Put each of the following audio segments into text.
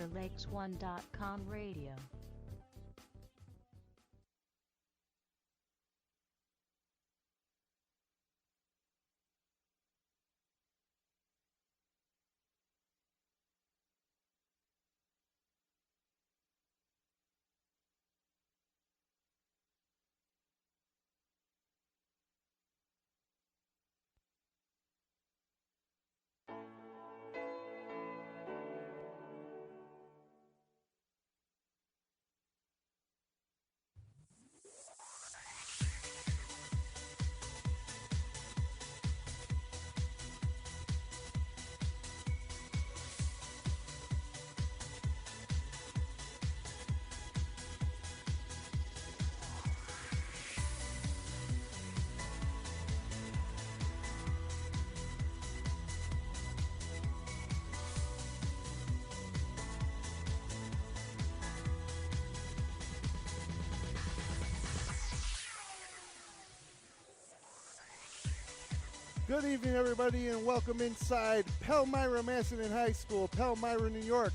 SilverLakes1.com radio. Good evening, everybody, and welcome inside Palmyra-Macedon High School, Palmyra, New York.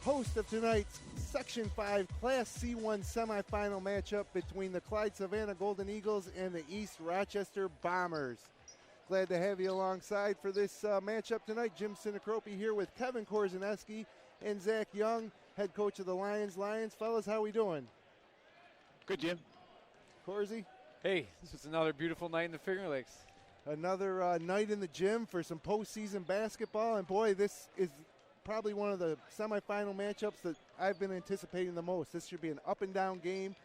Host of tonight's Section 5 Class C1 semifinal matchup between the Clyde-Savannah Golden Eagles and the East Rochester Bombers. Glad to have you alongside for this matchup tonight. Jim Sinacropi here with Kevin Korzaneski and Zach Young, head coach of the Lions. Lions, fellas, how we doing? Good, Jim. Korzy? Hey, this is another beautiful night in the Finger Lakes. Another night in the gym for some postseason basketball. And, boy, this is probably one of the semifinal matchups that I've been anticipating the most. This should be an up-and-down game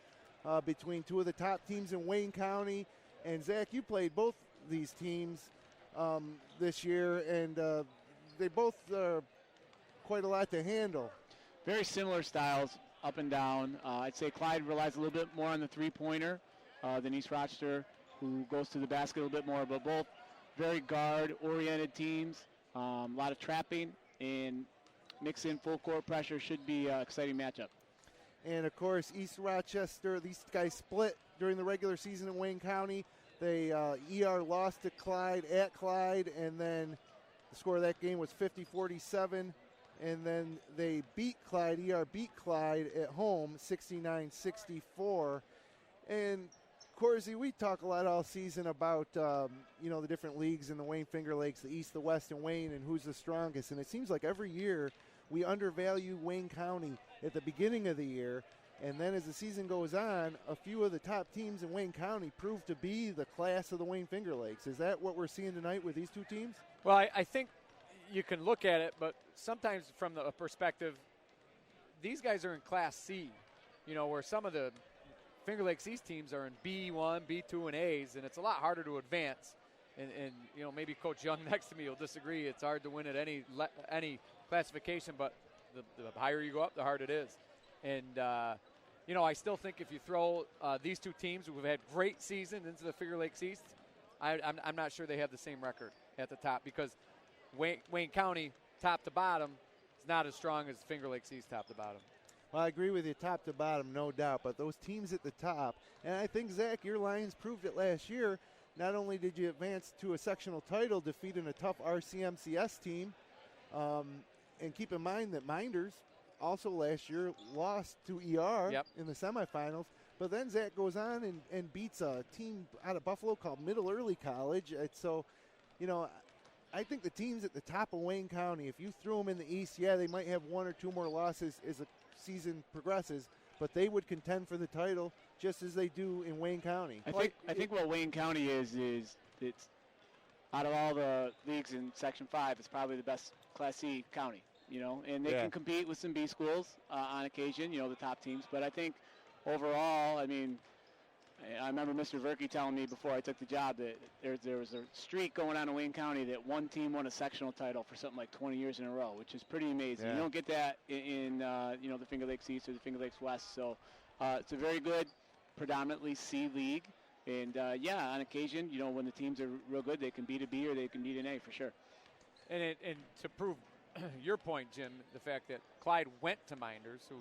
between two of the top teams in Wayne County. And, Zach, you played both these teams this year, and they both are quite a lot to handle. Very similar styles, up and down. I'd say Clyde relies a little bit more on the three-pointer than East Rochester, who goes to the basket a little bit more, but both very guard-oriented teams. A lot of trapping, and mix in full court pressure. Should be an exciting matchup. And, of course, East Rochester, these guys split during the regular season in Wayne County. They ER lost to Clyde at Clyde, and then the score of that game was 50-47. And then they beat Clyde, ER beat Clyde at home 69-64. And Korzy, we talk a lot all season about, the different leagues in the Wayne Finger Lakes, the East, the West, and Wayne, and who's the strongest. And it seems like every year we undervalue Wayne County at the beginning of the year. And then as the season goes on, a few of the top teams in Wayne County prove to be the class of the Wayne Finger Lakes. Is that what we're seeing tonight with these two teams? Well, I think you can look at it, but sometimes from the perspective, these guys are in Class C, where some of the Finger Lakes East teams are in B1, B2, and A's, and it's a lot harder to advance. And maybe Coach Young next to me will disagree. It's hard to win at any classification, but the higher you go up, the harder it is. And, I still think if you throw these two teams who have had great seasons into the Finger Lakes East, I'm not sure they have the same record at the top, because Wayne County, top to bottom, is not as strong as Finger Lakes East, top to bottom. Well, I agree with you, top to bottom, no doubt. But those teams at the top, and I think, Zach, your Lions proved it last year. Not only did you advance to a sectional title, defeating a tough RCMCS team, and keep in mind that Minders also last year lost to ER in the semifinals. But then Zach goes on and beats a team out of Buffalo called Middle Early College. I think the teams at the top of Wayne County, if you threw them in the East, they might have one or two more losses as the season progresses, but they would contend for the title just as they do in Wayne County. I think what Wayne County is it's out of all the leagues in Section 5, it's probably the best Class C county, and they can compete with some B schools on occasion, the top teams. But I think overall, I remember Mr. Verkey telling me before I took the job that there was a streak going on in Wayne County that one team won a sectional title for something like 20 years in a row, which is pretty amazing. You don't get that in the Finger Lakes East or the Finger Lakes West. So it's a very good, predominantly C league. And, on occasion, when the teams are real good, they can beat a B or they can beat an A for sure. And to prove your point, Jim, the fact that Clyde went to Minders, who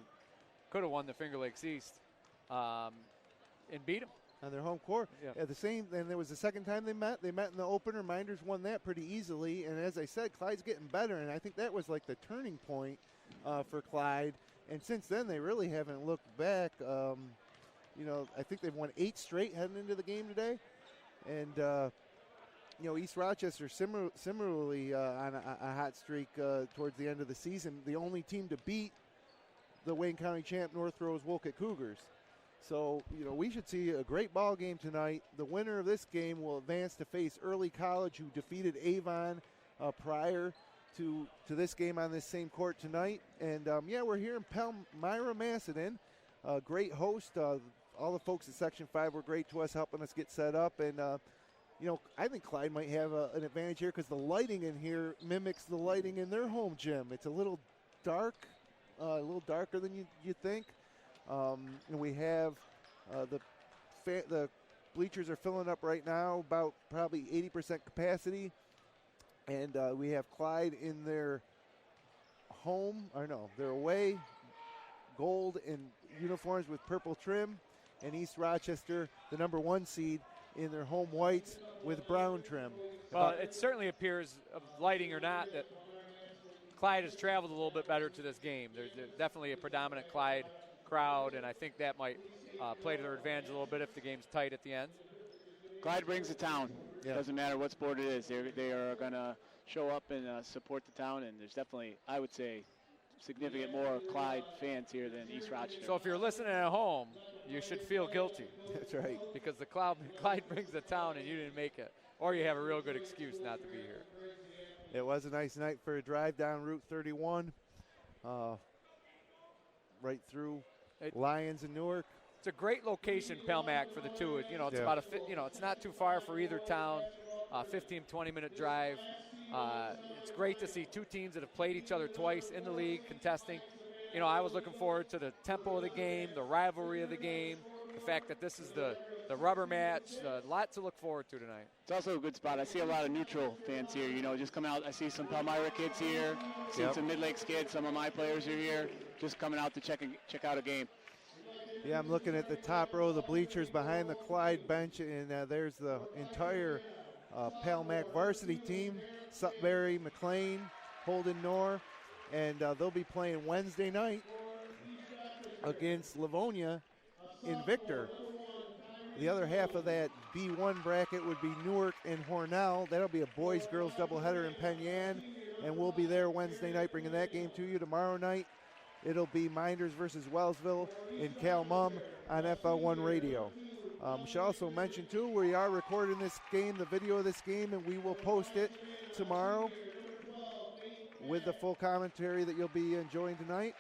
could have won the Finger Lakes East, and beat them on their home court. Yeah. And there was the second time they met. They met in the opener. Minders won that pretty easily. And as I said, Clyde's getting better, and I think that was like the turning point for Clyde. And since then, they really haven't looked back. I think they've won 8 straight heading into the game today. And, East Rochester similarly on a hot streak towards the end of the season. The only team to beat the Wayne County champ North Rose Wolcott Cougars. So, we should see a great ball game tonight. The winner of this game will advance to face Early College, who defeated Avon prior to this game on this same court tonight. And, we're here in Palmyra-Macedon. Great host. All the folks at Section 5 were great to us, helping us get set up. And, I think Clyde might have an advantage here because the lighting in here mimics the lighting in their home gym. It's a little dark, a little darker than you think. And we have the bleachers are filling up right now, about probably 80% capacity. And we have Clyde in their their away, gold and uniforms with purple trim, and East Rochester, the number 1 seed, in their home whites with brown trim. Well, it certainly appears, lighting or not, that Clyde has traveled a little bit better to this game. There's definitely a predominant Clyde crowd, and I think that might play to their advantage a little bit if the game's tight at the end. Clyde brings the town. Yeah. Doesn't matter what sport it is. They are going to show up and support the town, and there's definitely, I would say, significant more Clyde fans here than East Rochester. So if you're listening at home, you should feel guilty. That's right. Because the Clyde brings the town and you didn't make it. Or you have a real good excuse not to be here. It was a nice night for a drive down Route 31, right through Lyons and Newark. It's a great location, Palmac, for the two. It's about it's not too far for either town. 15, 20-minute drive. It's great to see two teams that have played each other twice in the league contesting. I was looking forward to the tempo of the game, the rivalry of the game, the fact that this is the rubber match. A lot to look forward to tonight. It's also a good spot. I see a lot of neutral fans here, just come out. I see some Palmyra kids here, seen some Mid-Lakes kids. Some of my players are here, just coming out to check out a game. Yeah, I'm looking at the top row of the bleachers behind the Clyde bench, and there's the entire Palmac varsity team, Sutbury, McLean, Holden Knorr, and they'll be playing Wednesday night against Livonia in Victor. The other half of that B1 bracket would be Newark and Hornell. That'll be a boys-girls doubleheader in Penn Yan, and we'll be there Wednesday night bringing that game to you. Tomorrow night, it'll be Minders versus Wellsville in Cal-Mum on FL1 Radio. We should also mention, too, we are recording this game, the video of this game, and we will post it tomorrow with the full commentary that you'll be enjoying tonight.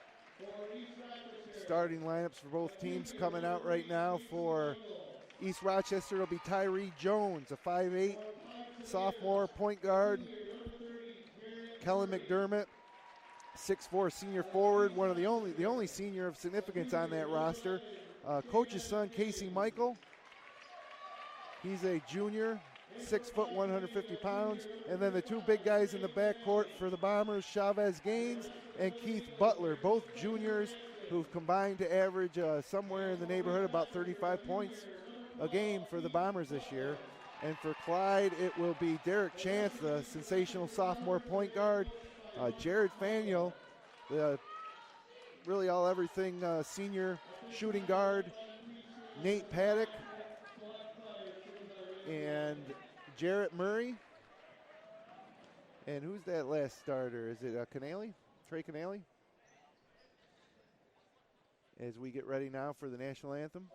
Starting lineups for both teams coming out right now. For East Rochester, it'll be Tyree Jones, a 5'8" sophomore point guard. Kellen McDermott, 6'4" senior forward, one of the only senior of significance on that roster. Coach's son, Casey Michael, he's a junior, 6 foot, 150 pounds. And then the two big guys in the backcourt for the Bombers, Chavez Gaines and Keith Butler, both juniors who've combined to average somewhere in the neighborhood about 35 points a game for the Bombers this year. And for Clyde, it will be Derek Chance, the sensational sophomore point guard. Jared Faniel, the really all-everything senior shooting guard. Nate Paddock and Jarrett Murray. And who's that last starter? Is it Canale? Trey Canale? As we get ready now for the national anthem.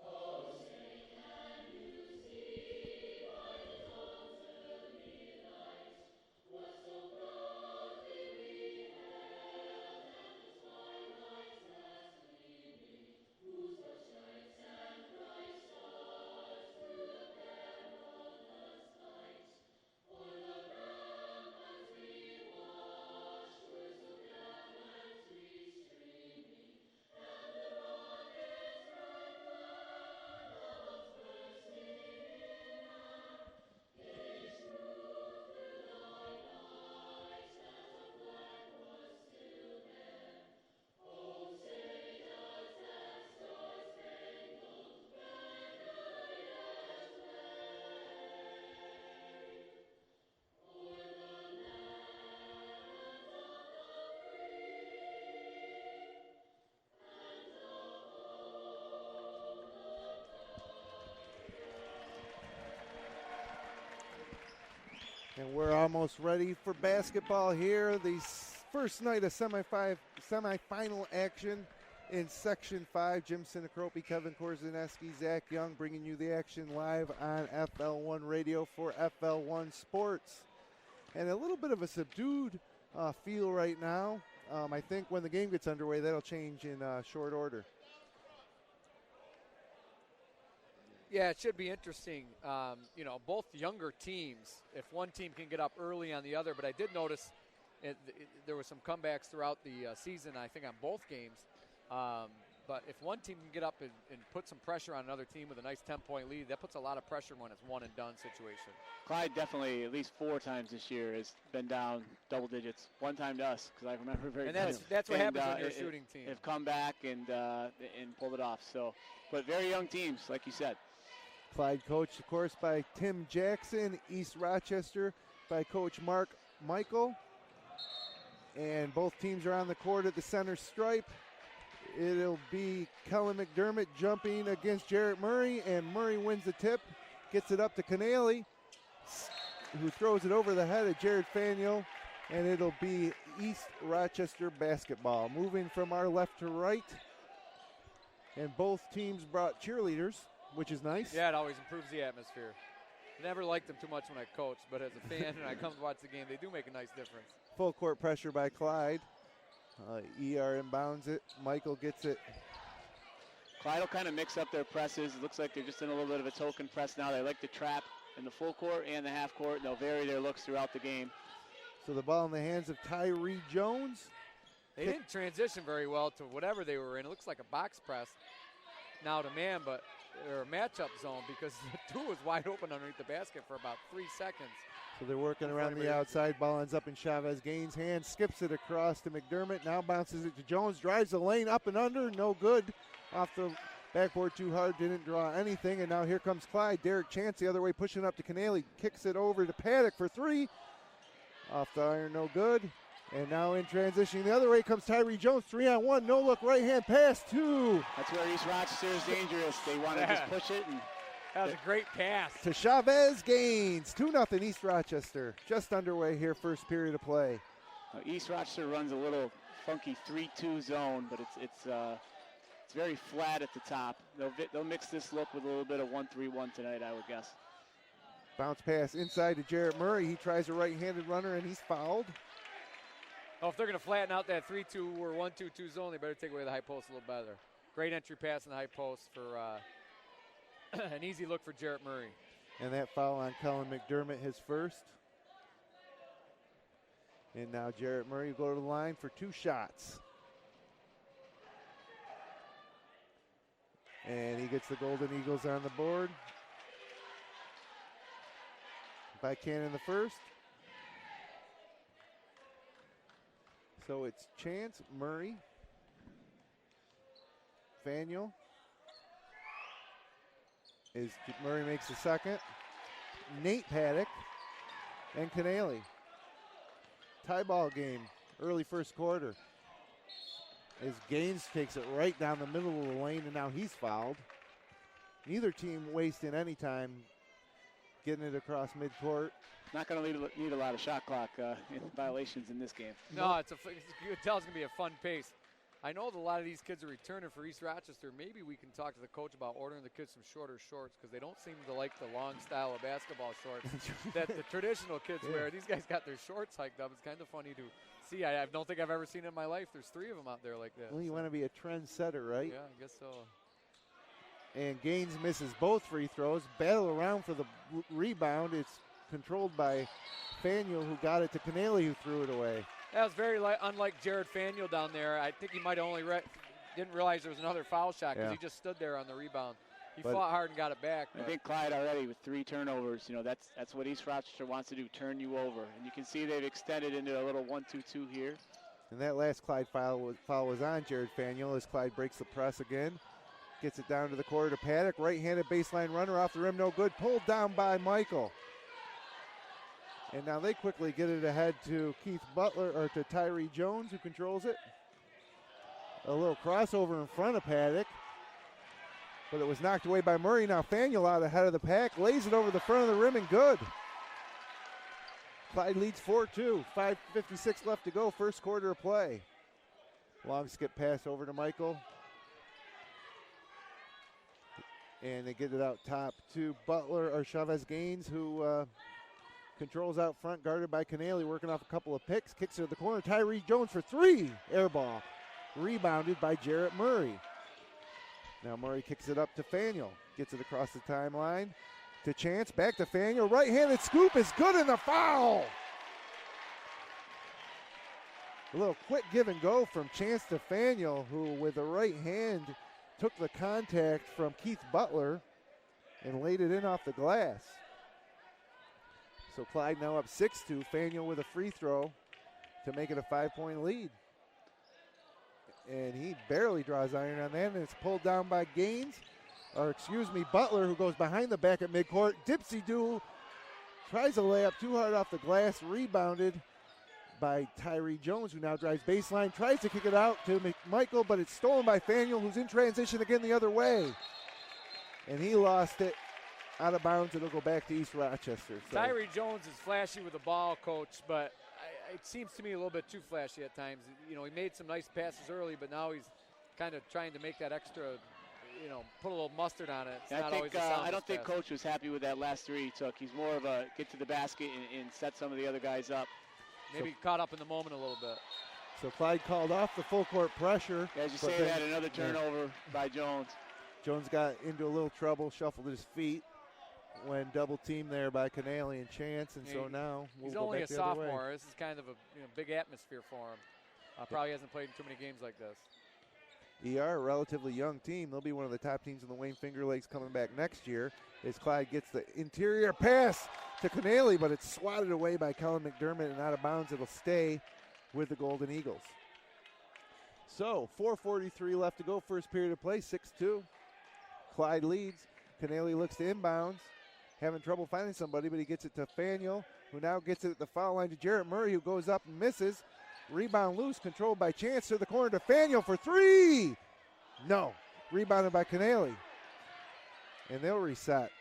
And we're almost ready for basketball here. The first night of semifinal action in Section 5. Jim Sinacropi, Kevin Korzaneski, Zach Young bringing you the action live on FL1 Radio for FL1 Sports. And a little bit of a subdued feel right now. I think when the game gets underway, that'll change in short order. Yeah, it should be interesting. Both younger teams, if one team can get up early on the other, but I did notice there were some comebacks throughout the season, I think, on both games. But if one team can get up and put some pressure on another team with a nice 10-point lead, that puts a lot of pressure when it's one-and-done situation. Clyde definitely at least 4 times this year has been down double digits. One time to us, because I remember very good. And that's what happens when you're a shooting team. Have come back and pulled it off. So, but very young teams, like you said. Clyde coached, of course, by Tim Jackson. East Rochester by Coach Mark Michael. And both teams are on the court at the center stripe. It'll be Kellen McDermott jumping against Jarrett Murray, and Murray wins the tip, gets it up to Canale, who throws it over the head of Jared Faneuil, and it'll be East Rochester basketball. Moving from our left to right, and both teams brought cheerleaders, which is nice. Yeah, it always improves the atmosphere. Never liked them too much when I coached, but as a fan and I come to watch the game, they do make a nice difference. Full court pressure by Clyde. ER inbounds it. Michael gets it. Clyde will kind of mix up their presses. It looks like they're just in a little bit of a token press now. They like to trap in the full court and the half court, and they'll vary their looks throughout the game. So the ball in the hands of Tyree Jones. They didn't transition very well to whatever they were in. It looks like a box press now to man, but or a matchup zone because the 2 was wide open underneath the basket for about 3 seconds. So they're working around the outside. Ball ends up in Chavez Gaines' hand. Skips it across to McDermott. Now bounces it to Jones. Drives the lane up and under. No good. Off the backboard too hard. Didn't draw anything. And now here comes Clyde. Derek Chance the other way pushing up to Canale. Kicks it over to Paddock for 3. Off the iron. No good. And now in transition the other way comes Tyree Jones. 3-on-1. No look. Right hand pass. 2. That's where East Rochester is dangerous. They want to just push it. And that was a great pass. To Chavez Gaines. 2-0 East Rochester. Just underway here, first period of play. East Rochester runs a little funky 3-2 zone, but it's very flat at the top. They'll mix this look with a little bit of 1-3-1 tonight, I would guess. Bounce pass inside to Jarrett Murray. He tries a right-handed runner, and he's fouled. Oh, if they're going to flatten out that 3-2 or 1-2-2 zone, they better take away the high post a little better. Great entry pass in the high post for an easy look for Jarrett Murray. And that foul on Kellen McDermott, his first. And now Jarrett Murray will go to the line for 2 shots. And he gets the Golden Eagles on the board. By Cannon the first. So it's Chance, Murray, Faneuil. Murray makes the second. Nate Paddock and Canale. Tie ball game, early first quarter. As Gaines takes it right down the middle of the lane, and now he's fouled. Neither team wasting any time getting it across midcourt. Not going to need a lot of shot clock violations in this game. No, you can tell it's going to be a fun pace. I know that a lot of these kids are returning for East Rochester. Maybe we can talk to the coach about ordering the kids some shorter shorts because they don't seem to like the long style of basketball shorts that the traditional kids wear. These guys got their shorts hiked up. It's kind of funny to see. I don't think I've ever seen it in my life. There's 3 of them out there like that. Well, you want to be a trendsetter, right? Yeah, I guess so. And Gaines misses both free throws. Battle around for the rebound. It's controlled by Faneuil, who got it to Canale, who threw it away. That was very unlike Jared Faneuil down there. I think he might have only didn't realize there was another foul shot because he just stood there on the rebound. He fought hard and got it back. I think Clyde already with 3 turnovers. You know, that's what East Rochester wants to do, turn you over. And you can see they've extended into a little 1-2-2 here. And that last Clyde foul was on Jared Faneuil as Clyde breaks the press again. Gets it down to the corner to Paddock. Right-handed baseline runner off the rim, no good. Pulled down by Michael. And now they quickly get it ahead to Keith Butler, or to Tyree Jones, who controls it. A little crossover in front of Paddock. But it was knocked away by Murray. Now Faneuil out ahead of the pack. Lays it over the front of the rim and good. Clyde leads 4-2. 5:56 left to go, first quarter of play. Long skip pass over to Michael. And they get it out top to Butler, or Chavez Gaines, who controls out front, guarded by Canale, working off a couple of picks. Kicks it to the corner. Tyree Jones for three. Air ball. Rebounded by Jarrett Murray. Now Murray kicks it up to Faniel. Gets it across the timeline to Chance. Back to Faniel. Right-handed scoop is good, and the foul. A little quick give and go from Chance to Faniel, who with the right hand took the contact from Keith Butler and laid it in off the glass. So Clyde now up 6-2. Faniel with a free throw to make it a 5-point lead. And he barely draws iron on that, and it's pulled down by Butler, who goes behind the back at midcourt. Dipsy-do tries a layup too hard off the glass, rebounded by Tyree Jones, who now drives baseline, tries to kick it out to McMichael, but it's stolen by Faniel, who's in transition again the other way. And he lost it out of bounds. It'll go back to East Rochester. So. Tyree Jones is flashy with the ball, Coach, but it seems to me a little bit too flashy at times. You know, he made some nice passes early, but now he's kind of trying to make that extra, put a little mustard on it. I don't think Coach was happy with that last three he took. He's more of a get to the basket and set some of the other guys up. Maybe caught up in the moment a little bit. So Clyde called off the full court pressure. As you say that, another turnover by Jones. Jones got into a little trouble, shuffled his feet when double teamed there by Canale and Chance, and so now he's only a sophomore. This is kind of a big atmosphere for him. Probably hasn't played in too many games like this. ER, a relatively young team. They'll be one of the top teams in the Wayne Finger Lakes coming back next year as Clyde gets the interior pass to Canale, but it's swatted away by Colin McDermott and out of bounds. It'll stay with the Golden Eagles. So 4:43 left to go, first period of play, 6-2. Clyde leads. Canale looks to inbounds. Having trouble finding somebody, but he gets it to Faniel, who now gets it at the foul line to Jarrett Murray, who goes up and misses. Rebound loose, controlled by Chance to the corner to Faniel for three. No. Rebounded by Canale. And they'll reset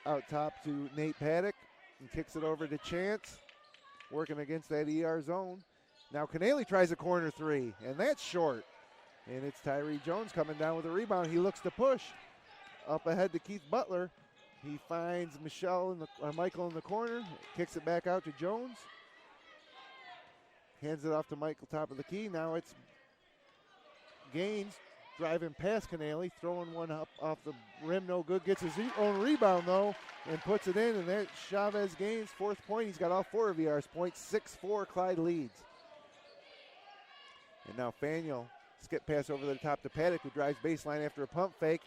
out top to Nate Paddock and kicks it over to Chance, working against that ER zone. Now Canale tries a corner three, and that's short. And it's Tyree Jones coming down with a rebound. He looks to push. Up ahead to Keith Butler. He finds Michael in the corner, kicks it back out to Jones. Hands it off to Michael, top of the key. Now it's Gaines driving past Canale, throwing one up off the rim, no good. Gets his own rebound, though, and puts it in, and that's Chavez Gaines' fourth point. He's got all four of ER's points. 6-4, Clyde leads. And now Faniel, skip pass over the top to Paddock, who drives baseline after a pump fake.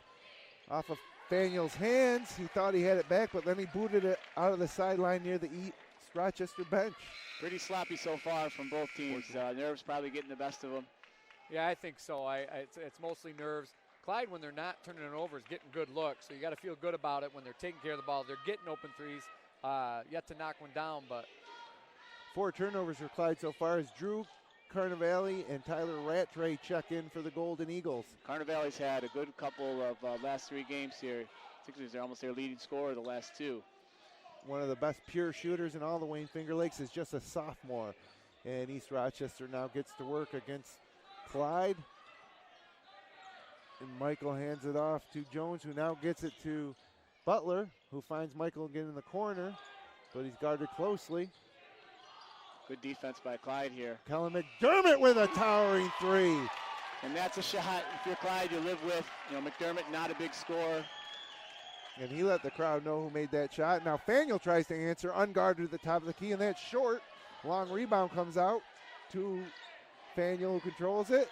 Off of Faniel's hands, he thought he had it back, but then he booted it out of the sideline near the East Rochester bench. Pretty sloppy so far from both teams. Nerves probably getting the best of them. Yeah, I think so. It's mostly nerves. Clyde, when they're not turning it over, is getting good looks, so you got to feel good about it when they're taking care of the ball. They're getting open threes. Yet to knock one down, but 4 turnovers for Clyde so far as Drew Carnevale and Tyler Rattray check in for the Golden Eagles. Carnevale's had a good couple of last 3 games here. I think they're almost their leading scorer the last 2. One of the best pure shooters in all the Wayne Finger Lakes is just a sophomore. And East Rochester now gets to work against Clyde. And Michael hands it off to Jones, who now gets it to Butler, who finds Michael again in the corner, but he's guarded closely. Good defense by Clyde here. Colin McDermott with a towering 3. And that's a shot, if you're Clyde, you live with. McDermott, not a big scorer. And he let the crowd know who made that shot. Now Faniel tries to answer, unguarded at the top of the key, and that's short. Long rebound comes out to Faniel, who controls it.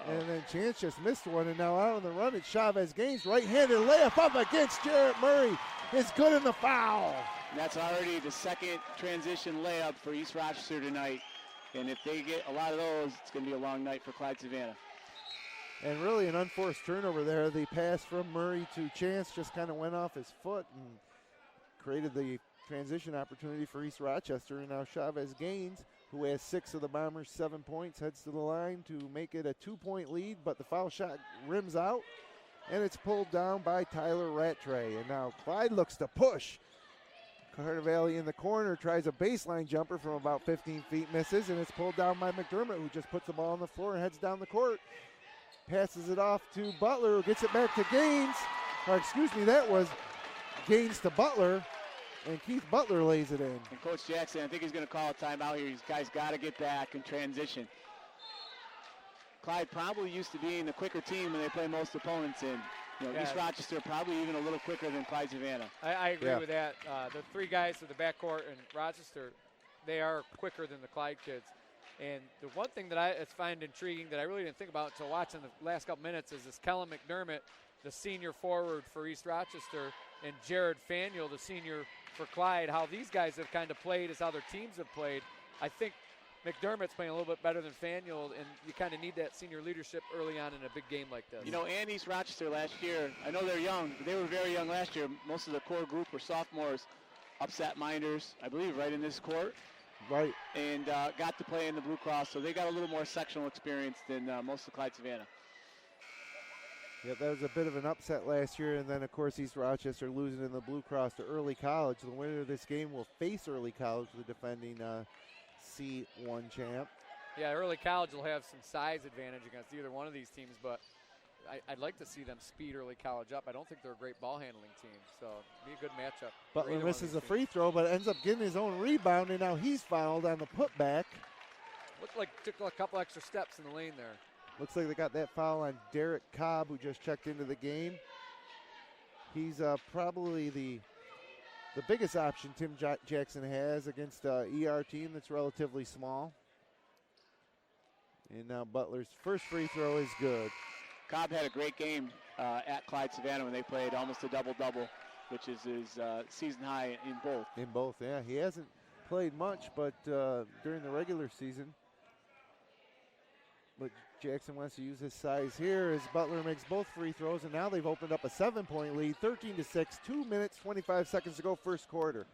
And then Chance just missed one, and now out on the run, it's Chavez Gaines. Right-handed layup up against Jarrett Murray. It's good in the foul. And that's already the second transition layup for East Rochester tonight. And if they get a lot of those, it's going to be a long night for Clyde-Savannah. And really an unforced turnover there. The pass from Murray to Chance just kind of went off his foot and created the transition opportunity for East Rochester. And now Chavez Gaines, who has 6 of the Bombers' 7 points, heads to the line to make it a 2-point lead, but the foul shot rims out, and it's pulled down by Tyler Rattray. And now Clyde looks to push. Carnevale in the corner tries a baseline jumper from about 15 feet, misses, and it's pulled down by McDermott, who just puts the ball on the floor and heads down the court. Passes it off to Butler, who gets it back to Gaines. That was Gaines to Butler, and Keith Butler lays it in. And Coach Jackson, I think he's going to call a timeout here. These guys got to get back and transition. Clyde probably used to being the quicker team when they play most opponents in. East Rochester probably even a little quicker than Clyde-Savannah. I agree with that. The three guys to the backcourt in Rochester, they are quicker than the Clyde kids. And the one thing that I find intriguing that I really didn't think about until watching the last couple minutes is this Kellen McDermott, the senior forward for East Rochester, and Jared Faniel, the senior for Clyde. How these guys have kind of played is how their teams have played. I think McDermott's playing a little bit better than Faniel, and you kind of need that senior leadership early on in a big game like this. And East Rochester last year, I know they're young, but they were very young last year. Most of the core group were sophomores, upset Minders, I believe, right in this court. Right. And got to play in the Blue Cross, so they got a little more sectional experience than most of Clyde-Savannah. Yeah, that was a bit of an upset last year, and then, of course, East Rochester losing in the Blue Cross to Early College. The winner of this game will face Early College, the defending C1 champ. Yeah, Early College will have some size advantage against either one of these teams, but I'd like to see them speed Early College up. I don't think they're a great ball handling team, so it'll be a good matchup. Butler misses a free throw, but ends up getting his own rebound, and now he's fouled on the putback. Looked like took a couple extra steps in the lane there. Looks like they got that foul on Derek Cobb, who just checked into the game. He's probably the biggest option Tim Jackson has against an ER team that's relatively small. And now Butler's first free throw is good. Cobb had a great game at Clyde-Savannah when they played almost a double-double, which is his season high in both. In both, yeah. He hasn't played much, but during the regular season. But Jackson wants to use his size here as Butler makes both free throws, and now they've opened up a 7-point lead, 13-6, 2 minutes, 25 seconds to go first quarter.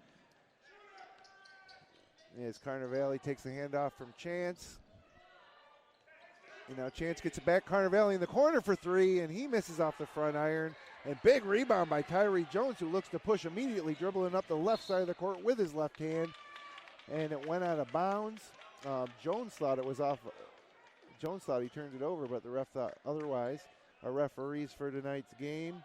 As Carnevale takes the handoff from Chance. And now Chance gets it back. Carnevale in the corner for three, and he misses off the front iron. And big rebound by Tyree Jones, who looks to push immediately, dribbling up the left side of the court with his left hand. And it went out of bounds. Jones thought it was off. Jones thought he turned it over, but the ref thought otherwise. Our referees for tonight's game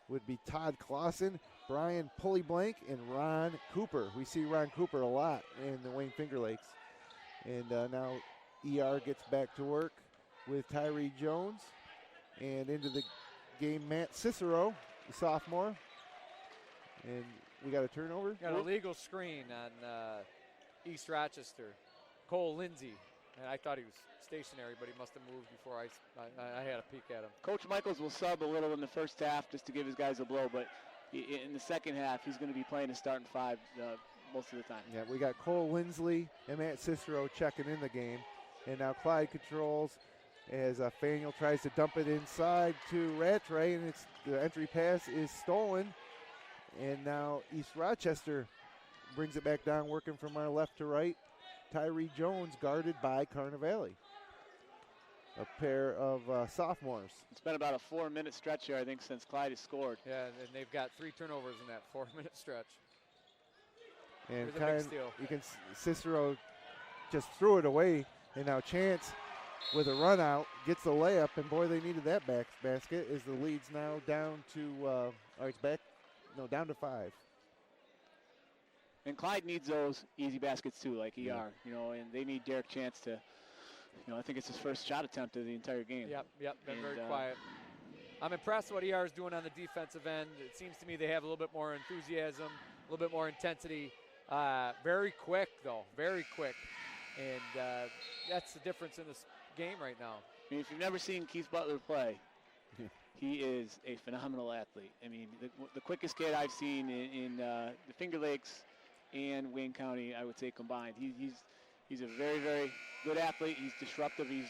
would be Todd Clausen, Brian Pullyblank, and Ron Cooper. We see Ron Cooper a lot in the Wayne Finger Lakes. And now ER gets back to work with Tyree Jones. And into the game, Matt Cicero, the sophomore. And we got a turnover. Got a legal screen on East Rochester. Cole Lindsay. And I thought he was stationary, but he must have moved before I had a peek at him. Coach Michaels will sub a little in the first half just to give his guys a blow, but in the second half, he's going to be playing a starting five most of the time. Yeah, we got Cole Lindsley and Matt Cicero checking in the game. And now Clyde controls as Faniel tries to dump it inside to Rattray, and the entry pass is stolen. And now East Rochester brings it back down, working from our left to right. Tyree Jones guarded by Carnevale. A pair of sophomores. It's been about a 4-minute stretch here, I think, since Clyde has scored. Yeah, and they've got 3 turnovers in that 4-minute stretch. And you can Cicero just threw it away, and now Chance with a run out gets the layup, and boy, they needed that basket. As the lead's now down to down to 5. And Clyde needs those easy baskets too, like ER, and they need Derek Chance to, I think it's his first shot attempt of the entire game. Yep, been very quiet. I'm impressed what ER is doing on the defensive end. It seems to me they have a little bit more enthusiasm, a little bit more intensity. Very quick, though, very quick. And that's the difference in this game right now. I mean, if you've never seen Keith Butler play, he is a phenomenal athlete. I mean, the quickest kid I've seen in the Finger Lakes and Wayne County, I would say combined. He's a very, very good athlete. He's disruptive. He's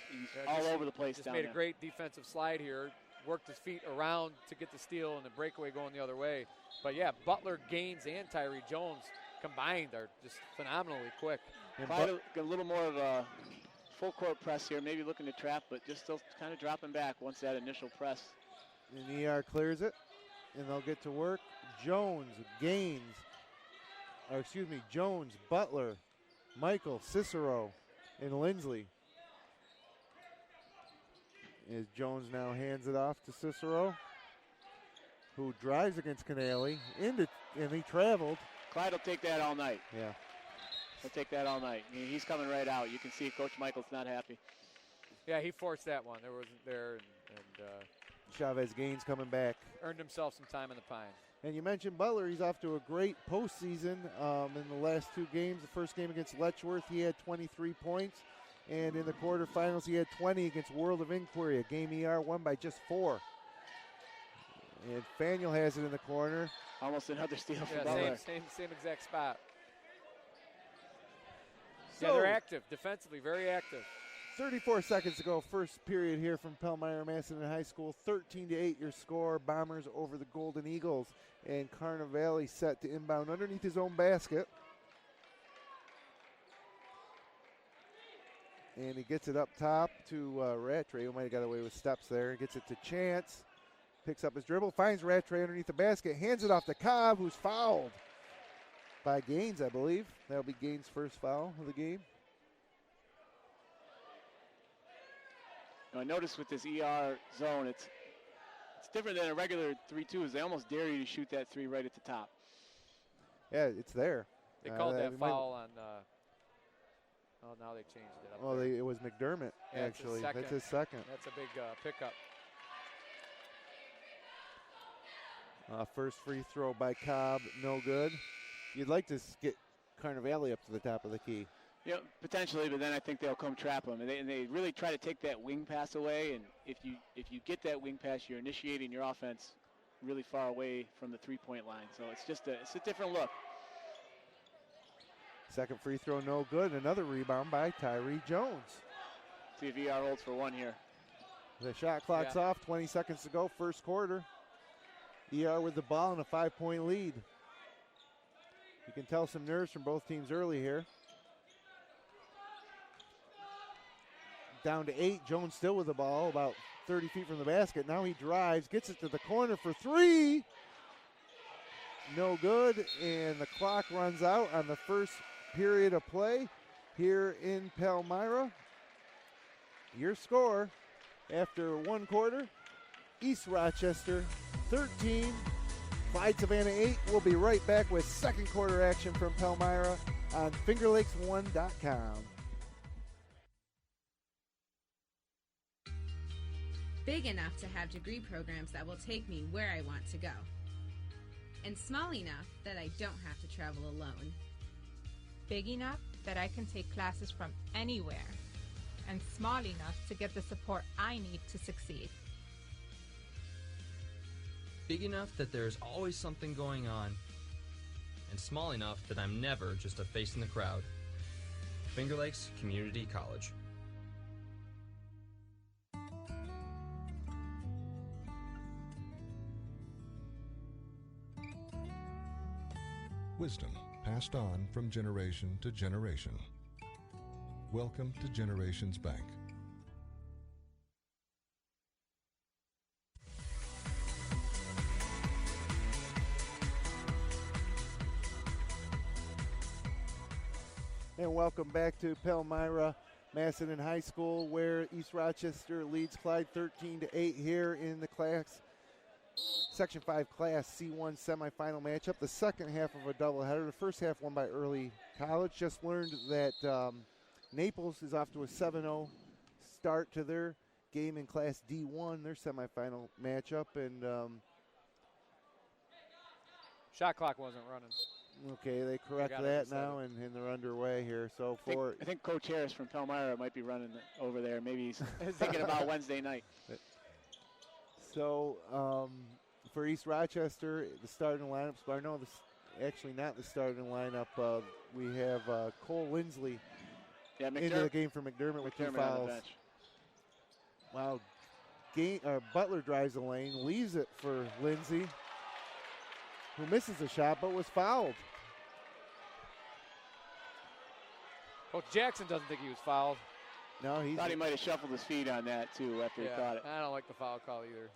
all over the place down there. Just made a great defensive slide here. Worked his feet around to get the steal and the breakaway going the other way. But, yeah, Butler, Gaines, and Tyree Jones combined are just phenomenally quick. Clyde a little more of a full court press here, maybe looking to trap, but just still kind of dropping back once that initial press. And ER clears it, and they'll get to work. Jones, Gaines, Jones, Butler, Michael, Cicero, and Lindsley. As Jones now hands it off to Cicero, who drives against Canale, and he traveled. Clyde will take that all night. Yeah. He'll take that all night. I mean, he's coming right out. You can see Coach Michael's not happy. Yeah, he forced that one. There wasn't there, and Chavez Gaines coming back. earned himself some time in the pine. And you mentioned Butler. He's off to a great postseason in the last 2 games. The first game against Letchworth, he had 23 points. And in the quarterfinals, he had 20 against World of Inquiry, a game ER won by just 4. And Faniel has it in the corner. Almost another steal for Yeah, Butler. same exact spot. So, yeah, they're active defensively, very active. 34 seconds to go, first period here from Palmyra-Macedon High School. 13-8 your score. Bombers over the Golden Eagles. And Carnevale set to inbound underneath his own basket. And he gets it up top to Rattray, who might have got away with steps there. Gets it to Chance. Picks up his dribble, finds Rattray underneath the basket, hands it off to Cobb, who's fouled by Gaines, I believe. That'll be Gaines' first foul of the game. Now, I noticed with this ER zone, it's different than a regular 3-2s. They almost dare you to shoot that 3 right at the top. Yeah, it's there. They called that foul on. Oh, now they changed it. Well, it was McDermott, yeah, actually. That's his second. That's a big pickup. First free throw by Cobb, no good. You'd like to get Carnevale up to the top of the key. Yeah, potentially, but then I think they'll come trap them, and they really try to take that wing pass away. And if you get that wing pass, you're initiating your offense really far away from the 3-point line. So it's a different look. Second free throw, no good. Another rebound by Tyree Jones. See if ER holds for 1 here. The shot clock's off. 20 seconds to go, first quarter. ER with the ball and a 5-point lead. You can tell some nerves from both teams early here. Down to 8. Jones still with the ball, about 30 feet from the basket. Now he drives, gets it to the corner for 3. No good, and the clock runs out on the first period of play here in Palmyra. Your score after 1 quarter, East Rochester 13, Clyde-Savannah 8. We'll be right back with second quarter action from Palmyra on FingerLakes1.com. Big enough to have degree programs that will take me where I want to go. And small enough that I don't have to travel alone. Big enough that I can take classes from anywhere. And small enough to get the support I need to succeed. Big enough that there's always something going on. And small enough that I'm never just a face in the crowd. Finger Lakes Community College. Wisdom passed on from generation to generation. Welcome to Generations Bank. And welcome back to Palmyra-Macedon High School, where East Rochester leads Clyde 13-8 here in the Section 5 Class C1 semifinal matchup. The second half of a doubleheader. The first half won by Early College. Just learned that Naples is off to a 7-0 start to their game in Class D1, their semifinal matchup. And shot clock wasn't running. Okay, they correct that now, and they're underway here. So I think Coach Harris from Palmyra might be running over there. Maybe he's thinking about Wednesday night. So for East Rochester, the starting lineups, but no, actually not the starting lineup. We have Cole Lindsley into the game for McDermott with 2 fouls. Wow, Butler drives the lane, leaves it for Lindsay, who misses the shot but was fouled. Coach Jackson doesn't think he was fouled. No, he thought he might have shuffled his feet on that too after he caught it. I don't like the foul call either.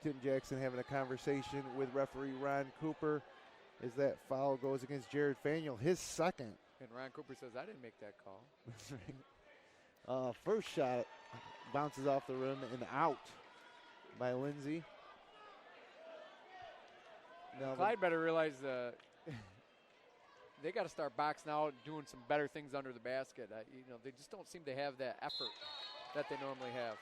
Tim Jackson having a conversation with referee Ron Cooper. as that foul goes against Jared Faniel, his second. And Ron Cooper says, I didn't make that call. First shot bounces off the rim and out by Lindsay. Now Clyde better realize they got to start boxing out and doing some better things under the basket. They just don't seem to have that effort that they normally have.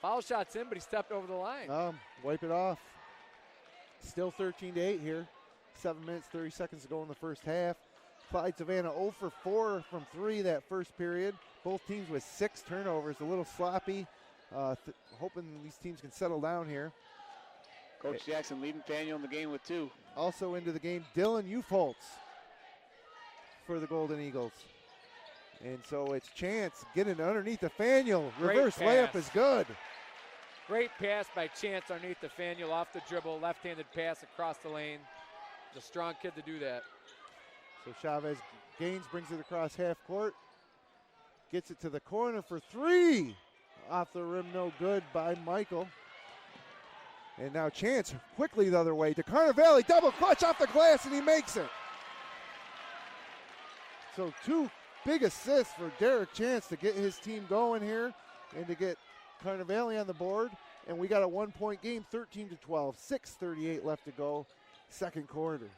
Foul shot's in, but he stepped over the line. Wipe it off. Still 13-8 here. 7 minutes, 30 seconds to go in the first half. Clyde-Savannah 0 for 4 from 3 that first period. Both teams with 6 turnovers, a little sloppy. Hoping these teams can settle down here. Coach Jackson leading Faniel in the game with 2. Also into the game, Dylan Ufoltz for the Golden Eagles. And so it's Chance getting underneath the Faniel. Reverse layup is good. Great pass by Chance underneath the Faniel off the dribble. Left-handed pass across the lane. He's a strong kid to do that. So Chavez Gaines brings it across half court. Gets it to the corner for 3. Off the rim, no good by Michael. And now Chance quickly the other way to Carnivale. Double clutch off the glass, and he makes it. So 2 big assists for Derek Chance to get his team going here and to get Carnivale on the board. And we got a 1-point game, 13-12, 6:38 left to go, second quarter.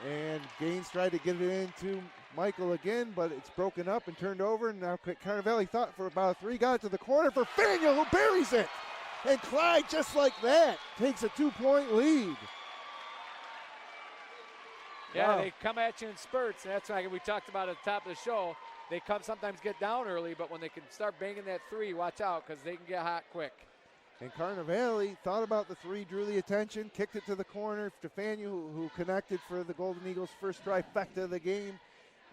And Gaines tried to get it into Michael again, but it's broken up and turned over. And now Carnivale thought for about a 3, got it to the corner for Faniel, who buries it. And Clyde, just like that, takes a 2-point lead. Yeah, Wow. They come at you in spurts, and that's like we talked about at the top of the show. They sometimes get down early, but when they can start banging that 3, watch out, because they can get hot quick. And Carnivale thought about the 3, drew the attention, kicked it to the corner. Stefania, who connected for the Golden Eagles' first trifecta of the game.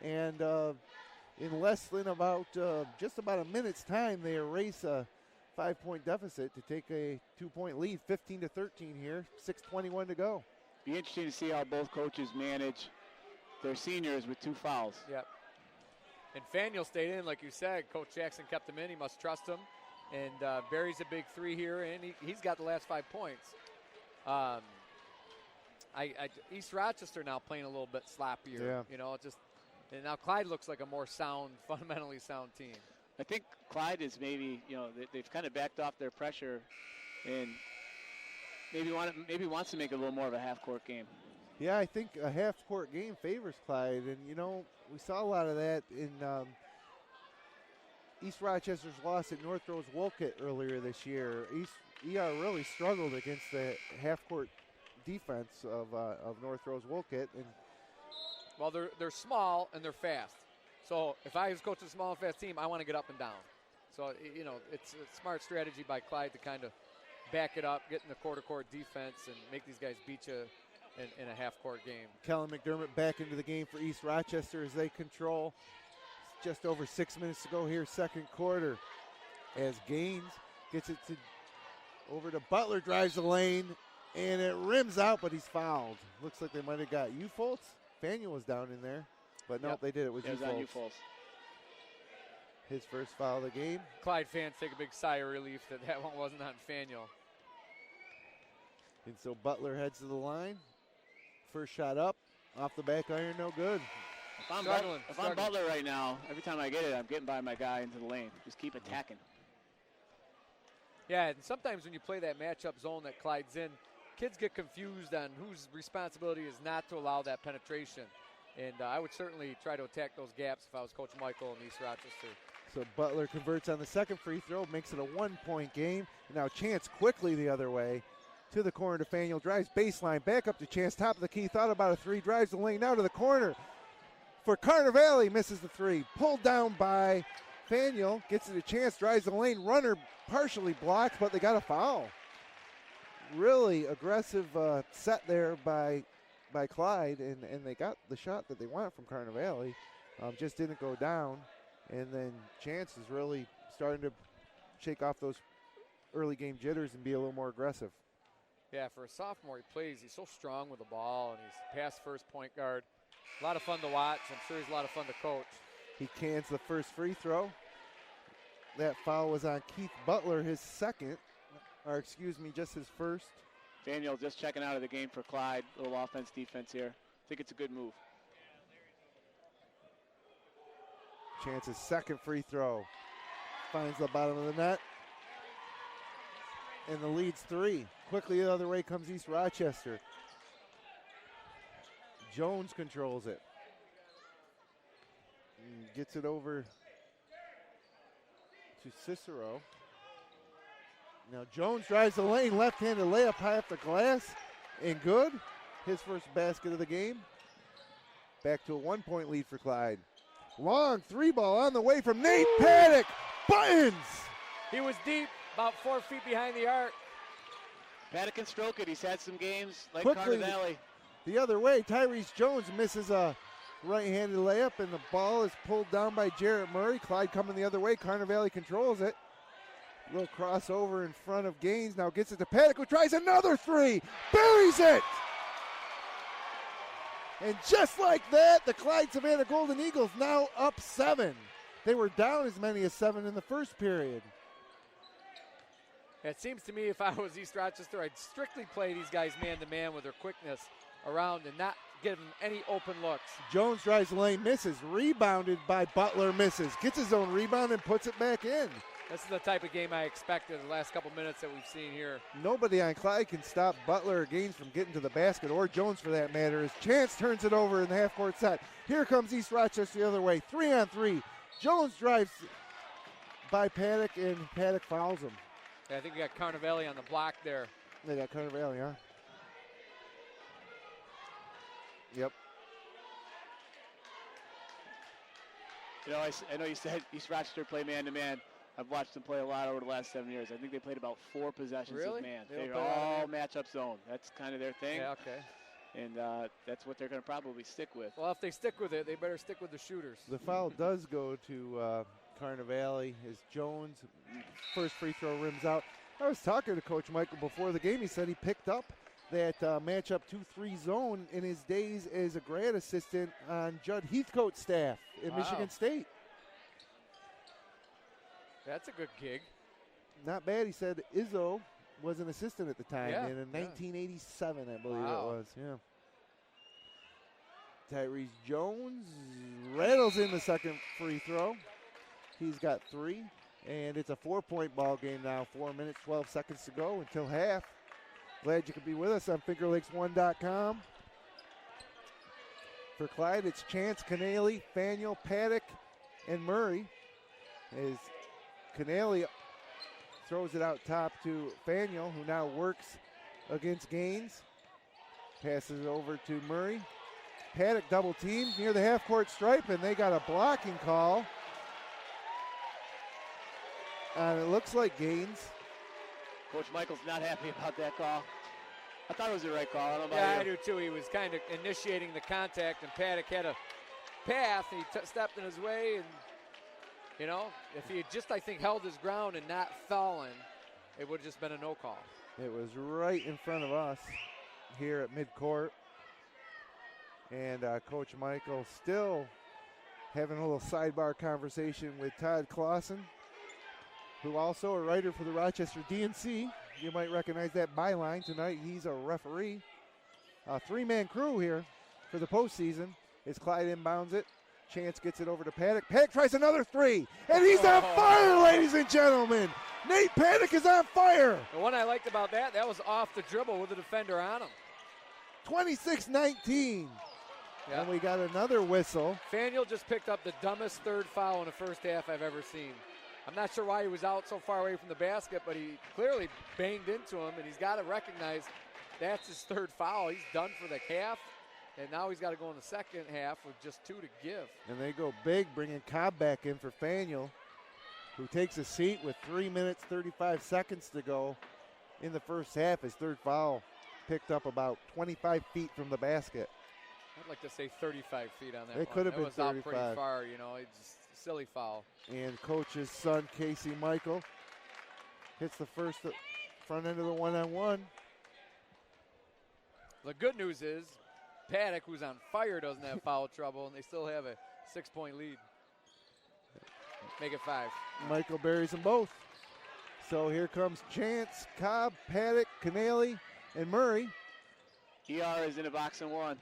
And in less than just about a minute's time, they erase a 5-point deficit to take a 2-point lead, 15-13 here, 6:21 to go. Be interesting to see how both coaches manage their seniors with 2 fouls. Yep. And Faniel stayed in, like you said. Coach Jackson kept him in. He must trust him. And buries a big 3 here, and he's got the last 5 points. East Rochester now playing a little bit sloppier. Yeah. And now Clyde looks like a more fundamentally sound team. I think Clyde is maybe, they've kind of backed off their pressure and maybe wants to make it a little more of a half-court game. Yeah, I think a half-court game favors Clyde, and, we saw a lot of that in East Rochester's loss at North Rose Wolcott earlier this year. ER really struggled against the half-court defense of North Rose Wolcott. And well, they're small and they're fast. So if I was coaching a small and fast team, I want to get up and down. So, it's a smart strategy by Clyde to kind of back it up, get in the quarter-court defense, and make these guys beat you in a half-court game. Kellen McDermott back into the game for East Rochester as they control. Just over 6 minutes to go here, second quarter. As Gaines gets it over to Butler, drives the lane, and it rims out, but he's fouled. Looks like they might have got Ufoltz. Faniel was down in there, but no, they did it with Ufoltz. His first foul of the game. Clyde fans take a big sigh of relief that one wasn't on Faniel. And so Butler heads to the line. First shot up, off the back iron, no good. If I'm Butler right now, every time I get it, I'm getting by my guy into the lane. Just keep attacking. Yeah, and sometimes when you play that matchup zone that Clyde's in, kids get confused on whose responsibility is not to allow that penetration. And I would certainly try to attack those gaps if I was Coach Michael in East Rochester. So Butler converts on the second free throw, makes it a 1-point game. And now Chance quickly the other way to the corner to Faniel, drives baseline, back up to Chance, top of the key, thought about a 3, drives the lane, now to the corner. For Carnivale, misses the 3. Pulled down by Faniel, gets it a Chance, drives the lane. Runner partially blocked, but they got a foul. Really aggressive set there by Clyde, and they got the shot that they want from Carnivale. Just didn't go down. And then Chance is really starting to shake off those early game jitters and be a little more aggressive. Yeah, for a sophomore, he's so strong with the ball, and he's pass first point guard. A lot of fun to watch. I'm sure he's a lot of fun to coach. He cans the first free throw. That foul was on Keith Butler, his second, or excuse me, just his first. Daniel just checking out of the game for Clyde. A little offense, defense here. I think it's a good move. Chance's second free throw. Finds the bottom of the net. And the lead's 3. Quickly the other way comes East Rochester. Jones controls it. And gets it over to Cicero. Now Jones drives the lane, left-handed layup high up the glass, and good. His first basket of the game. Back to a 1-point lead for Clyde. Long 3-ball on the way from Nate Paddock. Buttons! He was deep, about 4 feet behind the arc. Paddock can stroke it. He's had some games like Quickly, Carnivale. The other way, Tyrese Jones misses a right-handed layup, and the ball is pulled down by Jarrett Murray. Clyde coming the other way. Carnivale controls it. Little crossover in front of Gaines. Now gets it to Paddock, who tries another 3. Buries it! And just like that, the Clyde-Savannah Golden Eagles now up 7. They were down as many as 7 in the first period. It seems to me if I was East Rochester, I'd strictly play these guys man-to-man with their quickness around and not give them any open looks. Jones drives the lane, misses. Rebounded by Butler, misses. Gets his own rebound and puts it back in. This is the type of game I expected the last couple minutes that we've seen here. Nobody on Clyde can stop Butler or Gaines from getting to the basket, or Jones for that matter, as Chance turns it over in the half-court set. Here comes East Rochester the other way, 3-on-3. Jones drives by Paddock, and Paddock fouls him. Yeah, I think we got Carnivale on the block there. They got Carnivale, huh? Yep. You know, I know you said East Rochester play man-to-man. I've watched them play a lot over the last 7 years. I think they played about 4 possessions of man. They're all matchup zone. That's kind of their thing. Yeah, okay. And that's what they're going to probably stick with. Well, if they stick with it, they better stick with the shooters. The foul does go to Carnivale as Jones' first free throw rims out. I was talking to Coach Michael before the game. He said he picked up that matchup 2-3 zone in his days as a grad assistant on Judd Heathcote's staff at Michigan State. That's a good gig. Not bad. He said Izzo was an assistant at the time, yeah, and in 1987, I believe it was. Yeah. Tyrese Jones rattles in the second free throw. He's got 3, and it's a 4-point ball game now. 4 minutes, 12 seconds to go until half. Glad you could be with us on FingerLakes1.com. For Clyde, it's Chance, Canale, Faniel, Paddock, and Murray. As Canale throws it out top to Faniel, who now works against Gaines. Passes it over to Murray. Paddock double teamed near the half-court stripe, and they got a blocking call. And it looks like Gaines. Coach Michael's not happy about that call. I thought it was the right call. I don't know Yeah, about I do too. He was kind of initiating the contact, and Paddock had a path. He stepped in his way, and you know, if he had just, I think, held his ground and not fallen, it would have just been a no call. It was right in front of us here at midcourt. And Coach Michael still having a little sidebar conversation with Todd Clausen, who also a writer for the Rochester DNC. You might recognize that byline tonight. He's a referee. A 3-man crew here for the postseason as Clyde inbounds it. Chance gets it over to Paddock. Paddock tries another 3, and he's on fire, ladies and gentlemen. Nate Paddock is on fire. The one I liked about that was off the dribble with the defender on him. 26-19. Yeah. And we got another whistle. Faniel just picked up the dumbest third foul in the first half I've ever seen. I'm not sure why he was out so far away from the basket, but he clearly banged into him, and he's got to recognize that's his third foul. He's done for the half, and now he's got to go in the second half with just 2 to give. And they go big, bringing Cobb back in for Faniel, who takes a seat with 3 minutes, 35 seconds to go in the first half. His third foul picked up about 25 feet from the basket. I'd like to say 35 feet on that one. It could have been 35. It was out pretty far, you know. It's just a silly foul. And Coach's son, Casey Michael, hits the first front end of the one-on-one. The good news is Paddock, who's on fire, doesn't have foul trouble, and they still have a 6-point lead. Make it 5. Michael buries them both. So here comes Chance, Cobb, Paddock, Canale, And Murray. ER is in a box and one.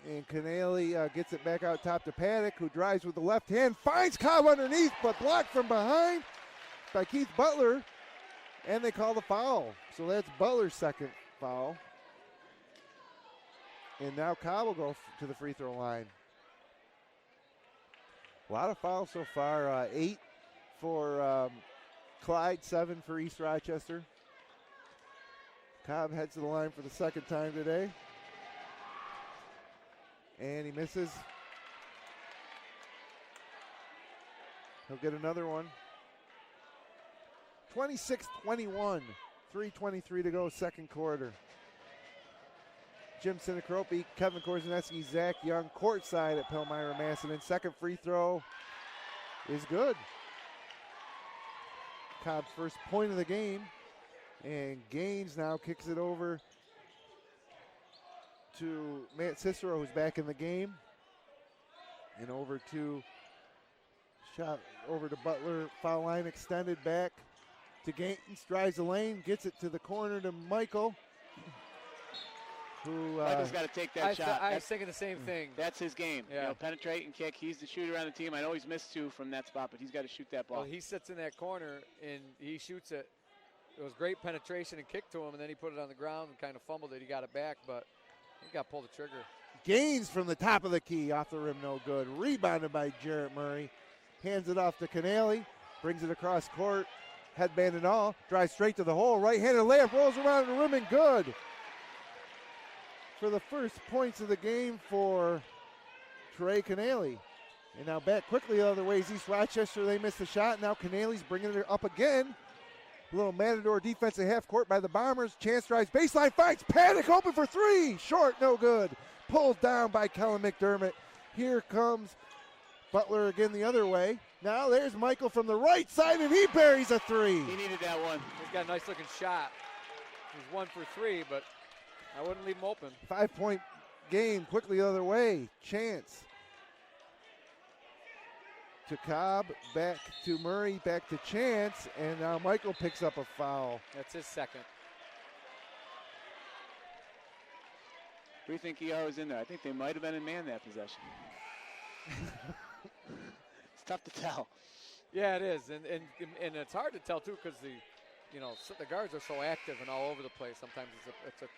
And Canale gets it back out top to Paddock, who drives with the left hand, finds Cobb underneath, but blocked from behind by Keith Butler. And they call the foul. So that's Butler's second foul. And now Cobb will go to the free throw line. A lot of fouls so far. 8 for Clyde, 7 for East Rochester. Cobb heads to the line for the second time today. And he misses. He'll get another one. 26-21. 3:23 to go, second quarter. Jim Sinacropi, Kevin Korzaneski, Zach Young, courtside at Palmyra-Macedon. Second free throw is good. Cobb's first point of the game. And Gaines now kicks it over to Matt Cicero, who's back in the game. And over to Butler. Foul line extended back to Gaines. Drives the lane, gets it to the corner to Michael. Michael's got to take that shot. I was thinking the same thing. That's his game. Yeah. Penetrate and kick. He's the shooter on the team. I know he's missed 2 from that spot, but he's got to shoot that ball. Well, he sits in that corner and he shoots it. It was great penetration and kick to him, and then he put it on the ground and kind of fumbled it. He got it back, but he got pulled the trigger. Gaines from the top of the key, off the rim, no good. Rebounded by Jarrett Murray. Hands it off to Canale. Brings it across court. Headband and all. Drives straight to the hole. Right-handed layup. Rolls around the rim and good. For the first points of the game for Trey Canale. And now back quickly the other way is East Rochester. They missed the shot. Now Canale's bringing it up again. A little Matador defensive half court by the Bombers. Chance drives baseline, finds Paddock open for 3. Short, no good. Pulled down by Kellen McDermott. Here comes Butler again the other way. Now there's Michael from the right side, and he buries a 3. He needed that one. He's got a nice looking shot. He's 1 for 3, but I wouldn't leave him open. 5-point game, quickly the other way. Chance to Cobb, back to Murray, back to Chance, and now Michael picks up a foul. That's his second. Who do you think ER was in there? I think they might have been in man that possession. It's tough to tell. Yeah, it is, and it's hard to tell too because the guards are so active and all over the place. Sometimes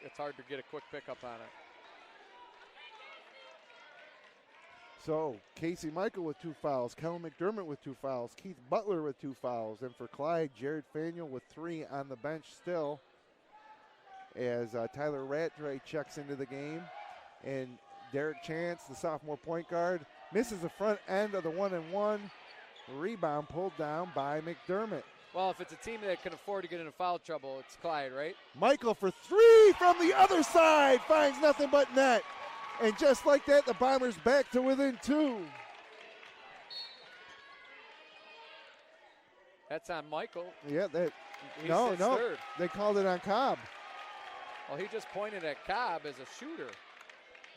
it's hard to get a quick pickup on it. So Casey Michael with 2 fouls, Kellen McDermott with 2 fouls, Keith Butler with 2 fouls, and for Clyde, Jared Faniel with 3 on the bench still. As Tyler Rattray checks into the game, and Derek Chance, the sophomore point guard, misses the front end of the 1-and-1. Rebound pulled down by McDermott. Well, if it's a team that can afford to get into foul trouble, it's Clyde, right? Michael for 3 from the other side, finds nothing but net. And just like that, the Bombers back to within 2. That's on Michael. Yeah, Third. they called it on Cobb. Well, he just pointed at Cobb as a shooter.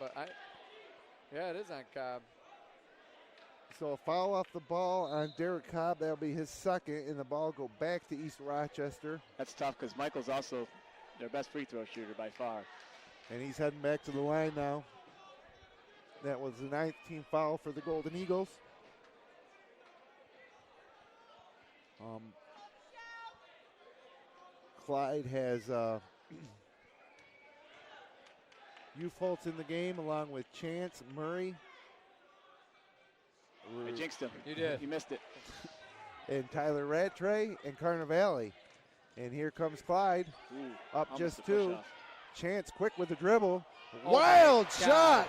But it is on Cobb. So a foul off the ball on Derek Cobb. That'll be his second, and the ball go back to East Rochester. That's tough because Michael's also their best free throw shooter by far. And he's heading back to the line now. That was the 19th foul for the Golden Eagles. Clyde has Ufholtz in the game along with Chance, Murray. I jinxed him. You did. He missed it. And Tyler Rattray and Carnivale. And here comes Clyde. Up just 2. Chance quick with the dribble. Wild shot.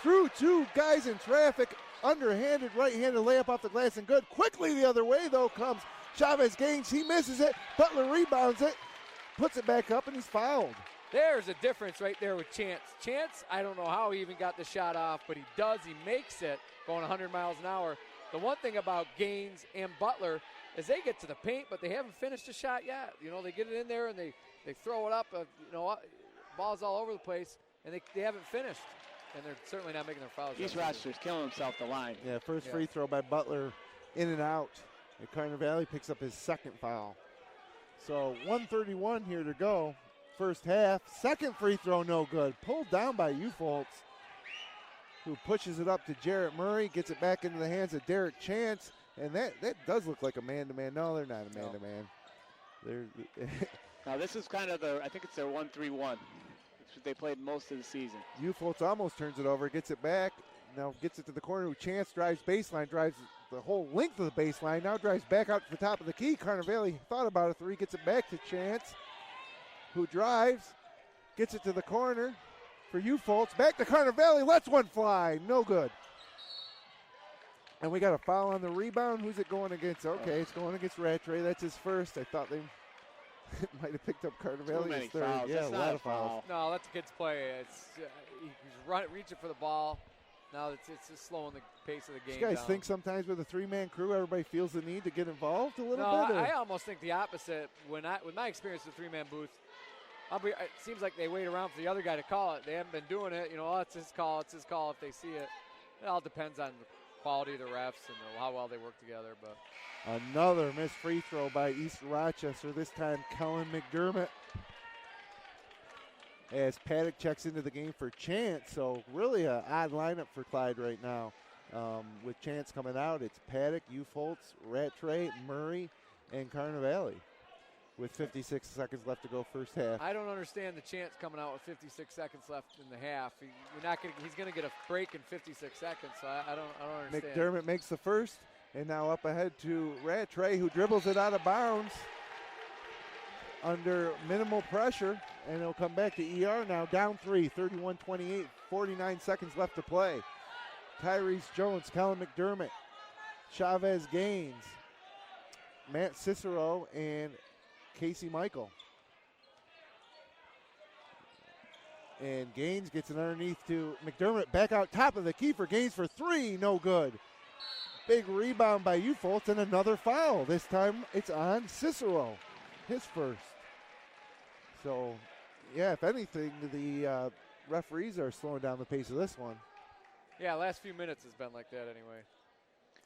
Through 2 guys in traffic. Underhanded, right-handed layup off the glass and good. Quickly the other way, though, comes Chavez Gaines. He misses it. Butler rebounds it. Puts it back up, and he's fouled. There's a difference right there with Chance. Chance, I don't know how he even got the shot off, but he does. He makes it going 100 miles an hour. The one thing about Gaines and Butler is they get to the paint, but they haven't finished the shot yet. They get it in there, and they throw it up. Balls all over the place, and they haven't finished. And they're certainly not making their fouls. East Rochester's killing himself the line. Yeah, first free throw by Butler, in and out. And Carnivale picks up his second foul. So 1:31 here to go. first half. Second free throw, no good. Pulled down by Ufoltz, who pushes it up to Jarrett Murray, gets it back into the hands of Derek Chance, and that does look like a man-to-man. No, they're not a man-to-man. Now this is kind of I think it's their 1-3-1. It's what they played most of the season. Ufoltz almost turns it over, gets it back, now gets it to the corner. Chance drives baseline, drives the whole length of the baseline, now drives back out to the top of the key. Carnevale thought about a three, gets it back to Chance, who drives, gets it to the corner for Ufoltz. Back to Carnevale, lets one fly, no good. And we got a foul on the rebound. Who's it going against? Okay, it's going against Rattray. That's his first. I thought they might have picked up Carnevale's third. Fouls. Yeah, that's a lot of fouls. No, that's a kid's play. He's reaching for the ball. Now it's just slowing the pace of the game You guys down. think sometimes with a three-man crew, everybody feels the need to get involved a little bit? I almost think the opposite. With my experience with three-man booth, it seems like they wait around for the other guy to call it. They haven't been doing it. It's his call. It's his call if they see it. It all depends on the quality of the refs and how well they work together. But another missed free throw by East Rochester, this time Kellen McDermott. As Paddock checks into the game for Chance, so really an odd lineup for Clyde right now. With Chance coming out, it's Paddock, Ufoltz, Rattray, Murray, and Carnevale. With 56 seconds left to go first half. I don't understand the Chance coming out with 56 seconds left in the half. He's going to get a break in 56 seconds, so I don't understand. McDermott makes the first, and now up ahead to Rattray, who dribbles it out of bounds under minimal pressure, and it'll come back to ER now, down 3, 31-28, 49 seconds left to play. Tyrese Jones, Colin McDermott, Chavez Gaines, Matt Cicero, and Casey Michael. And Gaines gets it underneath to McDermott, back out top of the key for Gaines for three, no good. Big rebound by Ufoltz and another foul. This time it's on Cicero, his first. So, yeah, if anything, the referees are slowing down the pace of this one. Yeah, last few minutes has been like that anyway.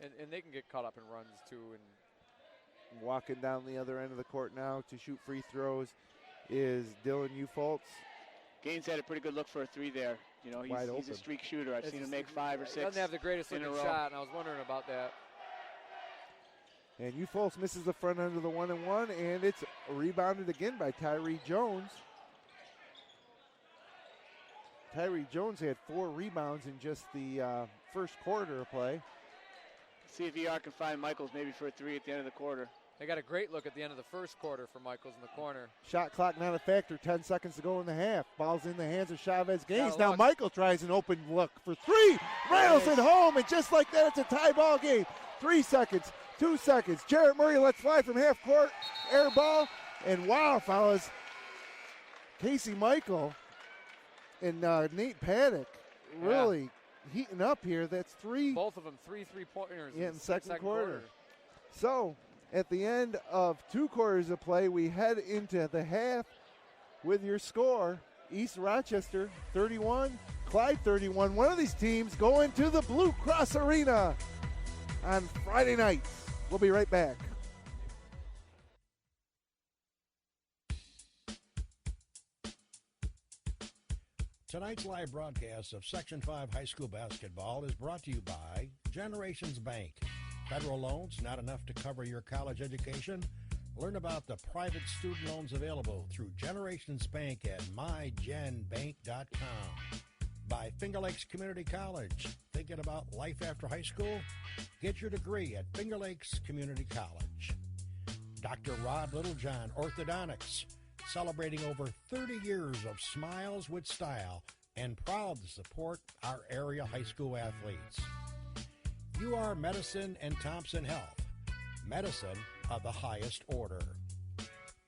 And they can get caught up in runs too. And walking down the other end of the court now to shoot free throws is Dylan Ufoltz. Gaines had a pretty good look for a three there. He's a streak shooter. I've seen him make 5 or 6. He doesn't have the greatest looking shot, and I was wondering about that. And Ufoltz misses the front end of the 1-and-1, and it's rebounded again by Tyree Jones. Tyree Jones had 4 rebounds in just the first quarter of play. See if ER can find Michaels maybe for a three at the end of the quarter. They got a great look at the end of the first quarter for Michaels in the corner. Shot clock not a factor, 10 seconds to go in the half. Ball's in the hands of Chavez Gaines. Now Michael tries an open look for three. Rails it home, and just like that, it's a tie ball game. 3 seconds, 2 seconds. Jarrett Murray lets fly from half court. Air ball, and wow, fellas. Casey Michael and Nate Paddock really heating up here. That's 3. Both of them 3 3-pointers in the second quarter. So, at the end of 2 quarters of play, we head into the half with your score. East Rochester 31, Clyde 31. One of these teams going to the Blue Cross Arena on Friday night. We'll be right back. Tonight's live broadcast of Section 5 High School basketball is brought to you by Generations Bank. Federal loans not enough to cover your college education? Learn about the private student loans available through Generations Bank at mygenbank.com. By Finger Lakes Community College. Thinking about life after high school? Get your degree at Finger Lakes Community College. Dr. Rod Littlejohn Orthodontics. Celebrating over 30 years of smiles with style and proud to support our area high school athletes. UR Medicine and Thompson Health. Medicine of the highest order.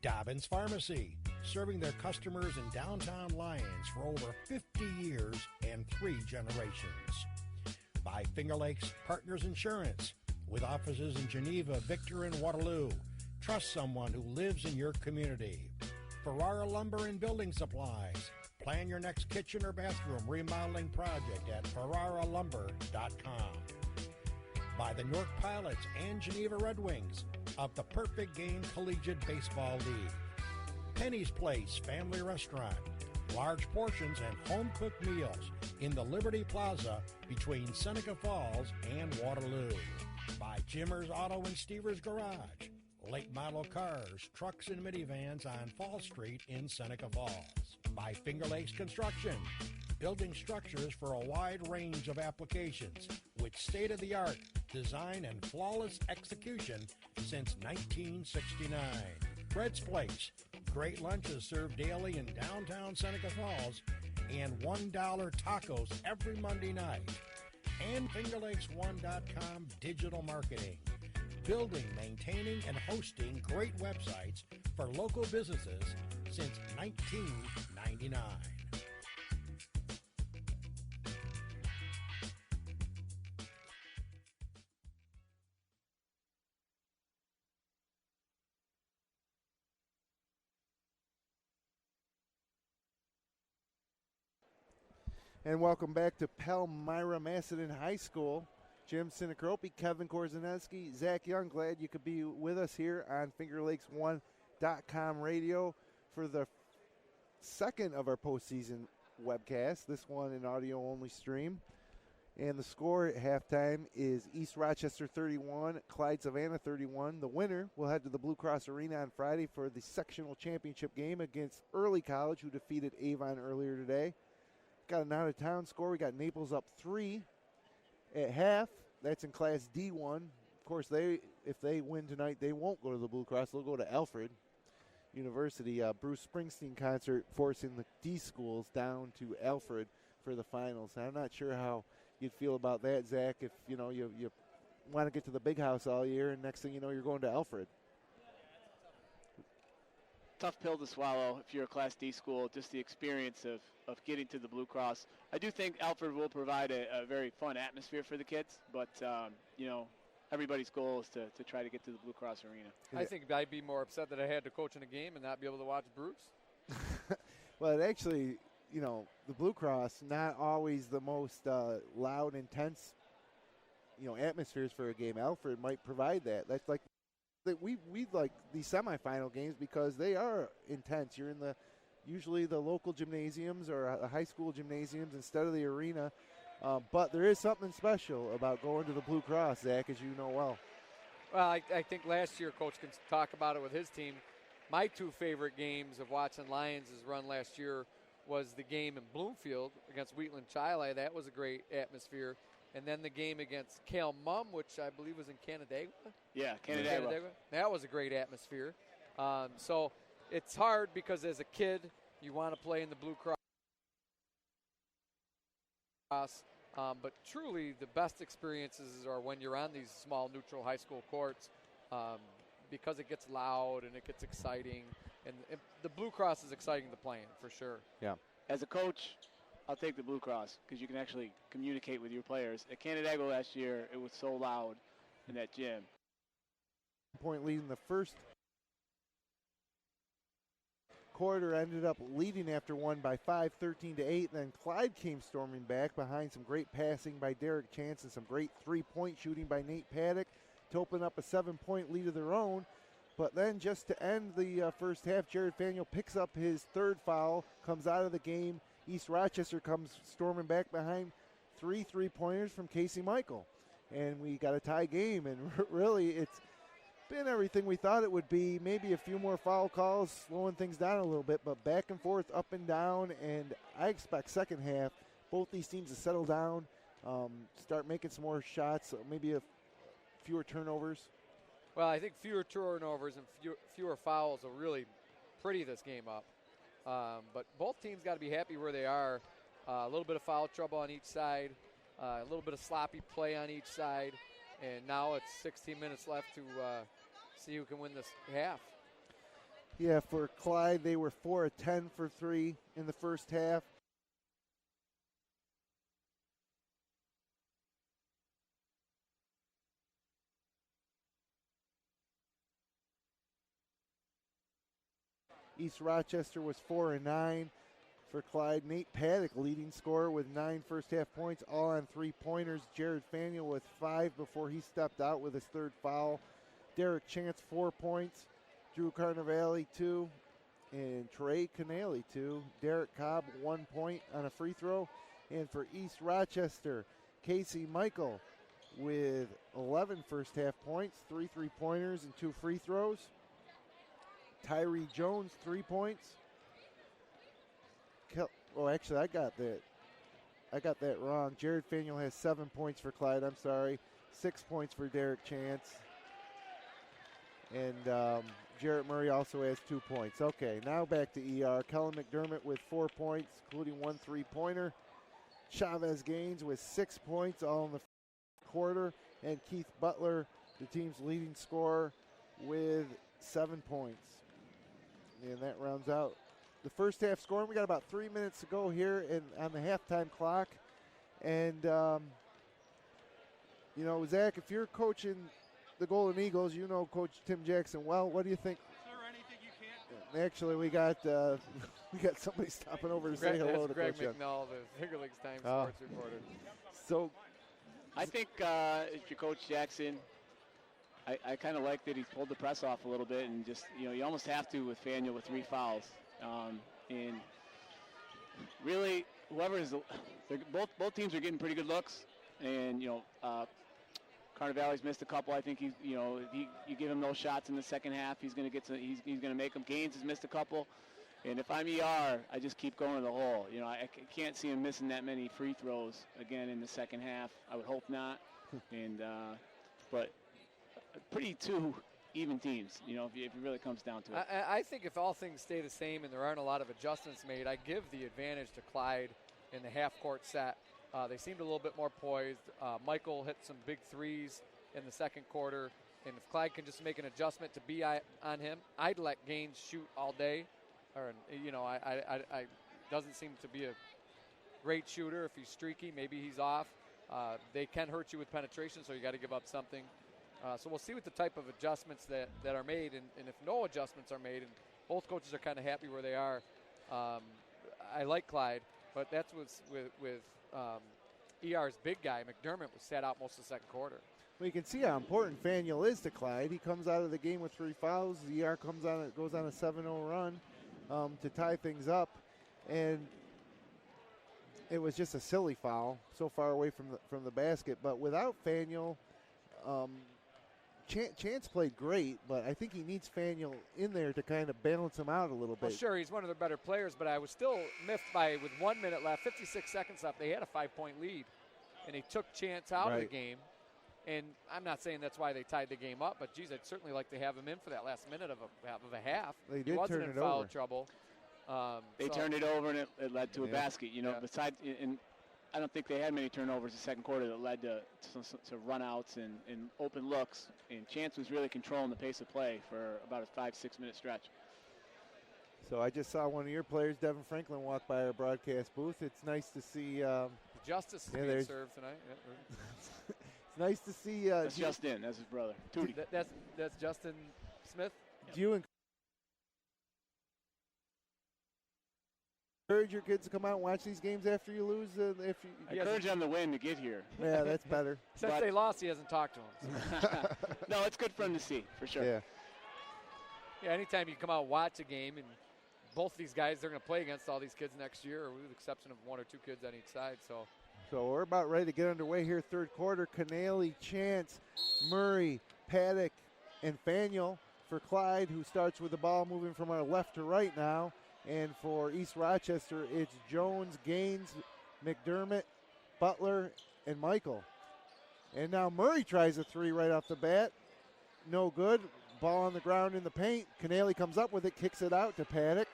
Dobbins Pharmacy, serving their customers in downtown Lyons for over 50 years and 3 generations. By Finger Lakes Partners Insurance, with offices in Geneva, Victor, and Waterloo. Trust someone who lives in your community. Ferrara Lumber and Building Supplies. Plan your next kitchen or bathroom remodeling project at ferraralumber.com. By the Newark Pilots and Geneva Red Wings of the Perfect Game Collegiate Baseball League. Penny's Place Family Restaurant. Large portions and home-cooked meals in the Liberty Plaza between Seneca Falls and Waterloo. By Jimmer's Auto and Stevers Garage. Late model cars, trucks, and minivans on Fall Street in Seneca Falls. By Finger Lakes Construction. Building structures for a wide range of applications with state-of-the-art design and flawless execution since 1969. Bread's Place. Great lunches served daily in downtown Seneca Falls and $1 tacos every Monday night. And FingerLakes1.com digital marketing. Building, maintaining, and hosting great websites for local businesses since 1999. And welcome back to Palmyra-Macedon High School. Jim Sinacropi, Kevin Korzaneski, Zach Young, glad you could be with us here on FingerLakes1.com radio for the second of our postseason webcast, this one an audio-only stream. And the score at halftime is East Rochester 31, Clyde-Savannah 31. The winner will head to the Blue Cross Arena on Friday for the sectional championship game against Early College, who defeated Avon earlier today. Got an out-of-town score. We got Naples up 3 at half. That's in Class D1. Of course, if they win tonight, they won't go to the Blue Cross. They'll go to Alfred University. Bruce Springsteen concert forcing the D schools down to Alfred for the finals. I'm not sure how you'd feel about that, Zach, if you want to get to the big house all year, and next thing you know, you're going to Alfred. Tough pill to swallow if you're a Class D school, just the experience of getting to the Blue Cross. I do think Alfred will provide a very fun atmosphere for the kids, but, everybody's goal is to try to get to the Blue Cross Arena. I think I'd be more upset that I had to coach in a game and not be able to watch Bruce. Well, it actually, the Blue Cross, not always the most loud, intense, atmospheres for a game. Alfred might provide that. That's like that we like these semifinal games because they are intense. You're in usually the local gymnasiums or the high school gymnasiums instead of the arena. But there is something special about going to the Blue Cross, Zach, as you know well. Well, I think last year Coach can talk about it with his team. My two favorite games of watching Lions' run last year was the game in Bloomfield against Wheatland Chili. That was a great atmosphere. And then the game against Cal Mum, which I believe was in Canandaigua. Yeah, Canandaigua. That was a great atmosphere. So it's hard because as a kid, you want to play in the Blue Cross. But truly, the best experiences are when you're on these small neutral high school courts because it gets loud and it gets exciting. And the Blue Cross is exciting to play in, for sure. Yeah. As a coach, I'll take the Blue Cross because you can actually communicate with your players. At Canandaigua last year, it was so loud in that gym. Point lead in the first quarter, ended up leading after one by 5, 13-8. Then Clyde came storming back behind some great passing by Derek Chance and some great three-point shooting by Nate Paddock to open up a 7-point lead of their own. But then just to end the first half, Jared Faniel picks up his third foul, comes out of the game. East Rochester comes storming back behind 3 3-pointers from Casey Michael. And we got a tie game, and really it's been everything we thought it would be. Maybe a few more foul calls, slowing things down a little bit, but back and forth, up and down, and I expect second half both these teams to settle down, start making some more shots, maybe fewer turnovers. Well, I think fewer turnovers and fewer fouls will really pretty this game up. But both teams got to be happy where they are. A little bit of foul trouble on each side, a little bit of sloppy play on each side, and now it's 16 minutes left to see who can win this half. Yeah, for Clyde, they were 4 of 10 for 3 in the first half. East Rochester was 4 of 9 for Clyde. Nate Paddock, leading scorer with 9 first-half points, all on three-pointers. Jared Faniel with 5 before he stepped out with his third foul. Derek Chance, 4 points. Drew Carnavale, 2. And Trey Canale, 2. Derek Cobb, 1 point on a free throw. And for East Rochester, Casey Michael with 11 first half points, 3 3-pointers and 2 free throws. Tyree Jones, 3 points. Actually, I got that wrong. Jared Faneuil has 7 points for Clyde. I'm sorry. 6 points for Derek Chance. And Jarrett Murray also has 2 points. Okay, now back to ER. Kellen McDermott with 4 points, including 1 3-pointer. Chavez Gaines with 6 points, all in the quarter. And Keith Butler, the team's leading scorer, with 7 points. And that rounds out the first half scoring. We got about 3 minutes to go here on the halftime clock. And, Zach, if you're coaching the Golden Eagles, you know Coach Tim Jackson well. What do you think? Is there anything you can't do? Actually, we got somebody stopping over to say hello to Greg Coach. McNall, the Finger Lakes Times sports reporter. So, I think if you're Coach Jackson, I kind of like that he's pulled the press off a little bit and just, you almost have to with Faneuil with 3 fouls. And really, both teams are getting pretty good looks. And, Carnivale's missed a couple. I think you give him those shots in the second half, he's going to make them. Gaines has missed a couple. And if I'm ER, I just keep going to the hole. I can't see him missing that many free throws again in the second half. I would hope not. But pretty 2 even teams, if it really comes down to it. I think if all things stay the same and there aren't a lot of adjustments made, I give the advantage to Clyde in the half-court set. They seemed a little bit more poised. Michael hit some big threes in the second quarter. And if Clyde can just make an adjustment to be on him, I'd let Gaines shoot all day. I doesn't seem to be a great shooter. If he's streaky, maybe he's off. They can hurt you with penetration, so you got to give up something. So we'll see what the type of adjustments that are made. And if no adjustments are made and both coaches are kind of happy where they are, I like Clyde. But that's with ER's big guy, McDermott, was sat out most of the second quarter. Well, you can see how important Faneuil is to Clyde. He comes out of the game with 3 fouls. The ER goes on a 7-0 run to tie things up. And it was just a silly foul, so far away from the basket. But without Faneuil, Chance played great, but I think he needs Faneuil in there to kind of balance him out a little bit. Well, sure, he's one of the better players, but I was still miffed by, with 1 minute left, 56 seconds left, they had a 5-point lead, and he took Chance out of the game. And I'm not saying that's why they tied the game up, but, geez, I'd certainly like to have him in for that last minute of a half. They did he wasn't turn in it foul over. trouble. They turned it over, and it led to a basket. Besides, and I don't think they had many turnovers in the second quarter that led to run-outs and open looks. And Chance was really controlling the pace of play for about a 5-6 minute stretch. So I just saw one of your players, Devin Franklin, walk by our broadcast booth. It's nice to see. Justice is being served tonight. It's nice to see. That's Justin. That's his brother. Tootie. That's Justin Smith. Do you encourage your kids to come out and watch these games after you lose? I encourage them to win to get here. Yeah, that's better. Since they lost, he hasn't talked to them. No, it's good for him to see, for sure. Yeah, anytime you come out and watch a game, and both these guys, they're going to play against all these kids next year, with the exception of 1 or 2 kids on each side. So we're about ready to get underway here. Third quarter, Canale, Chance, Murray, Paddock, and Faneuil for Clyde, who starts with the ball moving from our left to right now. And for East Rochester, it's Jones, Gaines, McDermott, Butler, and Michael. And now Murray tries a 3 right off the bat. No good. Ball on the ground in the paint. Canale comes up with it, kicks it out to Paddock.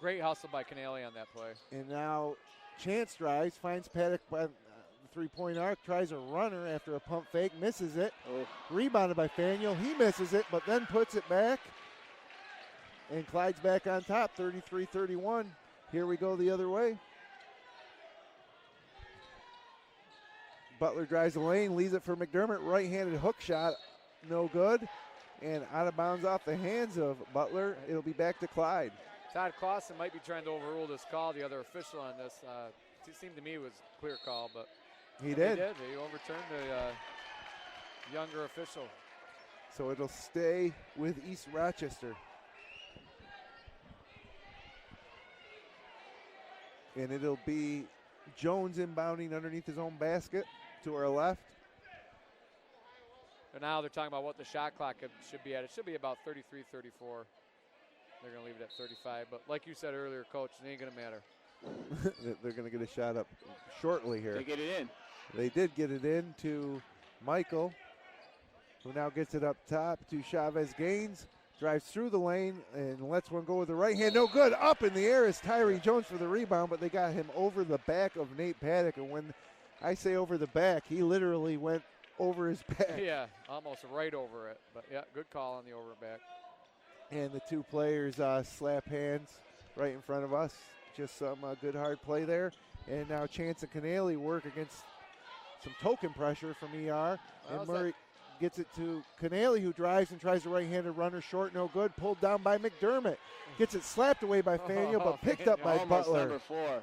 Great hustle by Canale on that play. And now Chance drives, finds Paddock by the 3-point arc, tries a runner after a pump fake, misses it. Rebounded by Faneuil. He misses it, but then puts it back. And Clyde's back on top, 33-31. Here we go the other way. Butler drives the lane, leaves it for McDermott. Right-handed hook shot, no good. And out of bounds off the hands of Butler. It'll be back to Clyde. Todd Clausen might be trying to overrule this call, the other official on this. It seemed to me it was a clear call, but he did. He overturned the younger official. So it'll stay with East Rochester. And it'll be Jones inbounding underneath his own basket to our left. And now they're talking about what the shot clock should be at. It should be about 33, 34. They're going to leave it at 35. But like you said earlier, Coach, it ain't going to matter. They're going to get a shot up shortly here. They get it in. They did get it in to Michael, who now gets it up top to Chavez Gaines. Drives through the lane and lets one go with the right hand. No good. Up in the air is Tyree Jones for the rebound, but they got him over the back of Nate Paddock. And when I say over the back, he literally went over his back. Yeah, almost right over it. But, yeah, good call on the over back. And the two players slap hands right in front of us. Just some good hard play there. And now Chance and Canale work against some token pressure from ER. And Murray gets it to Canale, who drives and tries the right-handed runner short, no good. Pulled down by McDermott. Gets it slapped away by Faneuil, but picked up by Butler. Number 4.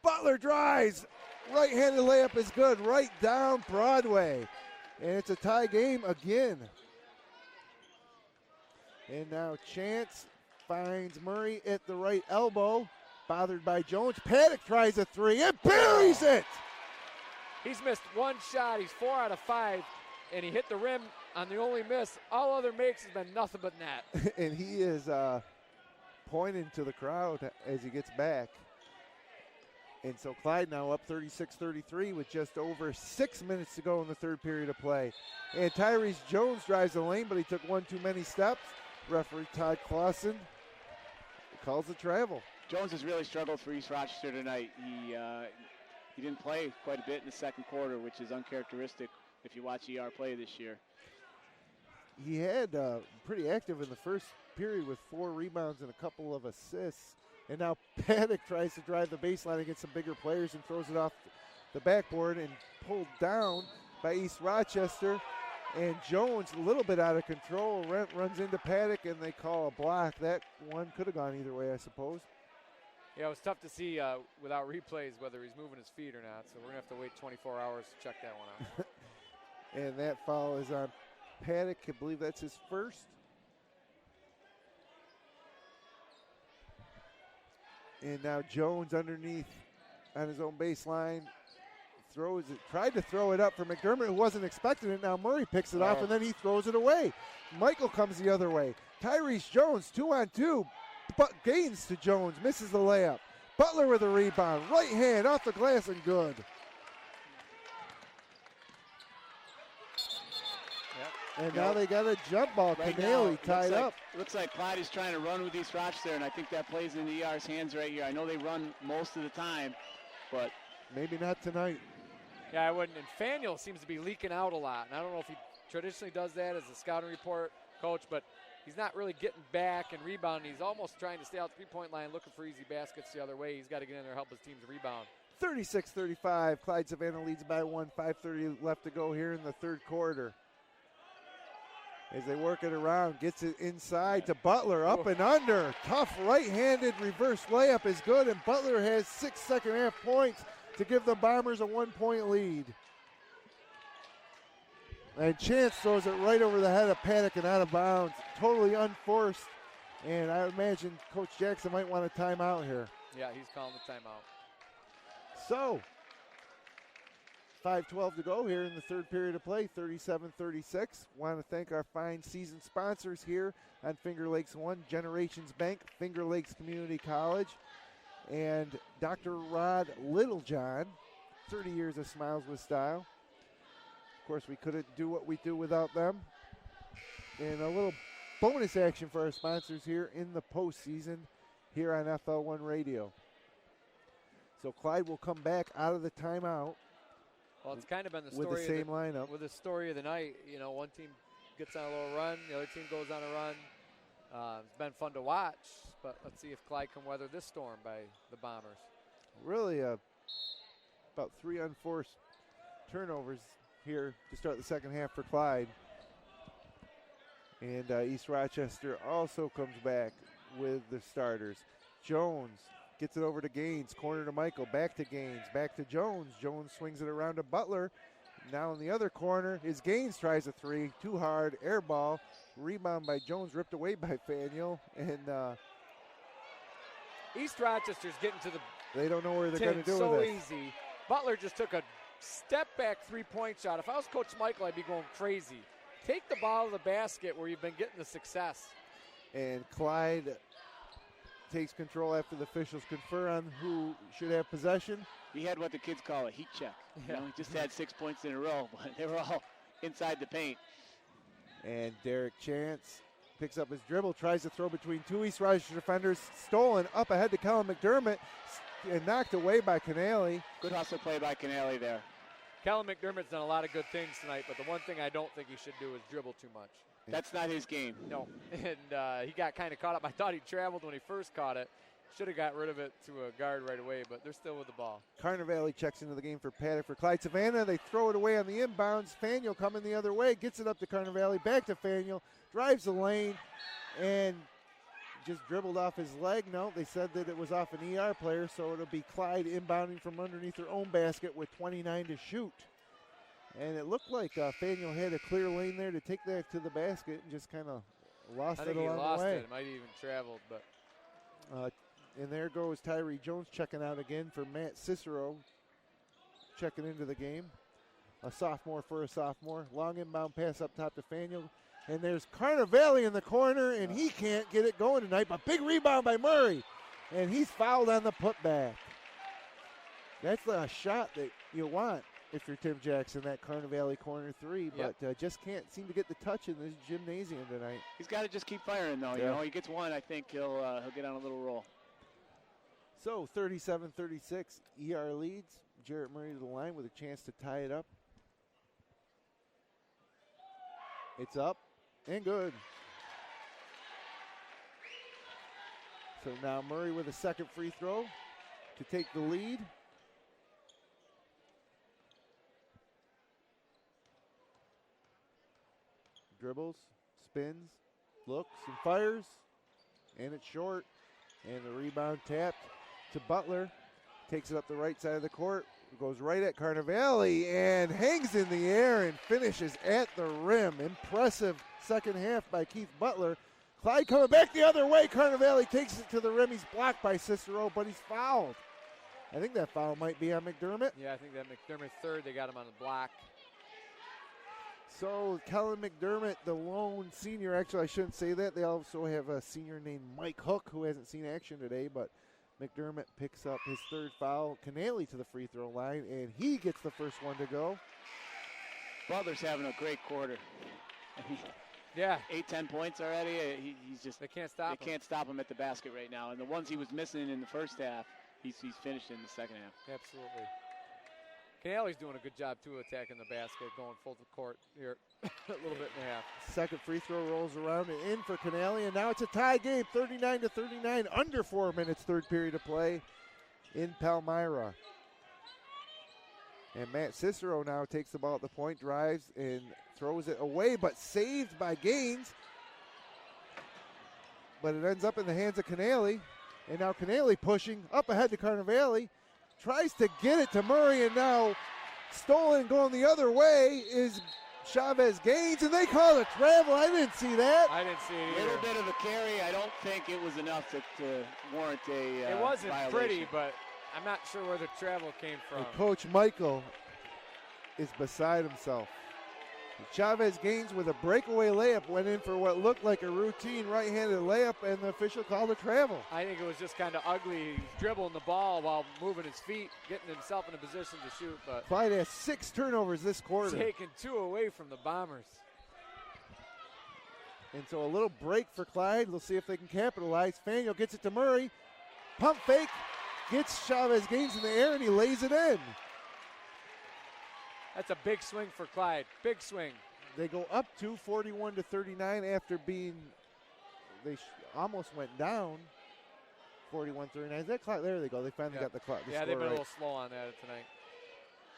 Butler drives. Right-handed layup is good. Right down Broadway. And it's a tie game again. And now Chance finds Murray at the right elbow. Bothered by Jones. Paddock tries a three and buries it. He's missed one shot. He's 4 out of 5. And he hit the rim on the only miss. All other makes has been nothing but net. And he is pointing to the crowd as he gets back. And so Clyde now up 36-33 with just over 6 minutes to go in the third period of play. And Tyrese Jones drives the lane, but he took one too many steps. Referee Todd Clausen calls the travel. Jones has really struggled for East Rochester tonight. He didn't play quite a bit in the second quarter, which is uncharacteristic if you watch ER play this year. He had pretty active in the first period with 4 rebounds and a couple of assists. And now Paddock tries to drive the baseline against some bigger players and throws it off the backboard and pulled down by East Rochester. And Jones, a little bit out of control, runs into Paddock, and they call a block. That one could have gone either way, I suppose. Yeah, it was tough to see without replays whether he's moving his feet or not, so we're going to have to wait 24 hours to check that one out. And that foul is on Paddock. I believe that's his first. And now Jones underneath on his own baseline. Throws it, tried to throw it up for McDermott, who wasn't expecting it. Now Murray picks it off, and then he throws it away. Michael comes the other way. Tyrese Jones, 2-on-2, but gains to Jones, misses the layup. Butler with a rebound, right hand off the glass and good. And now they got a jump ball. Right Canale tied up. Looks like Clyde is trying to run with East Rochester, and I think that plays in ER's hands right here. I know they run most of the time, but maybe not tonight. Yeah, I wouldn't. And Faneuil seems to be leaking out a lot. And I don't know if he traditionally does that as a scouting report coach, but he's not really getting back and rebounding. He's almost trying to stay out the three-point line, looking for easy baskets the other way. He's got to get in there and help his team to rebound. 36-35. Clyde-Savannah leads by 1. 5:30 left to go here in the third quarter. As they work it around, gets it inside to Butler, up and under. Tough right-handed reverse layup is good, and Butler has 6 second-half points to give the Bombers a 1-point lead. And Chance throws it right over the head of Paddock and out of bounds. Totally unforced. And I imagine Coach Jackson might want a timeout here. Yeah, he's calling the timeout. So, 5:12 to go here in the third period of play, 37-36. Want to thank our fine season sponsors here on Finger Lakes One, Generations Bank, Finger Lakes Community College, and Dr. Rod Littlejohn, 30 years of Smiles with Style. Of course, we couldn't do what we do without them. And a little bonus action for our sponsors here in the postseason here on FL1 Radio. So Clyde will come back out of the timeout. Well, it's kind of been the story with the same lineup. With the story of the night. You know, one team gets on a little run, the other team goes on a run. It's been fun to watch, but let's see if Clyde can weather this storm by the Bombers. Really about 3 unforced turnovers here to start the second half for Clyde. And East Rochester also comes back with the starters. Jones gets it over to Gaines, corner to Michael, back to Gaines, back to Jones. Jones swings it around to Butler. Now in the other corner is Gaines, tries a three, too hard, air ball. Rebound by Jones, ripped away by Faneuil. And East Rochester's getting to the They don't know where they're going to do so with it. easy. Butler just took a step-back three-point shot. If I was Coach Michael, I'd be going crazy. Take the ball to the basket where you've been getting the success. And Clyde takes control after the officials confer on who should have possession. He had what the kids call a heat check. Yeah. You know, he just had 6 points in a row, but they were all inside the paint. And Derek Chance picks up his dribble, tries to throw between two East Rochester defenders, stolen up ahead to Kellen McDermott, and knocked away by Canale. Good hustle play by Canale there. Kellen McDermott's done a lot of good things tonight, but the one thing I don't think he should do is dribble too much. That's not his game. No, and he got kind of caught up. I thought he traveled when he first caught it. Should have got rid of it to a guard right away, but they're still with the ball. Carnevale checks into the game for Paddock for Clyde-Savannah. They throw it away on the inbounds. Faneuil coming the other way, gets it up to Carnevale, back to Faneuil, drives the lane, and just dribbled off his leg. No, they said that it was off an ER player, so it'll be Clyde inbounding from underneath their own basket with 29 to shoot. And it looked like Faneuil had a clear lane there to take that to the basket and just kind of lost it along the way. I think he lost it. It might have even traveled, but. And there goes Tyree Jones checking out again for Matt Cicero, checking into the game. A sophomore for a sophomore. Long inbound pass up top to Faneuil. And there's Carnevale in the corner, and he can't get it going tonight, but big rebound by Murray. And he's fouled on the putback. That's a shot that you want if you're Tim Jackson, that Carnevale corner three, but just can't seem to get the touch in this gymnasium tonight. He's got to just keep firing, though. Yeah. You know, he gets one, I think he'll get on a little roll. So 37-36, ER leads. Jarrett Murray to the line with a chance to tie it up. It's up and good. So now Murray with a second free throw to take the lead. Dribbles, spins, looks, and fires. And it's short. And the rebound tapped to Butler. Takes it up the right side of the court. Goes right at Carnevale and hangs in the air and finishes at the rim. Impressive second half by Keith Butler. Clyde coming back the other way. Carnevale takes it to the rim. He's blocked by Cicero, but he's fouled. I think that foul might be on McDermott. Yeah, I think that McDermott third. They got him on the block. So Kellen McDermott, the lone senior. Actually, I shouldn't say that. They also have a senior named Mike Hook who hasn't seen action today, but McDermott picks up his third foul. Canale to the free throw line, and he gets the first one to go. Butler's having a great quarter. Yeah. 8-10 points already. He's just they can't stop him. Can't stop him at the basket right now. And the ones he was missing in the first half, he's finished in the second half. Absolutely. Canale's doing a good job, too, attacking the basket, going full to court here a little bit and a half. Second free throw rolls around and in for Canale, and now it's a tie game, 39-39, under 4 minutes, third period of play in Palmyra. And Matt Cicero now takes the ball at the point, drives, and throws it away, but saved by Gaines. But it ends up in the hands of Canale, and now Canale pushing up ahead to Carnevale. Tries to get it to Murray, and now stolen going the other way is Chavez Gaines, and they call it travel. I didn't see that. I didn't see it either. A little bit of a carry. I don't think it was enough to warrant a It wasn't violation. pretty, but I'm not sure where the travel came from. And Coach Michael is beside himself. Chavez Gaines with a breakaway layup went in for what looked like a routine right-handed layup, and the official called a travel. I think it was just kind of ugly. He's dribbling the ball while moving his feet, getting himself in a position to shoot. But Clyde has 6 turnovers this quarter. Taking 2 away from the Bombers. And so a little break for Clyde. We'll see if they can capitalize. Faneuil gets it to Murray. Pump fake. Gets Chavez Gaines in the air, and he lays it in. That's a big swing for Clyde. Big swing. They go up to 41-39 after they almost went down 41-39. Is that Clyde? There they go. They finally got the clock. Yeah, they've been a little slow on that tonight.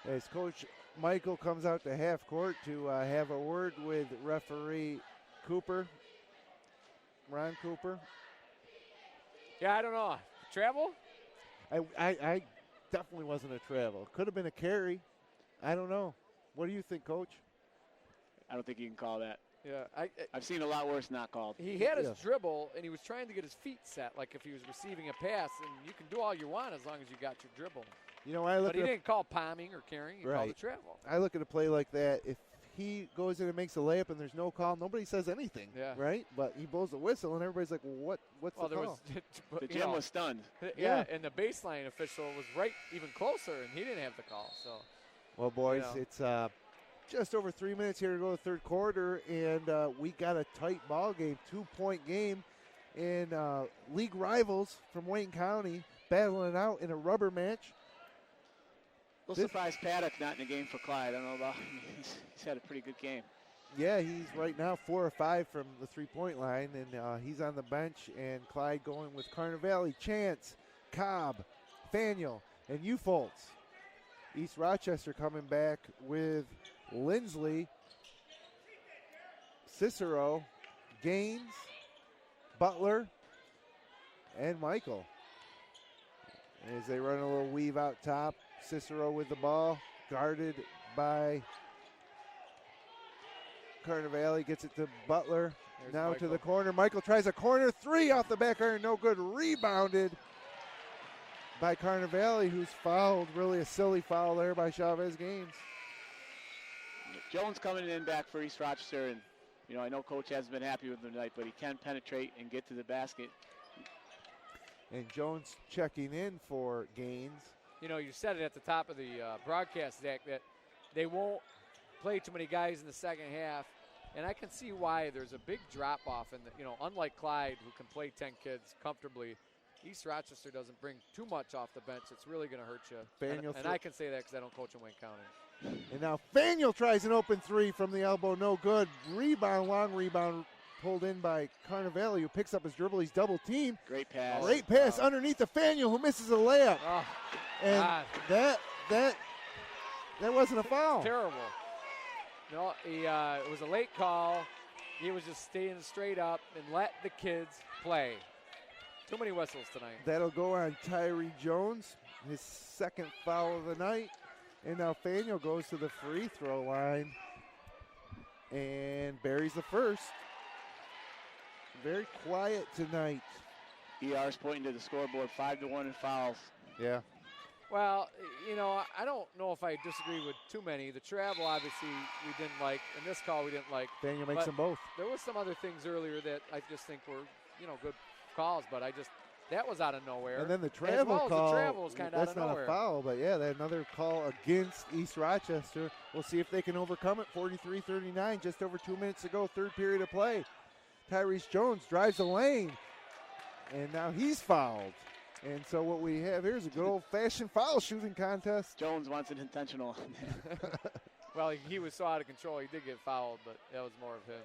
As Coach Michael comes out to half court to have a word with referee Cooper, Ron Cooper. Yeah, I don't know. Travel? I definitely wasn't a travel. Could have been a carry. I don't know. What do you think, Coach? I don't think you can call that. Yeah, I've seen a lot worse not called. He had his dribble, and he was trying to get his feet set, like if he was receiving a pass. And you can do all you want as long as you got your dribble. You know, I look but he didn't call palming or carrying. He called the travel. I look at a play like that. If he goes in and makes a layup and there's no call, nobody says anything, right? But he blows the whistle, and everybody's like, well, what's the call? The gym was stunned. Yeah, and the baseline official was right even closer, and he didn't have the call. So, well, boys, it's just over 3 minutes here to go to the third quarter, and we got a tight ball game, 2-point game, and league rivals from Wayne County battling it out in a rubber match. A little surprised Paddock not in the game for Clyde. I don't know about him. He's had a pretty good game. Yeah, he's right now 4 or 5 from the three-point line, and he's on the bench. And Clyde going with Carnivale, Chance, Cobb, Faniel, and Ufoltz. East Rochester coming back with Lindsley, Cicero, Gaines, Butler, and Michael. As they run a little weave out top, Cicero with the ball, guarded by Carnivale, gets it to Butler. There's now Michael. to the corner. Michael tries a corner three off the back iron, no good. Rebounded by Carnivale, who's fouled. Really a silly foul there by Chavez Gaines. Jones coming in back for East Rochester, and I know Coach hasn't been happy with him tonight, but he can penetrate and get to the basket. And Jones checking in for Gaines. You said it at the top of the broadcast, Zach, that they won't play too many guys in the second half, and I can see why there's a big drop-off. And unlike Clyde, who can play 10 kids comfortably, East Rochester doesn't bring too much off the bench. It's really going to hurt you. And I can say that because I don't coach in Wayne County. And now Faniel tries an open three from the elbow, no good. Long rebound pulled in by Carnivale, who picks up his dribble. He's double-teamed. Great pass. Great pass underneath the Faniel, who misses a layup. Oh, and God. that wasn't a foul. Terrible. No, it was a late call. He was just staying straight up and let the kids play. Too many whistles tonight. That'll go on Tyree Jones, his second foul of the night. And now Faniel goes to the free throw line and buries the first. Very quiet tonight. ER's pointing to the scoreboard, 5-1 in fouls. Yeah. Well, I don't know if I disagree with too many. The travel, obviously, we didn't like, and this call we didn't like. Faniel makes them both. There was some other things earlier that I just think were, good calls, but that was out of nowhere. And then the travel as well call, as the travel was kind of out of nowhere. That's not a foul, but yeah, another call against East Rochester. We'll see if they can overcome it. 43-39, just over 2 minutes to go, third period of play. Tyrese Jones drives the lane, and now he's fouled. And so what we have here is a good old-fashioned foul shooting contest. Jones wants it intentional. Well, he was so out of control, he did get fouled, but that was more of him.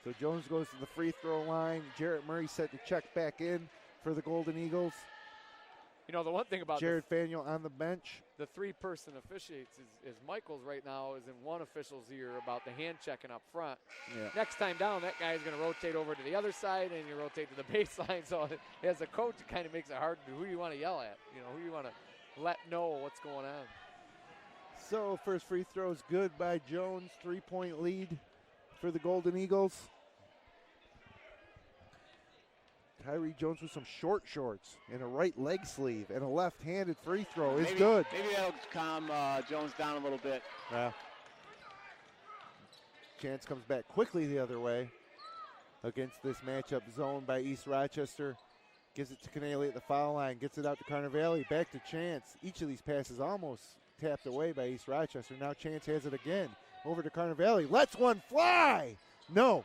So Jones goes to the free throw line. Jarrett Murray set to check back in for the Golden Eagles. The one thing about Jared Faniel on the bench. The three-person officiates is Michael's right now is in one official's ear about the hand checking up front. Yeah. Next time down, that guy's going to rotate over to the other side, and you rotate to the baseline. So as a coach, it kind of makes it hard to who you want to yell at, who you want to let know what's going on. So first free throw is good by Jones. 3-point lead for the Golden Eagles. Tyree Jones with some short shorts and a right leg sleeve and a left-handed free throw is good. Maybe that'll calm Jones down a little bit. Yeah. Chance comes back quickly the other way against this matchup zone by East Rochester. Gives it to Canale at the foul line. Gets it out to Carnivale. Back to Chance. Each of these passes almost tapped away by East Rochester. Now Chance has it again. Over to Carnivale. Lets one fly. No.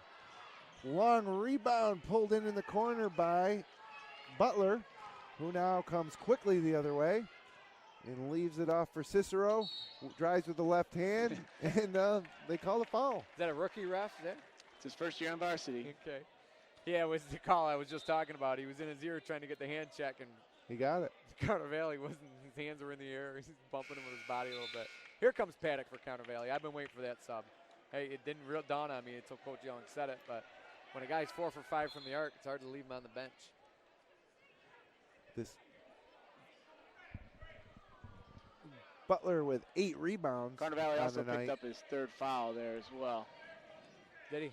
Long rebound pulled in the corner by Butler, who now comes quickly the other way and leaves it off for Cicero. Drives with the left hand, and they call a foul. Is that a rookie ref there? It's his first year on varsity. Okay. Yeah, it was the call I was just talking about. He was in his ear trying to get the hand check, and he got it. Carnivale wasn't. His hands were in the air. He's bumping him with his body a little bit. Here comes Paddock for Carnivale. I've been waiting for that sub. Hey, it didn't real dawn on me until Coach Young said it, but when a guy's 4 for 5 from the arc, it's hard to leave him on the bench. This Butler with 8 rebounds. Carnivale also picked up his third foul there as well. Did he?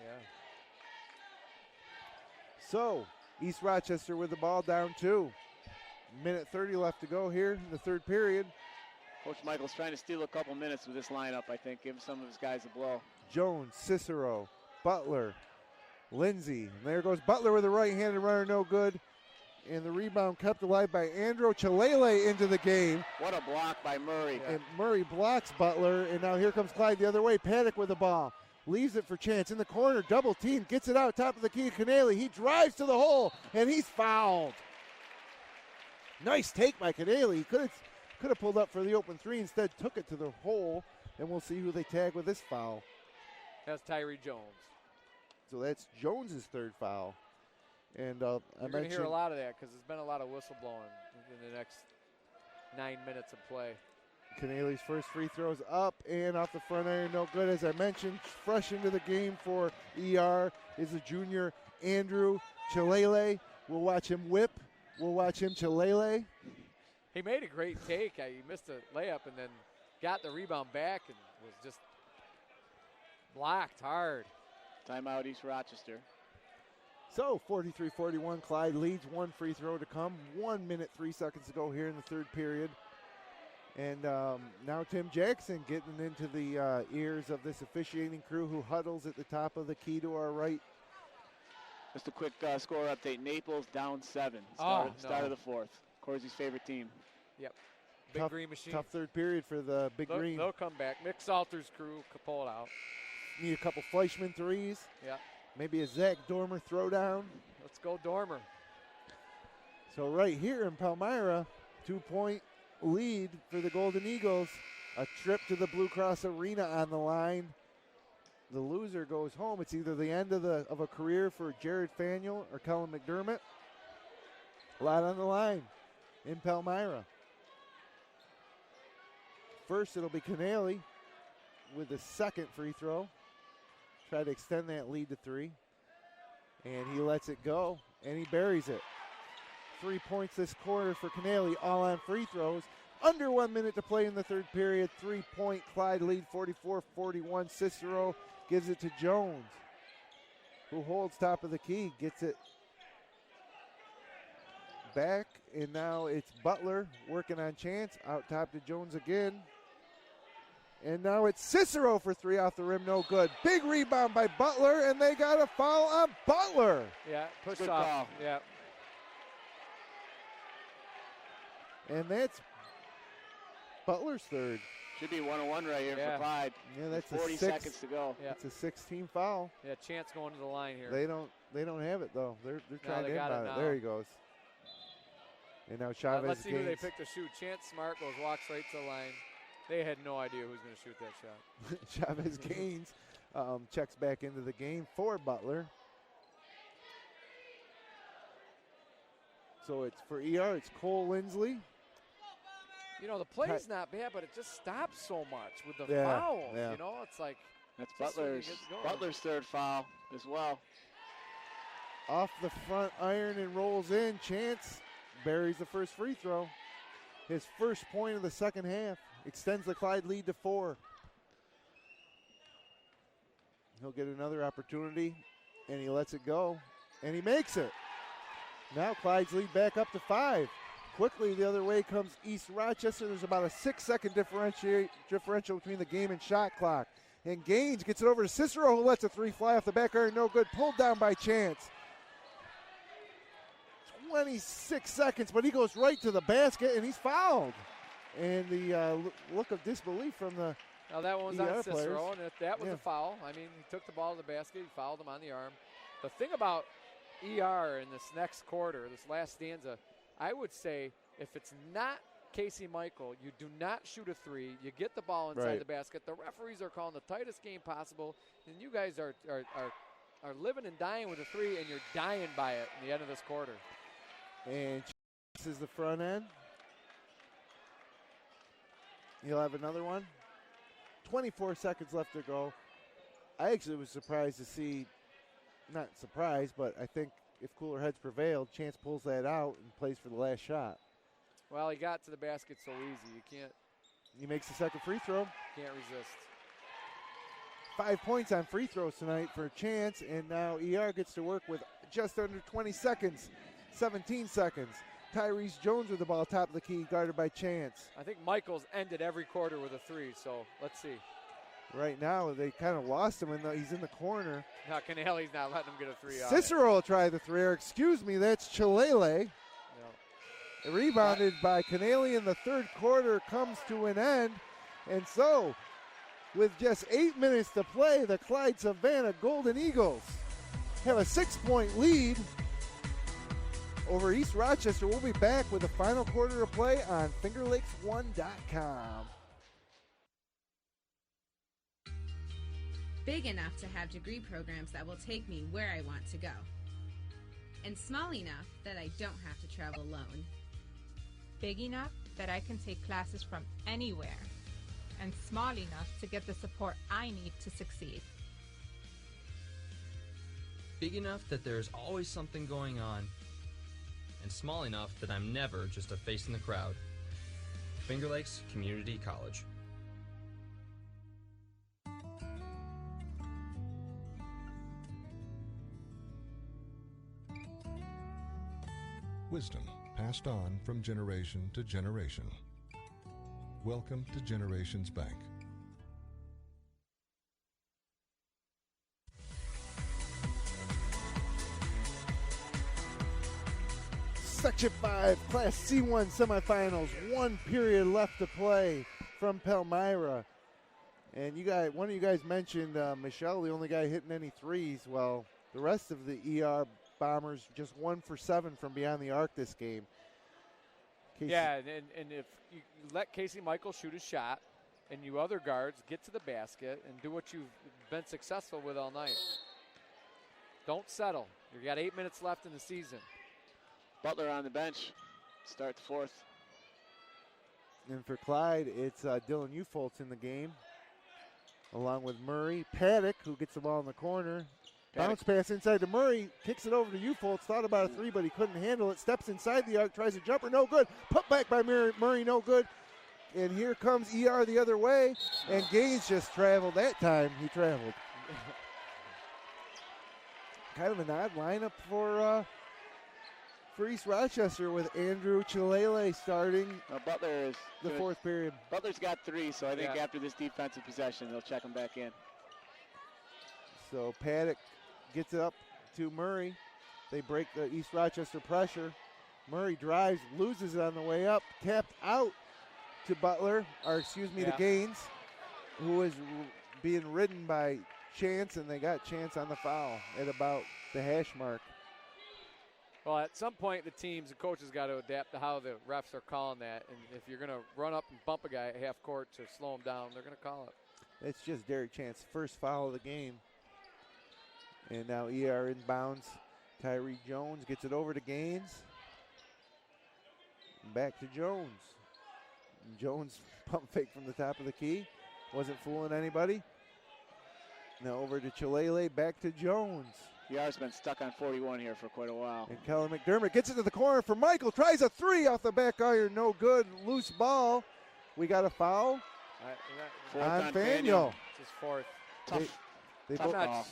Yeah. So, East Rochester with the ball down 2. Minute 30 left to go here in the third period. Coach Michael's trying to steal a couple minutes with this lineup, I think, give some of his guys a blow. Jones, Cicero, Butler, Lindsay. And there goes Butler with a right-handed runner, no good. And the rebound kept alive by Andrew Chalele into the game. What a block by Murray. And Murray blocks Butler, and now here comes Clyde the other way. Paddock with the ball. Leaves it for Chance in the corner, double team, gets it out, top of the key to Canale. He drives to the hole, and he's fouled. Nice take by Canale. He could have pulled up for the open three, instead took it to the hole, and we'll see who they tag with this foul. That's Tyree Jones. So that's Jones's third foul. And You're going to hear a lot of that because there's been a lot of whistle blowing in the next 9 minutes of play. Canale's first free throw's up and off the front iron, no good. As I mentioned, fresh into the game for ER is the junior Andrew Chalele. We'll watch him whip. We'll watch him Chalele. He made a great take. He missed a layup and then got the rebound back and was just blocked hard. Timeout East Rochester. So 43-41, Clyde leads. One free throw to come. 1 minute, 3 seconds to go here in the third period. And now Tim Jackson getting into the ears of this officiating crew who huddles at the top of the key to our right. Just a quick score update. Naples down 7. Start of the fourth. Corsi's favorite team. Yep. Big Green Machine. Tough third period for the Big Green. They'll come back. Mick Salter's crew could pull it out. Need a couple Fleischman threes. Yeah. Maybe a Zach Dormer throwdown. Let's go Dormer. So right here in Palmyra, 2-point lead for the Golden Eagles. A trip to the Blue Cross Arena on the line. The loser goes home. It's either the end of a career for Jared Faniel or Kellen McDermott. A lot on the line in Palmyra. First, it'll be Canale with the second free throw. Try to extend that lead to 3. And he lets it go, and he buries it. 3 points this quarter for Canale, all on free throws. Under 1 minute to play in the third period. 3-point Clyde lead, 44-41. Cicero gives it to Jones, who holds top of the key, gets it back, and now it's Butler working on Chance. Out top to Jones again. And now it's Cicero for 3 off the rim, no good. Big rebound by Butler, and they got a foul on Butler. Yeah, push Good off. call. Yeah. And that's Butler's third. Should be 1-1 right here for Clyde. Yeah, that's 40 seconds to go. Yeah. It's a 16 foul. Yeah, Chance going to the line here. They don't have it though. They're trying to inbound it. There he goes. And now Chavez let's see Gaines. who they pick to shoot. Chance Smart walks right to the line. They had no idea who's going to shoot that shot. Chavez Gaines checks back into the game for Butler. So it's for ER, it's Cole Lindsley. You know, the play's not bad, but it just stops so much with the fouls. Yeah. You know, it's like That's Butler's third foul as well. Off the front iron and rolls in. Chance buries the first free throw. His first point of the second half. Extends the Clyde lead to 4. He'll get another opportunity, and he lets it go, and he makes it. Now Clyde's lead back up to 5. Quickly the other way comes East Rochester. There's about a 6-second differential between the game and shot clock. And Gaines gets it over to Cicero, who lets a 3 fly off the back iron, no good. Pulled down by Chance. 26 seconds, but he goes right to the basket, and he's fouled. And the look of disbelief from the Now that one was ER on Cicero, players. and that was a foul. I mean, he took the ball to the basket, he fouled him on the arm. The thing about ER in this next quarter, this last stanza, I would say if it's not Casey Michael, you do not shoot a 3. You get the ball inside the basket. The referees are calling the tightest game possible, and you guys are living and dying with a 3, and you're dying by it in the end of this quarter. And this is the front end. He'll have another one. 24 seconds left to go. I actually was surprised to see, not surprised, but I think if cooler heads prevailed, Chance pulls that out and plays for the last shot. Well, he got to the basket so easy. You can't. He makes the second free throw. Can't resist. 5 points on free throws tonight for Chance, and now ER gets to work with just under 20 seconds, 17 seconds. Tyrese Jones with the ball top of the key, guarded by Chance. I think Michaels ended every quarter with a three, so let's see. Right now, they kind of lost him, and he's in the corner. No, Canelli's not letting him get a three. Cicero will try the three. Excuse me, that's Chalele. No. Rebounded by Canelli in the third quarter, comes to an end. And so, with just 8 minutes to play, the Clyde-Savannah Golden Eagles have a 6-point lead over East Rochester. We'll be back with the final quarter of play on FingerLakes1.com. Big enough to have degree programs that will take me where I want to go. And small enough that I don't have to travel alone. Big enough that I can take classes from anywhere. And small enough to get the support I need to succeed. Big enough that there's always something going on. And small enough that I'm never just a face in the crowd. Finger Lakes Community College. Wisdom passed on from generation to generation. Welcome to Generations Bank. Section 5, Class C1 semifinals. 1 period left to play from Palmyra. And one of you guys mentioned Michelle, the only guy hitting any threes. Well, the rest of the ER Bombers just 1 for 7 from beyond the arc this game. Casey. Yeah, and if you let Casey Michael shoot a shot and you other guards get to the basket and do what you've been successful with all night. Don't settle. You've got 8 minutes left in the season. Butler on the bench. Start the fourth. And for Clyde, it's Dylan Ufoltz in the game, along with Murray. Paddock, who gets the ball in the corner. Bounce pass inside to Murray, kicks it over to Ufoltz, thought about a three, but he couldn't handle it. Steps inside the arc, tries a jumper, no good. Put back by Murray, no good. And here comes ER the other way, and Gaines just traveled. That time he traveled. Kind of an odd lineup for East Rochester with Andrew Chalele starting Butler is the good. Fourth period. Butler's got 3, so I think after this defensive possession, they'll check him back in. So Paddock gets it up to Murray. They break the East Rochester pressure. Murray drives, loses it on the way up, tapped out to Butler, to Gaines, who is being ridden by Chance, and they got Chance on the foul at about the hash mark. Well, at some point, the teams and coaches got to adapt to how the refs are calling that. And if you're going to run up and bump a guy at half court to slow him down, they're going to call it. It's just Derek Chance, first foul of the game. And now ER inbounds. Tyree Jones gets it over to Gaines. Back to Jones. And Jones pump fake from the top of the key. Wasn't fooling anybody. Now over to Chalele, back to Jones. ER's been stuck on 41 here for quite a while. And Kellen McDermott gets it to the corner for Michael. Tries a three off the back iron. No good. Loose ball. We got a foul on Faniel. It's his fourth. Tough.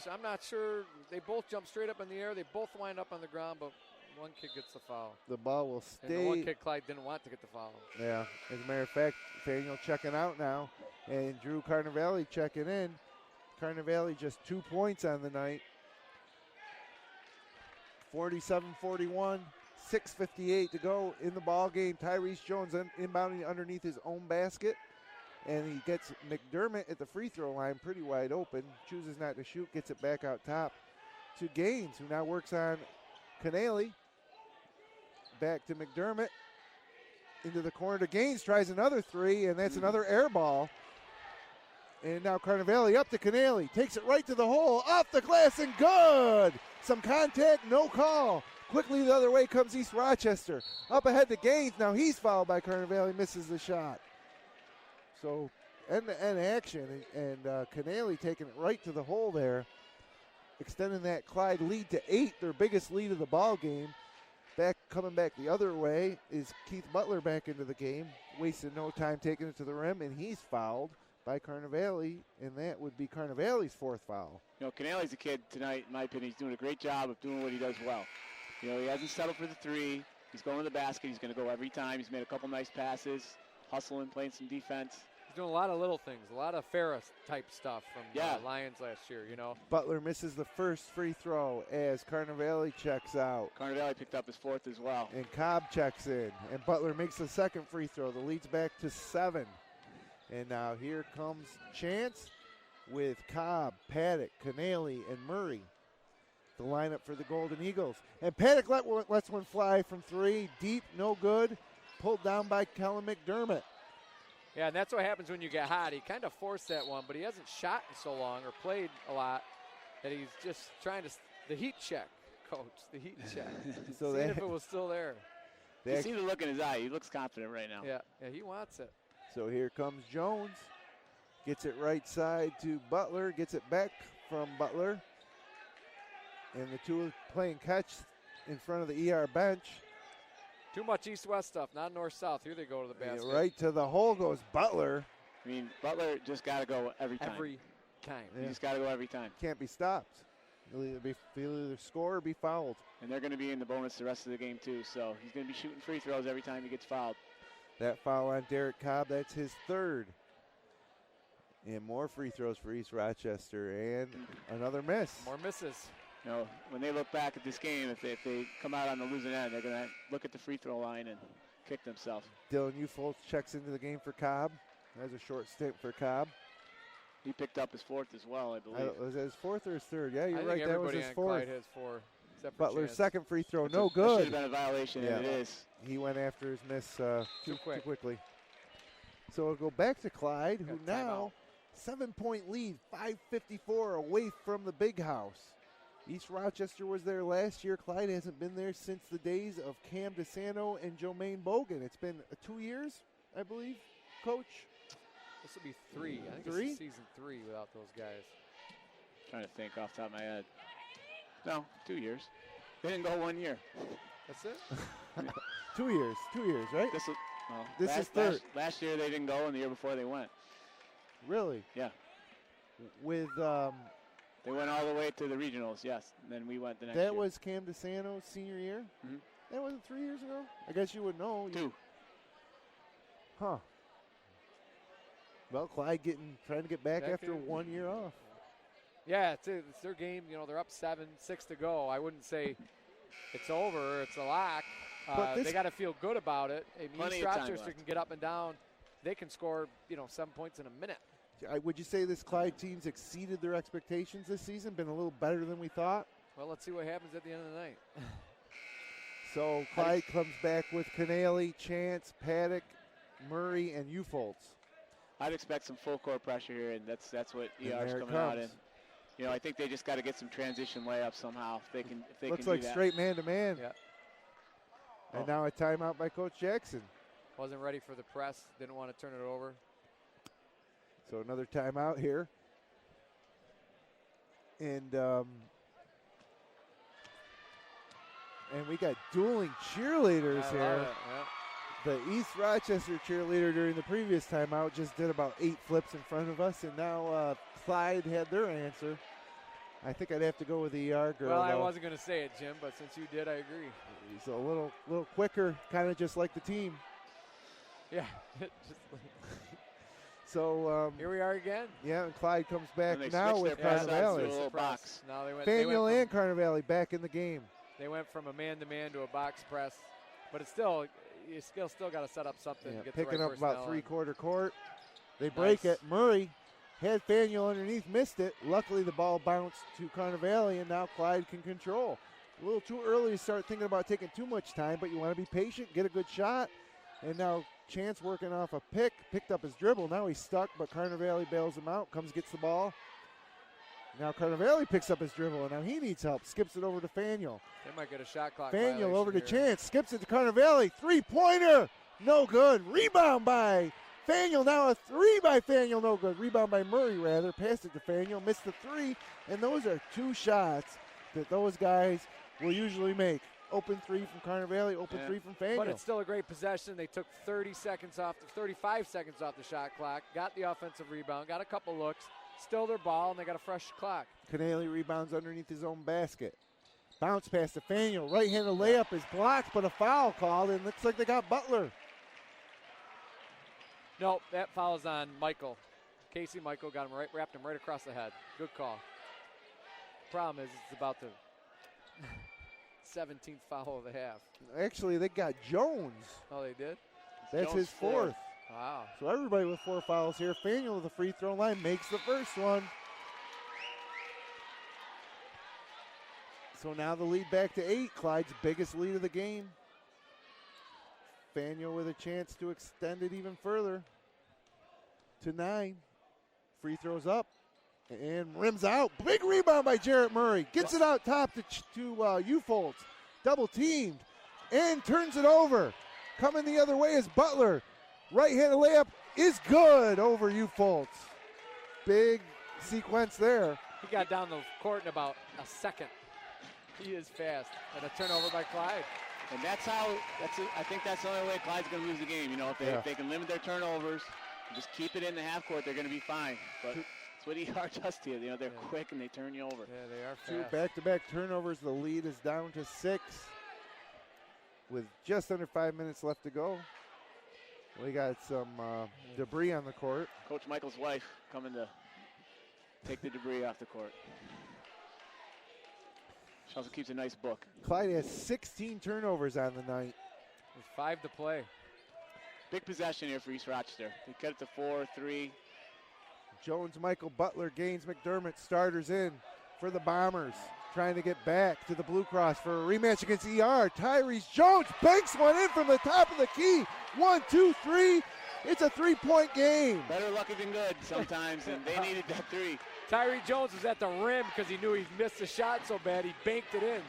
I'm not sure. They both jump straight up in the air. They both wind up on the ground, but one kid gets the foul. The ball will stay. And the one kid, Clyde, didn't want to get the foul. Yeah. As a matter of fact, Faniel checking out now. And Drew Carnevale checking in. Carnevale just 2 points on the night. 47-41, 6:58 to go in the ball game. Tyrese Jones inbounding underneath his own basket, and he gets McDermott at the free throw line pretty wide open. Chooses not to shoot, gets it back out top to Gaines, who now works on Canale. Back to McDermott. Into the corner to Gaines, tries another three, and that's another air ball. And now Carnevale up to Canale. Takes it right to the hole. Off the glass and good. Some contact, no call. Quickly the other way comes East Rochester. Up ahead to Gaines. Now he's fouled by Carnevale. Misses the shot. So end-to-end action. And Canale taking it right to the hole there. Extending that Clyde lead to 8. Their biggest lead of the ball game. Coming back the other way is Keith Butler back into the game. Wasted no time taking it to the rim. And he's fouled by Carnevale, and that would be Carnevale's 4th foul. You know, Canale's a kid tonight, in my opinion. He's doing a great job of doing what he does well. You know, he hasn't settled for the 3. He's going to the basket. He's going to go every time. He's made a couple nice passes, hustling, playing some defense. He's doing a lot of little things, a lot of Ferris-type stuff from Lions last year, you know. Butler misses the first free throw as Carnevale checks out. Carnevale picked up his 4th as well. And Cobb checks in. And Butler makes the second free throw. The lead's back to 7. And now here comes Chance with Cobb, Paddock, Canale, and Murray. The lineup for the Golden Eagles. And Paddock lets one fly from 3. Deep, no good. Pulled down by Kellen McDermott. Yeah, and that's what happens when you get hot. He kind of forced that one, but he hasn't shot in so long or played a lot that he's just trying to the heat check, Coach, the heat check. So see if it was still there. You see the look in his eye. He looks confident right now. Yeah, he wants it. So here comes Jones. Gets it right side to Butler. Gets it back from Butler. And the two playing catch in front of the ER bench. Too much east-west stuff, not north-south. Here they go to the basket. Yeah, right to the hole goes Butler. I mean, Butler just got to go every time. Every time. You just got to go every time. Can't be stopped. He'll either score or be fouled. And they're going to be in the bonus the rest of the game, too. So he's going to be shooting free throws every time he gets fouled. That foul on Derek Cobb, that's his 3rd. And more free throws for East Rochester. And another miss. More misses. You know, when they look back at this game, if they come out on the losing end, they're going to look at the free throw line and kick themselves. Dylan Ufoltz checks into the game for Cobb. That's a short stint for Cobb. He picked up his 4th as well, I believe. Was it his 4th or his 3rd? Yeah, you're I right. think That was his 4th. Clyde has 4. Butler's Chance. second free throw, no That good. should have been a violation, and it is. He went after his miss too quick. quickly. So it'll go back to Clyde, who Got now 7-point lead, 5:54 away from the big house. East Rochester was there last year. Clyde hasn't been there since the days of Cam DeSanto and Jomaine Bogan. It's been 2 years, I believe, Coach. This will be 3. I think 3? This is season 3 without those guys. Trying to think off the top of my head. No, 2 years. They didn't go 1 year. That's it? 2 years, right? This is third. Last year they didn't go, and the year before they went. Really? Yeah. With they went all the way to the regionals, yes. And then we went the next year. that was Cam DeSanto's senior year? Mm-hmm. That wasn't 3 years ago? I guess you would know. 2. Huh. Well, Clyde trying to get back after in. 1 year off. Yeah, it's their game. You know, they're up 7-6 to go. I wouldn't say it's over. It's a lock. They got to feel good about it. East Rochester can get up and down. They can score, 7 points in a minute. Would you say this Clyde team's exceeded their expectations this season? Been a little better than we thought? Well, let's see what happens at the end of the night. So Clyde comes back with Canale, Chance, Paddock, Murray, and Ufoltz. I'd expect some full court pressure here, and that's what ER's coming out in. I think they just got to get some transition layups somehow. If they can Looks do like that. straight man-to-man. Yeah. And now a timeout by Coach Jackson. Wasn't ready for the press. Didn't want to turn it over. So another timeout here. And we got dueling cheerleaders here. The East Rochester cheerleader during the previous timeout just did about 8 flips in front of us, and now Clyde had their answer. I think I'd have to go with the ER girl. Well, I wasn't going to say it, Jim, but since you did, I agree. He's a little quicker, kind of just like the team. Yeah. So here we are again. Yeah, and Clyde comes back and now with Carnevale. Now Faneuil and Carnevale back in the game. They went from a man-to-man to a box press, but it's still you still got to set up something. Yeah, to get picking the right up about personnel 3/4 court. They break it. Murray had Faneuil underneath, missed it. Luckily, the ball bounced to Carnevale, and now Clyde can control. A little too early to start thinking about taking too much time, but you want to be patient, get a good shot. And now Chance working off a picked up his dribble. Now he's stuck, but Carnevale bails him out, gets the ball. Now Carnevale picks up his dribble, and now he needs help. Skips it over to Faneuil. They might get a shot clock. Faneuil over to here. Chance, skips it to Carnevale. 3-pointer, no good. Rebound by Faneuil. Now a 3 by Faneuil, no good. Rebound by Murray, rather. Passed it to Faneuil, missed the 3. And those are 2 shots that those guys will usually make. Open three from Carter Valley, open three from Faneuil. But it's still a great possession. They took 35 seconds off the shot clock, got the offensive rebound, got a couple looks, still their ball, and they got a fresh clock. Canale rebounds underneath his own basket. Bounce pass to Faneuil. Right-handed layup is blocked, but a foul called, and looks like they got Butler. Nope, that foul's on Michael. Casey Michael got him wrapped him right across the head. Good call. Problem is, it's about the 17th foul of the half. Actually, they got Jones. Oh, they did? That's Jones his fourth. Wow. So everybody with 4 fouls here. Faneuil with the free throw line makes the first one. So now the lead back to 8. Clyde's biggest lead of the game. Faneuil with a chance to extend it even further to 9. Free throws up and rims out. Big rebound by Jarrett Murray. Gets it out top to Ufoltz. Double teamed and turns it over. Coming the other way is Butler. Right-handed layup is good over Ufoltz. Big sequence there. He got down the court in about a second. He is fast. And a turnover by Clyde. And I think that's the only way Clyde's going to lose the game. You know, if they can limit their turnovers, just keep it in the half court, they're going to be fine. But that's what ER does to you. You know, they're quick and they turn you over. Yeah, they are fast. 2 back-to-back turnovers. The lead is down to 6 with just under 5 minutes left to go. We got some debris on the court. Coach Michael's wife coming to take the debris off the court. She also keeps a nice book. Clyde has 16 turnovers on the night. With 5 to play. Big possession here for East Rochester. They cut it to 4-3. Jones, Michael, Butler, Gaines, McDermott, starters in for the Bombers. Trying to get back to the Blue Cross for a rematch against ER. Tyrese Jones banks one in from the top of the key. 1, 2, 3. It's a 3-point game. Better lucky than good sometimes, and they needed that 3. Tyree Jones was at the rim because he knew he missed the shot so bad he banked it in.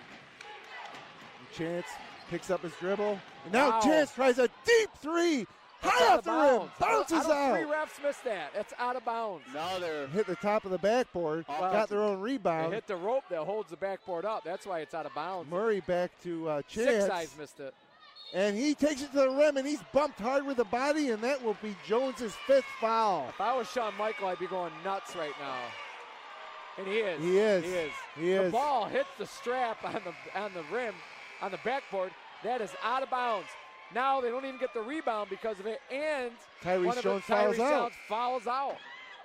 Chance picks up his dribble. And now Chance tries a deep 3. High off the rim. Bounces out. 3 refs missed that. That's out of bounds. No, they're hit the top of the backboard. Got their own rebound. They hit the rope that holds the backboard up. That's why it's out of bounds. Murray back to Chance. 6 eyes missed it. And he takes it to the rim, and he's bumped hard with the body, and that will be Jones's 5th foul. If I was Shawn Michael, I'd be going nuts right now. And he is. He is. He is. He is. The ball hits the strap on the rim, on the backboard. That is out of bounds. Now they don't even get the rebound because of it, and Tyrese Jones fouls out.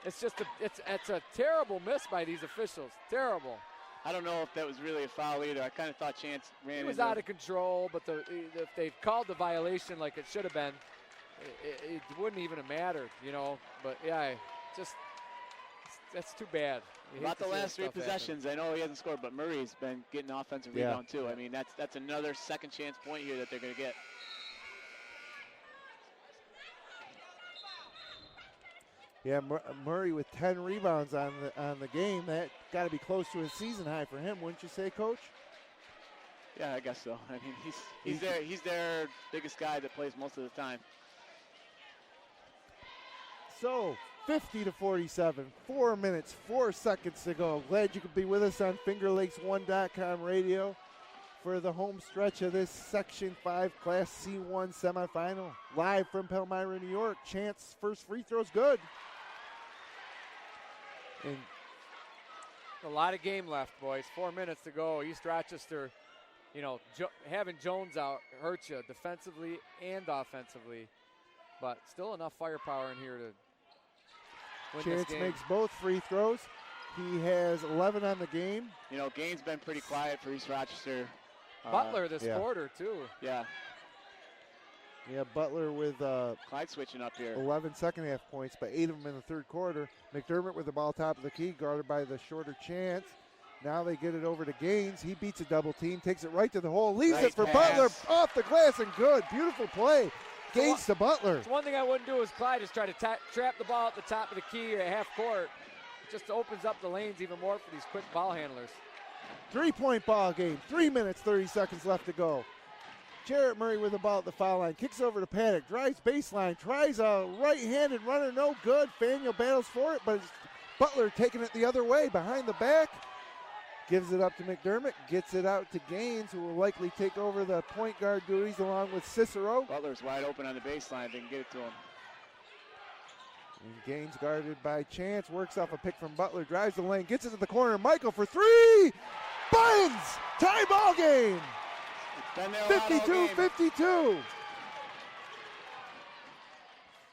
It's just it's a terrible miss by these officials. Terrible. I don't know if that was really a foul either. I kind of thought Chance ran into it. It was out of control, but if they called the violation like it should have been, it wouldn't even have mattered, you know. But yeah, that's too bad. About the last 3 possessions, I know he hasn't scored, but Murray's been getting offensive rebound too. I mean, that's another second chance point here that they're going to get. Yeah, Murray with 10 rebounds on the game. That got to be close to his season high for him, wouldn't you say, Coach? Yeah, I guess so. I mean, he's their biggest guy that plays most of the time. So 50-47, 4 minutes, 4 seconds to go. Glad you could be with us on FingerLakes1.com radio for the home stretch of this Section 5 Class C1 semifinal. Live from Palmyra, New York. Chance first free throw's good. And a lot of game left, boys. 4 minutes to go. East Rochester, you know, having Jones out hurts you defensively and offensively, but still enough firepower in here to win Chance this game. makes both free throws. He has 11 on the game. You know, Gaines been pretty quiet for East Rochester. Butler this quarter, too. Yeah. Yeah, Butler with Clyde switching up here. 11 second-half points, but 8 of them in the third quarter. McDermott with the ball top of the key, guarded by the shorter Chance. Now they get it over to Gaines. He beats a double team, takes it right to the hole, leaves it for Butler, off the glass and good. Beautiful play. Gaines to Butler. It's one thing I wouldn't do as Clyde is try to trap the ball at the top of the key at half court. It just opens up the lanes even more for these quick ball handlers. 3-point ball game. 3 minutes, 30 seconds left to go. Jarrett Murray with the ball at the foul line. Kicks over to Paddock. Drives baseline. Tries a right-handed runner. No good. Faneuil battles for it, but it's Butler taking it the other way. Behind the back. Gives it up to McDermott, gets it out to Gaines, who will likely take over the point guard duties along with Cicero. Butler's wide open on the baseline. They can get it to him. And Gaines guarded by Chance, works off a pick from Butler, drives the lane, gets it to the corner. Michael for three! Binds! Tie ball game! 52-52.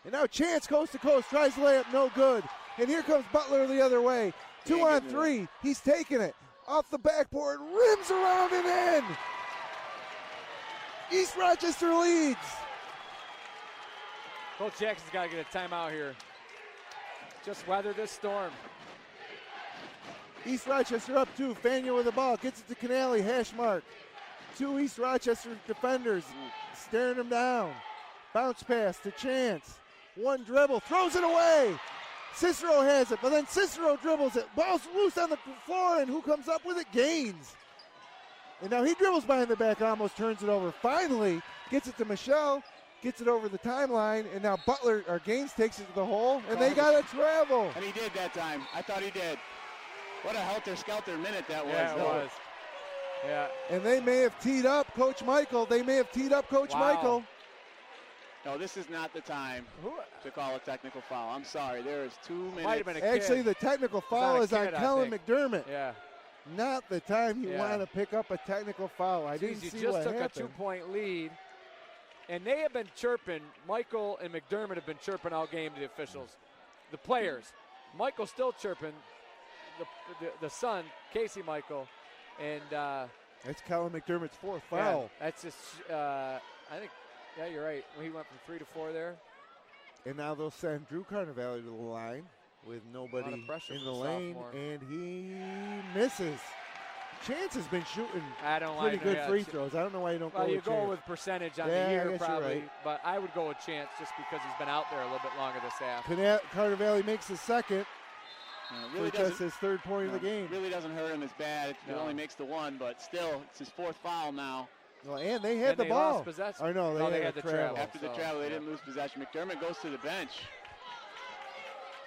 And now Chance coast to coast, tries to lay up, no good. And here comes Butler the other way. 2 on 3, he's taking it. Off the backboard, rims around and in. East Rochester leads. Coach Jackson's got to get a timeout here. Just weather this storm. East Rochester up 2. Fania with the ball, gets it to Canale, hash mark. 2 East Rochester defenders staring him down. Bounce pass to Chance. 1 dribble, throws it away. Cicero has it, but then Cicero dribbles it. Ball's loose on the floor, and who comes up with it? Gaines. And now he dribbles behind the back, almost turns it over. Finally, gets it to Michelle, gets it over the timeline, and now Gaines takes it to the hole, and they got to travel. And he did that time. I thought he did. What a helter-skelter minute that was. Yeah, it was. Yeah. And they may have teed up Coach Michael. Michael. No, this is not the time to call a technical foul. I'm sorry. There is 2 minutes. Might have been a Actually, kid. the technical foul is on Kellen McDermott. Yeah. Not the time you want to pick up a technical foul. I didn't see what happened. You just took a 2-point lead, and they have been chirping. Michael and McDermott have been chirping all game to the officials. The players. Michael's still chirping. The son, Casey Michael, and that's Kellen McDermott's 4th foul. Yeah, that's just, I think, yeah, you're right. He went from 3 to 4 there. And now they'll send Drew Carnevale to the line with nobody in the lane, and he misses. Chance has been shooting pretty good free throws. I don't know why you don't go with Chance. Well, you go with percentage on the year probably, right. But I would go with Chance just because he's been out there a little bit longer this half. Carnevale makes the second. Really for just his 3rd point of the game. Really doesn't hurt him as bad. It only makes the 1, but still, it's his 4th foul now. Well, and they had the ball. Lost possession. Or no, they had the travel. After the travel, they didn't lose possession. McDermott goes to the bench.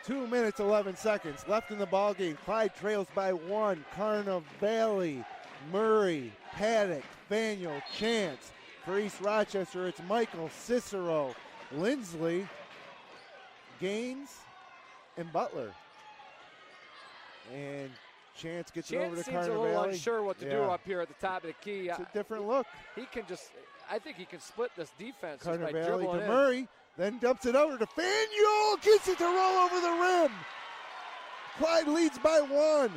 2 minutes, 11 seconds left in the ball game. Clyde trails by 1. Carnevale, Murray, Paddock, Faniel, Chance. For East Rochester, it's Michael, Cicero, Lindsley, Gaines, and Butler. And Chance gets it over to Carnevale. Chance seems a little unsure what to do up here at the top of the key. It's a different look. I think he can split this defense Carnevale just by dribbling to in. Murray, then dumps it over to Faniel, gets it to roll over the rim. Clyde leads by 1.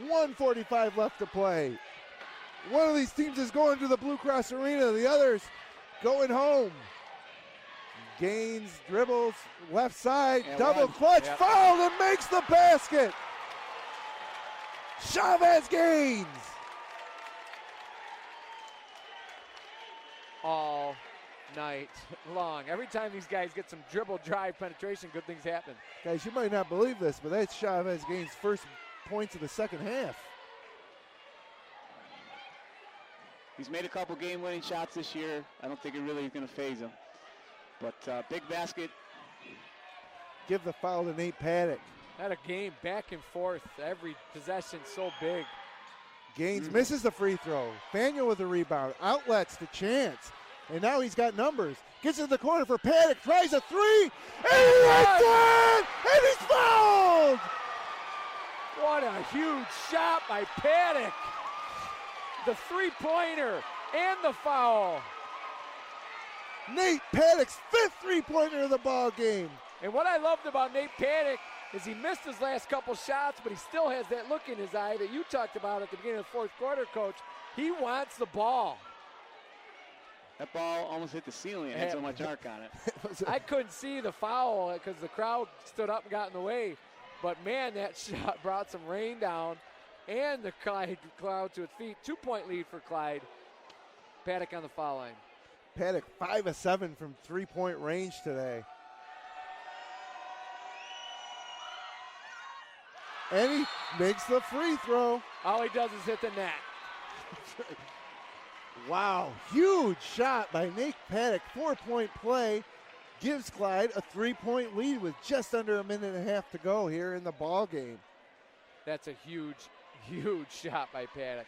1:45 left to play. One of these teams is going to the Blue Cross Arena, the other's going home. Gaines dribbles left side, double clutch, fouled and makes the basket. Chavez Gaines. All night long. Every time these guys get some dribble, drive, penetration, good things happen. Guys, you might not believe this, but that's Chavez Gaines' first points of the second half. He's made a couple game-winning shots this year. I don't think it really is going to phase him. But big basket. Give the foul to Nate Paddock. Had a game back and forth. Every possession so big. Gaines misses the free throw. Faniel with the rebound. Outlets to Chance. And now he's got numbers. Gets to the corner for Paddock. Tries a 3. And he hits it! And he's fouled! What a huge shot by Paddock. The three-pointer and the foul. Nate Paddock's 5th three-pointer of the ball game. And what I loved about Nate Paddock is he missed his last couple shots, but he still has that look in his eye that you talked about at the beginning of the 4th quarter, Coach. He wants the ball. That ball almost hit the ceiling. It had so much arc on it. I couldn't see the foul because the crowd stood up and got in the way. But, man, that shot brought some rain down and the Clyde crowd to its feet. 2-point lead for Clyde. Paddock on the foul line. Paddock 5 of 7 from 3-point range today. And he makes the free throw. All he does is hit the net. Wow, huge shot by Nate Paddock. 4-point play gives Clyde a 3-point lead with just under a minute and a half to go here in the ball game. That's a huge, huge shot by Paddock.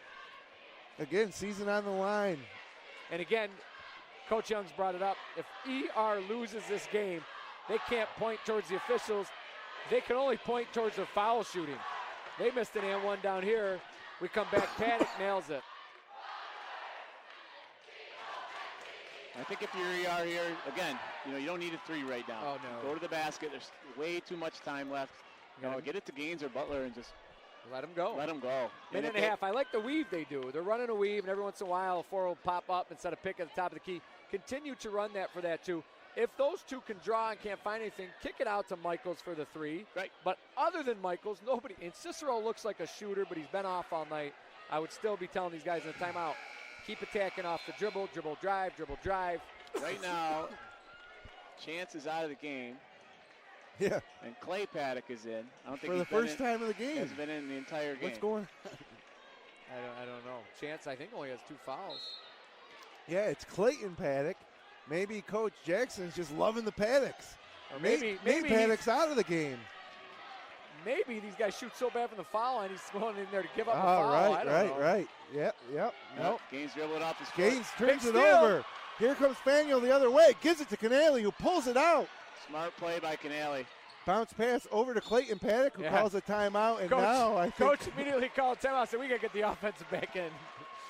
Again, season on the line. And again, Coach Young's brought it up. If ER loses this game, they can't point towards the officials. They can only point towards their foul shooting. They missed an and one down here. We come back, Paddock nails it. I think if you're ER here, again, you don't need a three right now. Oh, no. Go to the basket. There's way too much time left. Get it to Gaines or Butler and just let them go. Let them go. Minute and a half. I like the weave they do. They're running a weave, and every once in a while, a four will pop up instead of pick at the top of the key. Continue to run that for that, too. If those two can draw and can't find anything, kick it out to Michaels for the three. Right. But other than Michaels, nobody. And Cicero looks like a shooter, but he's been off all night. I would still be telling these guys in the timeout, keep attacking off the dribble, dribble, drive, dribble, drive. Right now, Chance is out of the game. Yeah. And Clay Paddock is in. I don't think for the first time of the game. Has been in the entire game. What's going on? I don't know. Chance, I think, only has 2 fouls. Yeah, it's Clayton Paddock. Maybe Coach Jackson's just loving the Paddocks. Or maybe Paddock's out of the game. Maybe these guys shoot so bad from the foul line, he's going in there to give up a Oh, foul. right. Yep. Nope. Gaines dribbling off his foot. Gaines turns it over. Here comes Faneuil the other way. Gives it to Canale, who pulls it out. Smart play by Canale. Bounce pass over to Clayton Paddock, who calls a timeout. And now I think Coach immediately called timeout, so we got to get the offensive back in.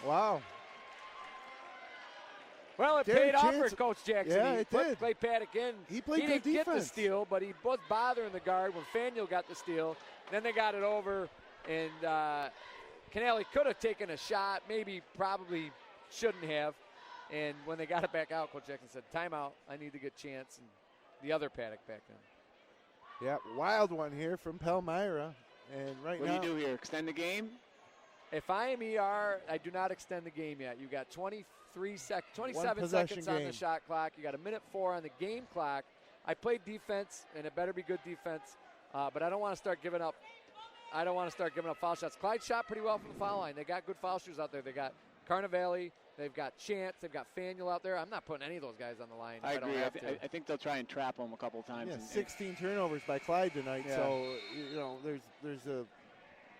Wow. Well, it paid off for Coach Jackson. Yeah, he put Clay Paddock in. He played good defense. He didn't get the steal, but he was bothering the guard when Faneuil got the steal. Then they got it over, and Canale could have taken a shot, probably shouldn't have. And when they got it back out, Coach Jackson said, timeout, I need to get Chance and the other Paddock back in. Yeah, wild one here from Palmyra. And what do you do here, extend the game? If I am ER, I do not extend the game yet. You got 27 seconds on the shot clock. You got 1:04 on the game clock. I played defense, and it better be good defense. But I don't want to start giving up. I don't want to start giving up foul shots. Clyde shot pretty well from the foul line. They got good foul shooters out there. They got Carnevale. They've got Chance. They've got Faneuil out there. I'm not putting any of those guys on the line. I agree. don't have to. I think they'll try and trap them a couple of times. Yeah, 16 turnovers by Clyde tonight. Yeah. So there's a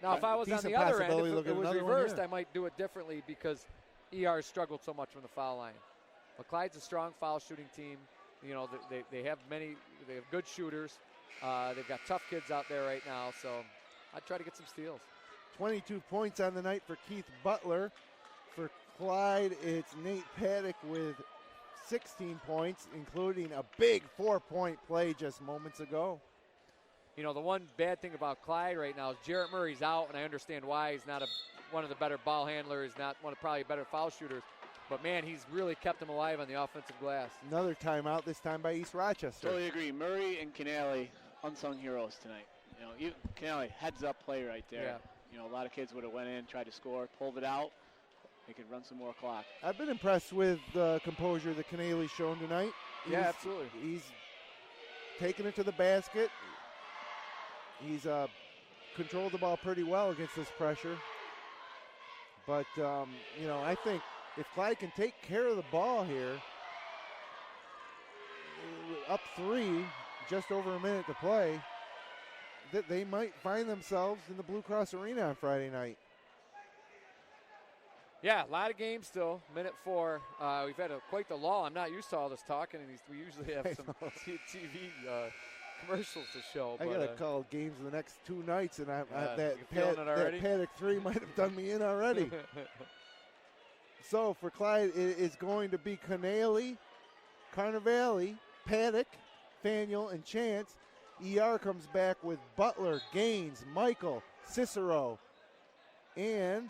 now if I was on the other end, if it was reversed, I might do it differently because ER struggled so much from the foul line. But Clyde's a strong foul shooting team. They have good shooters. They've got tough kids out there right now. So I'd try to get some steals. 22 points on the night for Keith Butler. For Clyde, it's Nate Paddock with 16 points, including a big 4-point play just moments ago. The one bad thing about Clyde right now is Jarrett Murray's out, and I understand why. He's not one of the better ball handlers, not one of probably better foul shooters. But, man, he's really kept them alive on the offensive glass. Another timeout, this time by East Rochester. Totally agree. Murray and Canale, unsung heroes tonight. Canale, heads-up play right there. Yeah. A lot of kids would have went in, tried to score, pulled it out. They could run some more clock. I've been impressed with the composure that Canale's shown tonight. Absolutely. He's taking it to the basket. He's controlled the ball pretty well against this pressure. But, I think if Clyde can take care of the ball here, up 3, just over a minute to play, that they might find themselves in the Blue Cross Arena on Friday night. Yeah, a lot of games still. 1:04. We've had quite the lull. I'm not used to all this talking, and we usually have some TV commercials to show. I got to call games the next 2 nights, and that already? Paddock 3 might have done me in already. So for Clyde, it is going to be Canale, Carnevale, Paddock, Faneuil, and Chance. ER comes back with Butler, Gaines, Michael, Cicero, and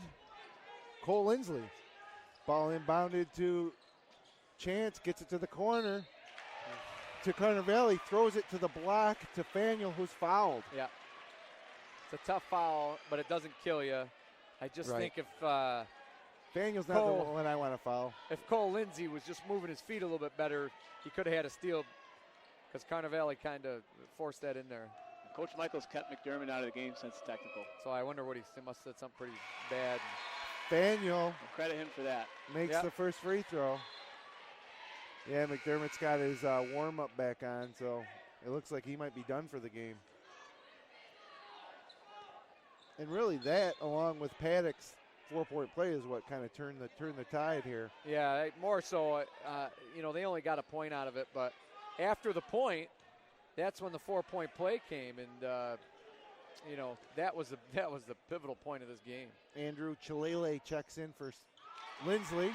Cole Lindsley. Ball inbounded to Chance, gets it to the corner to Carnevale, throws it to the block to Faneuil, who's fouled. Yeah. It's a tough foul, but it doesn't kill you. I just think if Faneuil's not the one I want to foul. If Cole Lindsey was just moving his feet a little bit better, he could have had a steal because Carnevale kind of forced that in there. Coach Michaels kept McDermott out of the game since technical. So I wonder what he must have said something pretty bad. Faneuil credit him for that. Makes the first free throw. Yeah, McDermott's got his warm-up back on, so it looks like he might be done for the game. And really that, along with Paddock's 4-point play, is what kind of turned the tide here. Yeah, more so, they only got a point out of it, but after the point, that's when the 4-point play came, and that was the pivotal point of this game. Andrew Chalele checks in for Lindsley.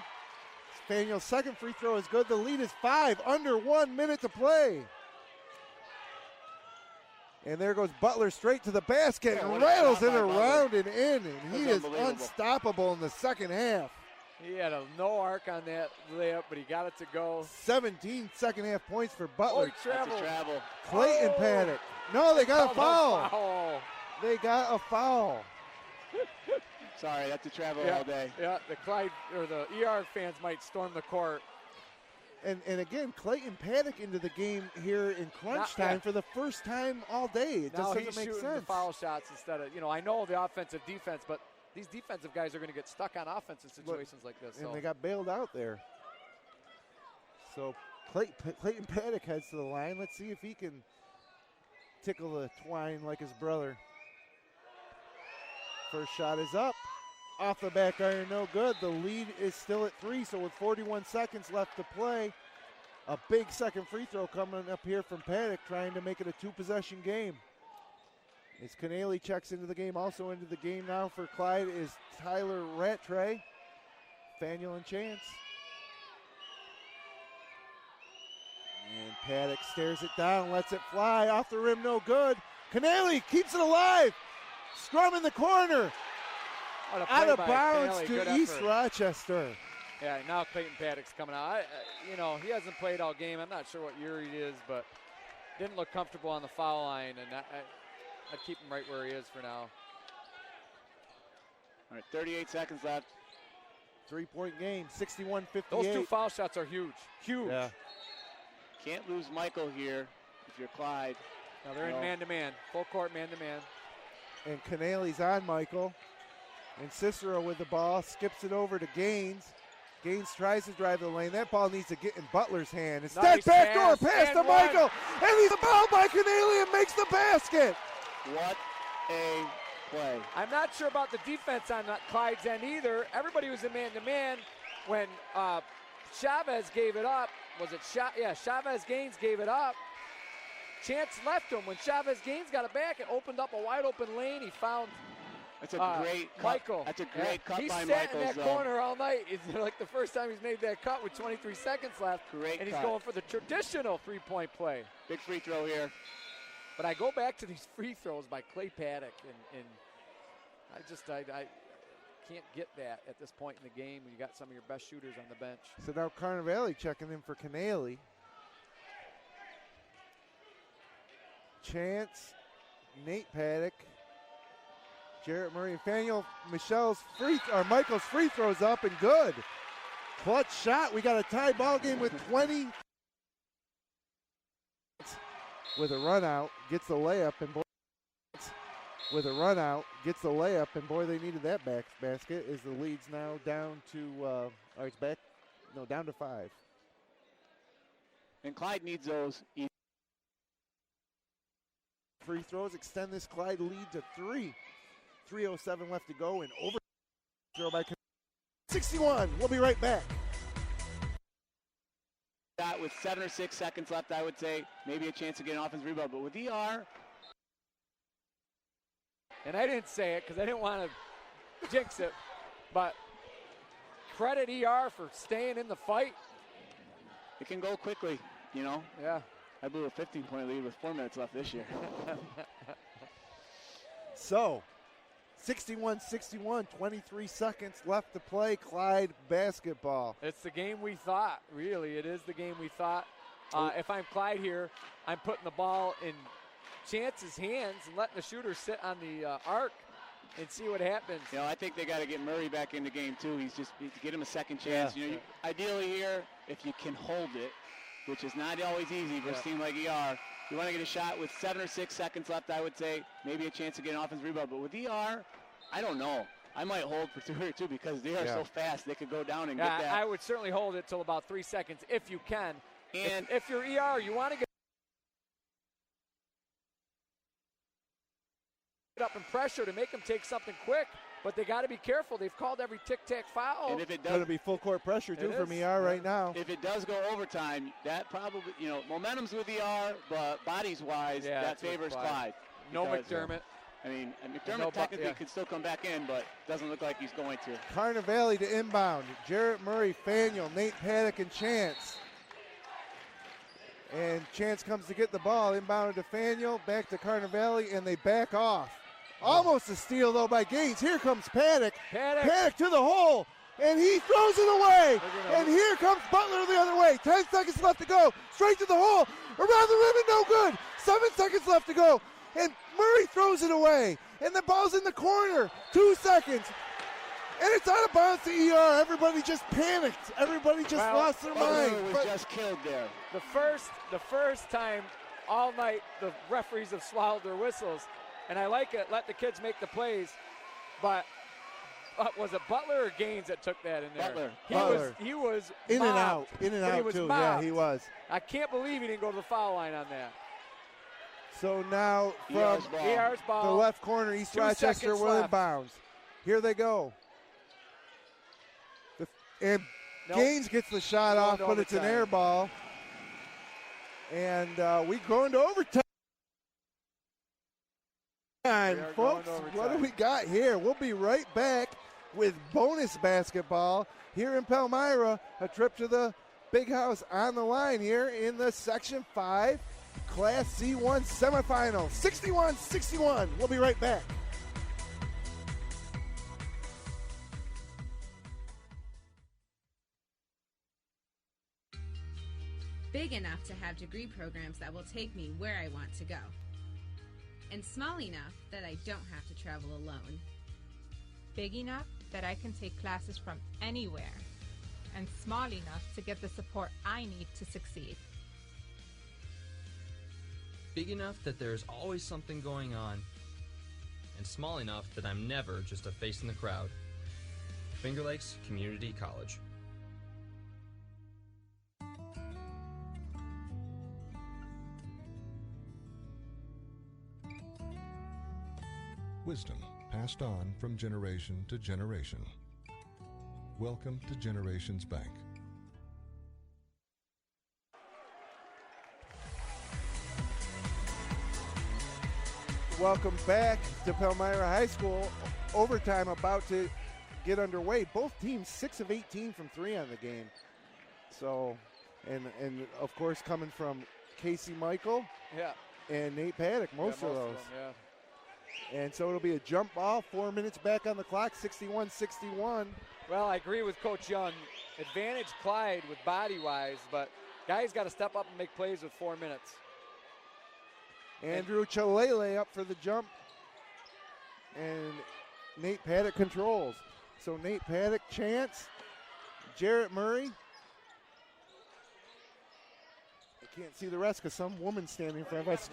Spaniel's second free throw is good. The lead is 5, under 1 minute to play. And there goes Butler straight to the basket and rattles it around and in, and he is unstoppable in the second half. He had a no arc on that layup, but he got it to go. 17 second half points for Butler. That's a travel. Clayton Paddock. No, they got a foul. They got a foul. Sorry, that's a travel all day. Yeah, the Clyde or the ER fans might storm the court. And again, Clayton Paddock into the game here in crunch time for the first time all day. It just doesn't make sense. Now he's shooting the foul shots instead of, I know the offensive defense, but these defensive guys are going to get stuck on offensive situations like this. And they got bailed out there. So Clayton Paddock heads to the line. Let's see if he can tickle the twine like his brother. First shot is up. Off the back iron, no good. The lead is still at 3, so with 41 seconds left to play, a big second free throw coming up here from Paddock, trying to make it a 2-possession game. As Canale checks into the game, also into the game now for Clyde is Tyler Rattray, Faniel and Chance. And Paddock stares it down, lets it fly, off the rim, no good. Canale keeps it alive. Scrum in the corner. Out of bounds to East Rochester. Yeah, now Clayton Paddock's coming out. He hasn't played all game. I'm not sure what year he is, but didn't look comfortable on the foul line, and I'd keep him right where he is for now. All right, 38 seconds left. 3-point game, 61-58. Those 2 foul shots are huge. Huge. Yeah. Can't lose Michael here if you're Clyde. Now they're in man-to-man, full court man-to-man. And Canale's on Michael. And Cicero with the ball, skips it over to Gaines. Gaines tries to drive the lane. That ball needs to get in Butler's hand. Instead, backdoor pass to Michael. And he's fouled by Canale and makes the basket. What a play. I'm not sure about the defense on Clyde's end either. Everybody was in man-to-man when Chavez gave it up. Was it Chavez Gaines gave it up. Chance left him. When Chavez Gaines got it back, it opened up a wide-open lane. He found That's a great cut. Michael. That's a great cut He by sat Michael. in that corner all night. It's like the first time he's made that cut with 23 seconds left. Great And he's cut. going for the traditional 3-point play. Big free throw here. But I go back to these free throws by Clay Paddock, and I can't get that at this point in the game when you got some of your best shooters on the bench. So now Carnevale checking in for Canale. Chance, Nate Paddock, Jarrett Murray, and Faniel. Michael's free throws up and good. Clutch shot. We got a tie ball game with 20. With a run out, gets the layup, and boy, they needed that basket. As the lead's now down to, down to 5. And Clyde needs those. Free throws extend this Clyde lead to 3. 3:07 left to go, and over throw by 61. We'll be right back. That with 7 or 6 seconds left, I would say maybe a chance to get an offensive rebound. But with ER, and I didn't say it because I didn't want to jinx it, but credit ER for staying in the fight. It can go quickly, Yeah. I blew a 15-point lead with 4 minutes left this year. So, 61-61, 23 seconds left to play. Clyde basketball. It's the game we thought. Really, it is the game we thought. If I'm Clyde here, I'm putting the ball in Chance's hands and letting the shooter sit on the arc and see what happens. I think they got to get Murray back in the game too. He's just get him a second chance. Yeah. Ideally here, if you can hold it, which is not always easy for a team like ER. You want to get a shot with 7 or 6 seconds left, I would say. Maybe a chance to get an offensive rebound. But with ER, I don't know. I might hold for 2 or 2 because they are so fast. They could go down and get that. I would certainly hold it till about 3 seconds if you can. And if you're ER, you want to get up and pressure to make them take something quick, but they got to be careful. They've called every tic-tac foul. And if it does, going to be full court pressure too from ER right now. If it does go overtime, that probably, momentum's with ER, but bodies-wise, that favors Clyde. No McDermott. I mean, McDermott technically could still come back in, but doesn't look like he's going to. Carnevale to inbound. Jarrett Murray, Faniel, Nate Paddock, and Chance. And Chance comes to get the ball. Inbounded to Faniel, back to Carnevale, and they back off. Almost a steal, though, by Gaines. Here comes Paddock. Paddock to the hole, and he throws it away. And here comes Butler the other way. 10 seconds left to go. Straight to the hole. Around the rim and no good. 7 seconds left to go. And Murray throws it away. And the ball's in the corner. 2 seconds. And it's out of bounds to ER. Everybody just panicked. Everybody just lost their mind. Butler was just killed there. The first time all night the referees have swallowed their whistles. And I like it. Let the kids make the plays. But was it Butler or Gaines that took that in there? Butler. He was in mobbed, and out. In and out, too. Mobbed. Yeah, he was. I can't believe he didn't go to the foul line on that. So now from ER's ball. The left corner, East Rochester will inbounds. Here they go. And Gaines gets the shot off, but it's an air ball. And we go into overtime. Folks, what do we got here? We'll be right back with bonus basketball here in Palmyra. A trip to the Big House on the line here in the Section 5 Class C1 semifinal. 61-61. We'll be right back. Big enough to have degree programs that will take me where I want to go. And small enough that I don't have to travel alone. Big enough that I can take classes from anywhere. And small enough to get the support I need to succeed. Big enough that there's always something going on. And small enough that I'm never just a face in the crowd. Finger Lakes Community College. Wisdom passed on from generation to generation. Welcome to Generations Bank. Welcome back to Palmyra High School. Overtime about to get underway. Both teams 6 of 18 from 3 on the game. So, and of course coming from Casey Michael and Nate Paddock, most of those. And so it'll be a jump ball, 4 minutes back on the clock, 61-61. Well, I agree with Coach Young. Advantage Clyde with body-wise, but guys got to step up and make plays with 4 minutes. Andrew Chalele up for the jump. And Nate Paddock controls. So Nate Paddock, Chance, Jarrett Murray. I can't see the rest because some woman's standing in front of us.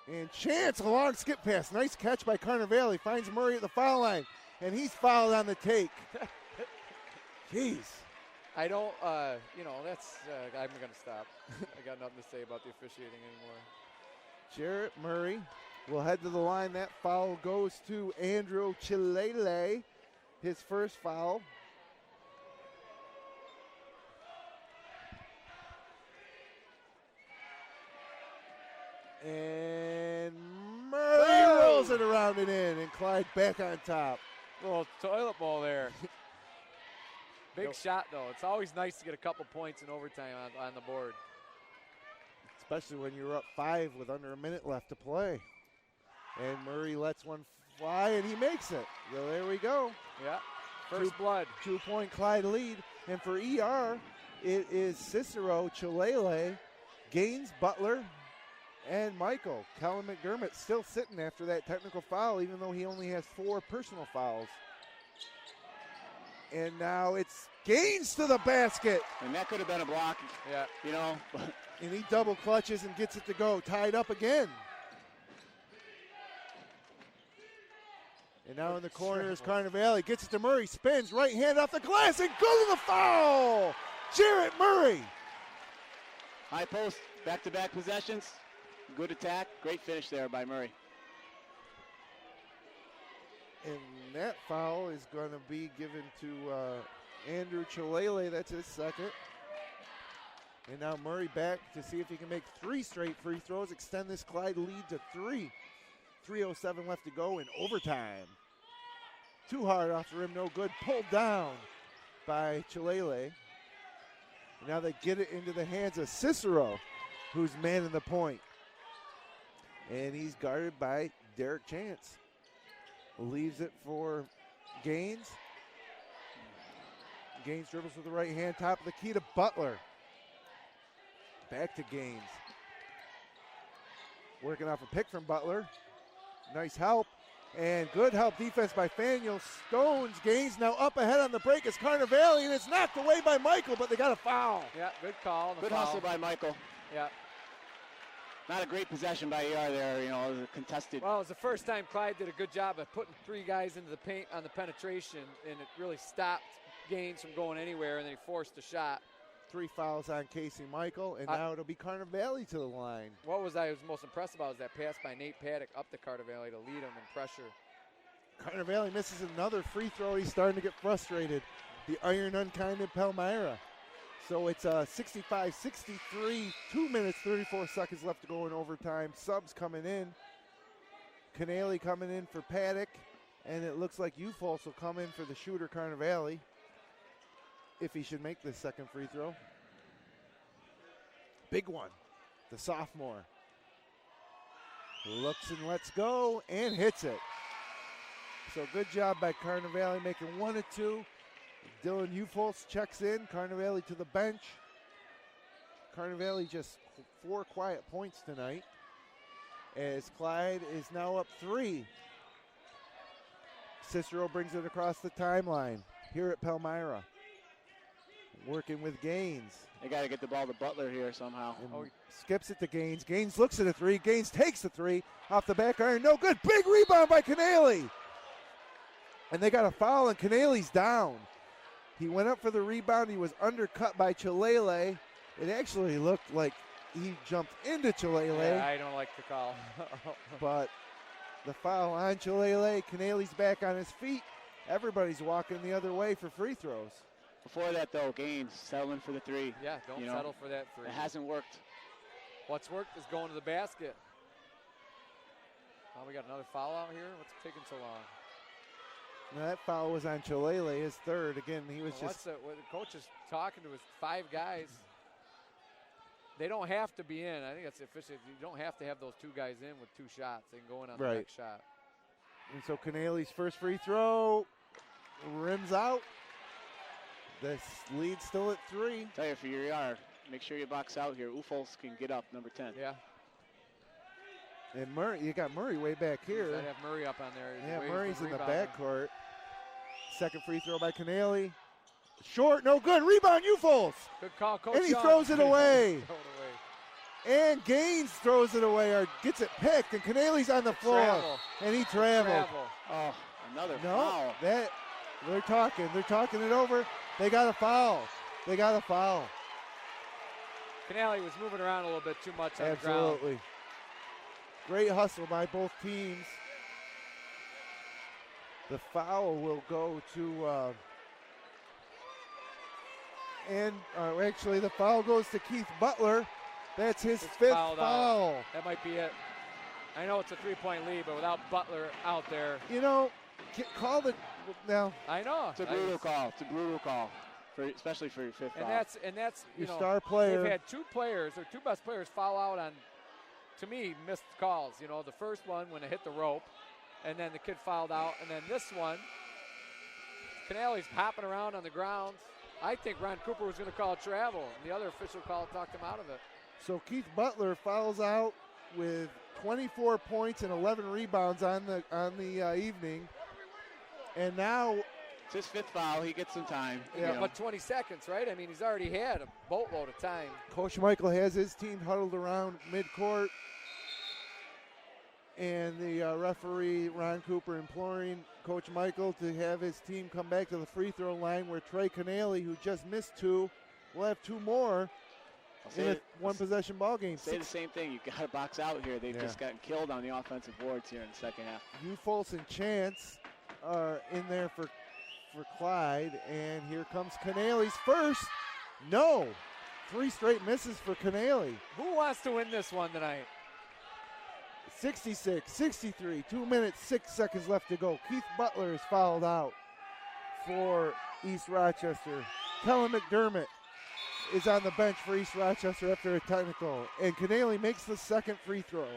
And Chance, a long skip pass. Nice catch by Carnevale. He finds Murray at the foul line. And he's fouled on the take. Jeez. I don't, that's, I'm going to stop. I got nothing to say about the officiating anymore. Jarrett Murray will head to the line. That foul goes to Andrew Chilele, his first foul. And Murray rolls it around and in, and Clyde back on top. Little toilet bowl there. Big shot, though. It's always nice to get a couple points in overtime on the board. Especially when you're up 5 with under a minute left to play. And Murray lets one fly, and he makes it. So there we go. Yeah, first blood. 2-point Clyde lead. And for ER, it is Cicero, Chilele, Gaines, Butler, and Michael. Kellen McDermott still sitting after that technical foul, even though he only has 4 personal fouls. And now it's Gaines to the basket. And that could have been a block. Yeah. And he double clutches and gets it to go. Tied up again. And now in the corner is Carnevale. He gets it to Murray. Spins, right hand off the glass, and goes to the foul. Jarrett Murray. High post, back-to-back possessions. Good attack. Great finish there by Murray. And that foul is going to be given to Andrew Chalele. That's his second. And now Murray back to see if he can make 3 straight free throws, extend this Clyde lead to 3. 3:07 left to go in overtime. Too hard off the rim, no good. Pulled down by Chalele. Now they get it into the hands of Cicero, who's manning the point. And he's guarded by Derek Chance. Leaves it for Gaines. Gaines dribbles with the right hand, top of the key to Butler. Back to Gaines. Working off a pick from Butler. Nice help. And good help defense by Faneuil. Stones Gaines now up ahead on the break is Carnevale, and it's knocked away by Michael, but they got a foul. Yeah, good call. Good hustle by Michael. Yeah. Not a great possession by ER there, it was a contested. Well, it was the first time Clyde did a good job of putting 3 guys into the paint on the penetration, and it really stopped Gaines from going anywhere, and they forced a shot. 3 fouls on Casey Michael, and now it'll be Carnevale to the line. What was I was most impressed about was that pass by Nate Paddock up to Carnevale to lead him in pressure. Carnevale misses another free throw. He's starting to get frustrated. The Iron Unkind in Palmyra. So it's 65-63, 2 minutes, 34 seconds left to go in overtime. Subs coming in. Canale coming in for Paddock, and it looks like Ufols will come in for the shooter Carnevale, if he should make this second free throw. Big one, the sophomore. Looks and lets go and hits it. So good job by Carnevale making 1 of 2. Dylan Ufols checks in, Carnevale to the bench. Carnevale just 4 quiet points tonight as Clyde is now up 3. Cicero brings it across the timeline here at Palmyra. Working with Gaines. They got to get the ball to Butler here somehow. Skips it to Gaines. Gaines looks at a 3. Gaines takes the 3 off the back iron. No good. Big rebound by Canale. And they got a foul, and Canale's down. He went up for the rebound. He was undercut by Chalele. It actually looked like he jumped into Chalele. Yeah, I don't like the call. But the foul on Chalele. Canale's back on his feet. Everybody's walking the other way for free throws. Before that, though, Gaines settling for the 3. Yeah, don't settle for that 3. It hasn't worked. What's worked is going to the basket. Oh, we got another foul out here? What's taking so long? Now that foul was on Chalele, his third. Again, he was what the coach is talking to his 5 guys. They don't have to be in. I think that's efficient. You don't have to have those 2 guys in with 2 shots. They can go in on the next shot. And so Canale's first free throw rims out. This lead's still at 3. Tell you, for your yard, make sure you box out here. Ufols can get up, number 10. Yeah. And Murray, you got Murray way back here. I'd have Murray up on there. Yeah, Murray's in the backcourt. Second free throw by Canale. Short, no good. Rebound, Ufols. Good call, Coach. And he throws it away. And Gaines throws it away or gets it picked, and Canale's on the floor. And he traveled. Oh, another foul. They're talking it over. They got a foul. Canale was moving around a little bit too much on the ground. Absolutely. Great hustle by both teams. The foul will go to, actually the foul goes to Keith Butler. That's his 5th foul. That might be it. I know it's a 3-point lead, but without Butler out there. Call the now. I know. It's a brutal call. Especially for your 5th foul. And that's your star player. They've had 2 players, their 2 best players, foul out on, to me, missed calls. The first one when it hit the rope, and then the kid fouled out, and then this one, Canale's hopping around on the ground. I think Ron Cooper was going to call travel. The other official call talked him out of it. So Keith Butler fouls out with 24 points and 11 rebounds on the evening, and now. It's his 5th foul. He gets some time. Yeah, but 20 seconds, right? I mean, he's already had a boatload of time. Coach Michael has his team huddled around midcourt. And the referee, Ron Cooper, imploring Coach Michael to have his team come back to the free throw line where Trey Canale, who just missed 2, will have 2 more in a one-possession ball game. Say the same thing. You've got to box out here. They've just gotten killed on the offensive boards here in the second half. Ufols and Chance are in there for Clyde. And here comes Canale's first. No. 3 straight misses for Canale. Who wants to win this one tonight? 66, 63, 2 minutes, 6 seconds left to go. Keith Butler is fouled out for East Rochester. Kellen McDermott is on the bench for East Rochester after a technical. And Canale makes the second free throw.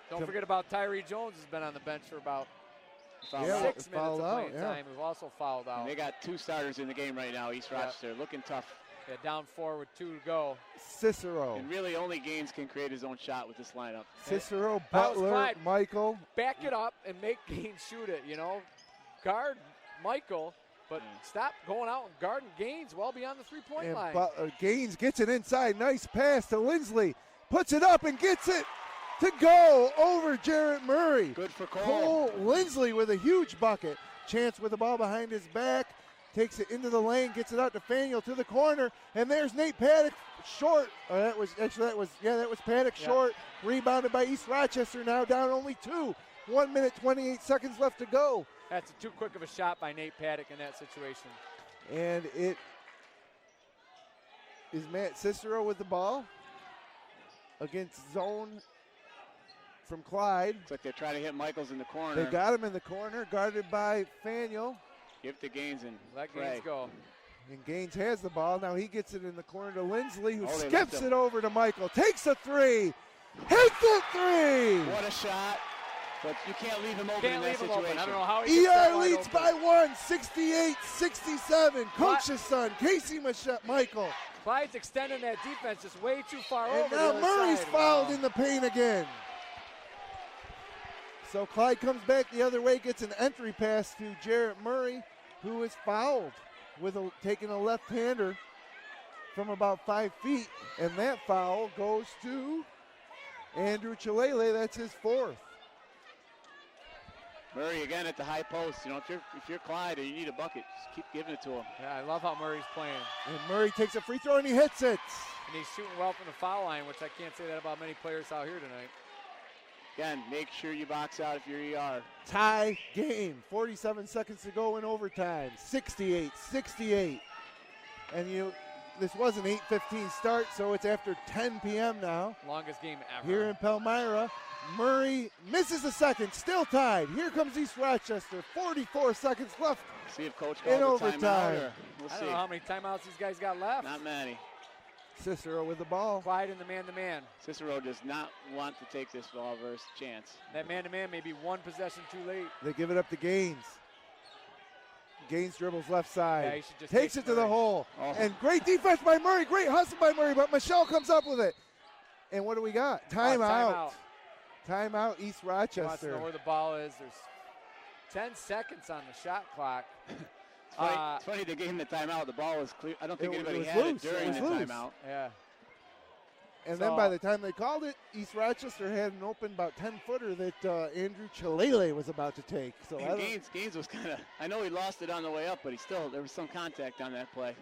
Don't forget about Tyree Jones has been on the bench for about 6 minutes of playing time. Who's also fouled out. And they got 2 starters in the game right now, East Rochester. Looking tough. Yeah, down 4 with 2 to go. Cicero. And really only Gaines can create his own shot with this lineup. Cicero, Butler, Michael. Back it up and make Gaines shoot it, you know. Guard Michael, but stop going out and guarding Gaines well beyond the three-point line. Gaines gets it inside. Nice pass to Lindsley. Puts it up and gets it to go over Jarrett Murray. Good for Cole. Lindsley with a huge bucket. Chance with the ball behind his back. Takes it into the lane, gets it out to Faneuil to the corner, and there's Nate Paddock short. That was Paddock short. Rebounded by East Rochester, now down only 2. 1 minute, 28 seconds left to go. That's too quick of a shot by Nate Paddock in that situation. And it is Matt Cicero with the ball against zone from Clyde. Looks like they're trying to hit Michaels in the corner. They got him in the corner, guarded by Faneuil. Give it to Gaines and let Gaines go. And Gaines has the ball. Now he gets it in the corner to Lindsley, who skips it over to Michael. Takes a 3. Hits the 3. What a shot. But you can't leave him open in that situation. I don't know how he ER leads by 1, 68-67. Coach's son, Casey Michael. Clyde's extending that defense just way too far and over. And now Murray's side. fouled in the paint again. So Clyde comes back the other way, gets an entry pass to Jarrett Murray, who is fouled with taking a left-hander from about 5 feet. And that foul goes to Andrew Chalele. That's his 4th. Murray again at the high post. You know, if you're Clyde and you need a bucket, just keep giving it to him. Yeah, I love how Murray's playing. And Murray takes a free throw and he hits it. And he's shooting well from the foul line, which I can't say that about many players out here tonight. Again, make sure you box out if you're ER. Tie game. 47 seconds to go in overtime. 68-68. And this was an 8:15 start, so it's after 10 p.m. now. Longest game ever. Here in Palmyra. Murray misses the second, still tied. Here comes East Rochester. 44 seconds left. See if Coach in calls overtime. A timeout. We'll I don't know how many timeouts these guys got left. Not many. Cicero with the ball. Clyde in the man-to-man. Cicero does not want to take this ball versus chance. That man-to-man may be one possession too late. They give it up to Gaines. Gaines dribbles left side. Yeah, he should just takes it to the hole. And great defense by Murray. Great hustle by Murray, but Michelle comes up with it. And what do we got? Timeout. Timeout, East Rochester. Wants to know where the ball is. There's 10 seconds on the shot clock. It's funny they gave him the timeout. The ball was clear. I don't think anybody had it during the timeout. Yeah. And then by the time they called it, East Rochester had an open about 10-footer that Andrew Chalele was about to take. So Gaines was kind of, I know he lost it on the way up, but there was some contact on that play.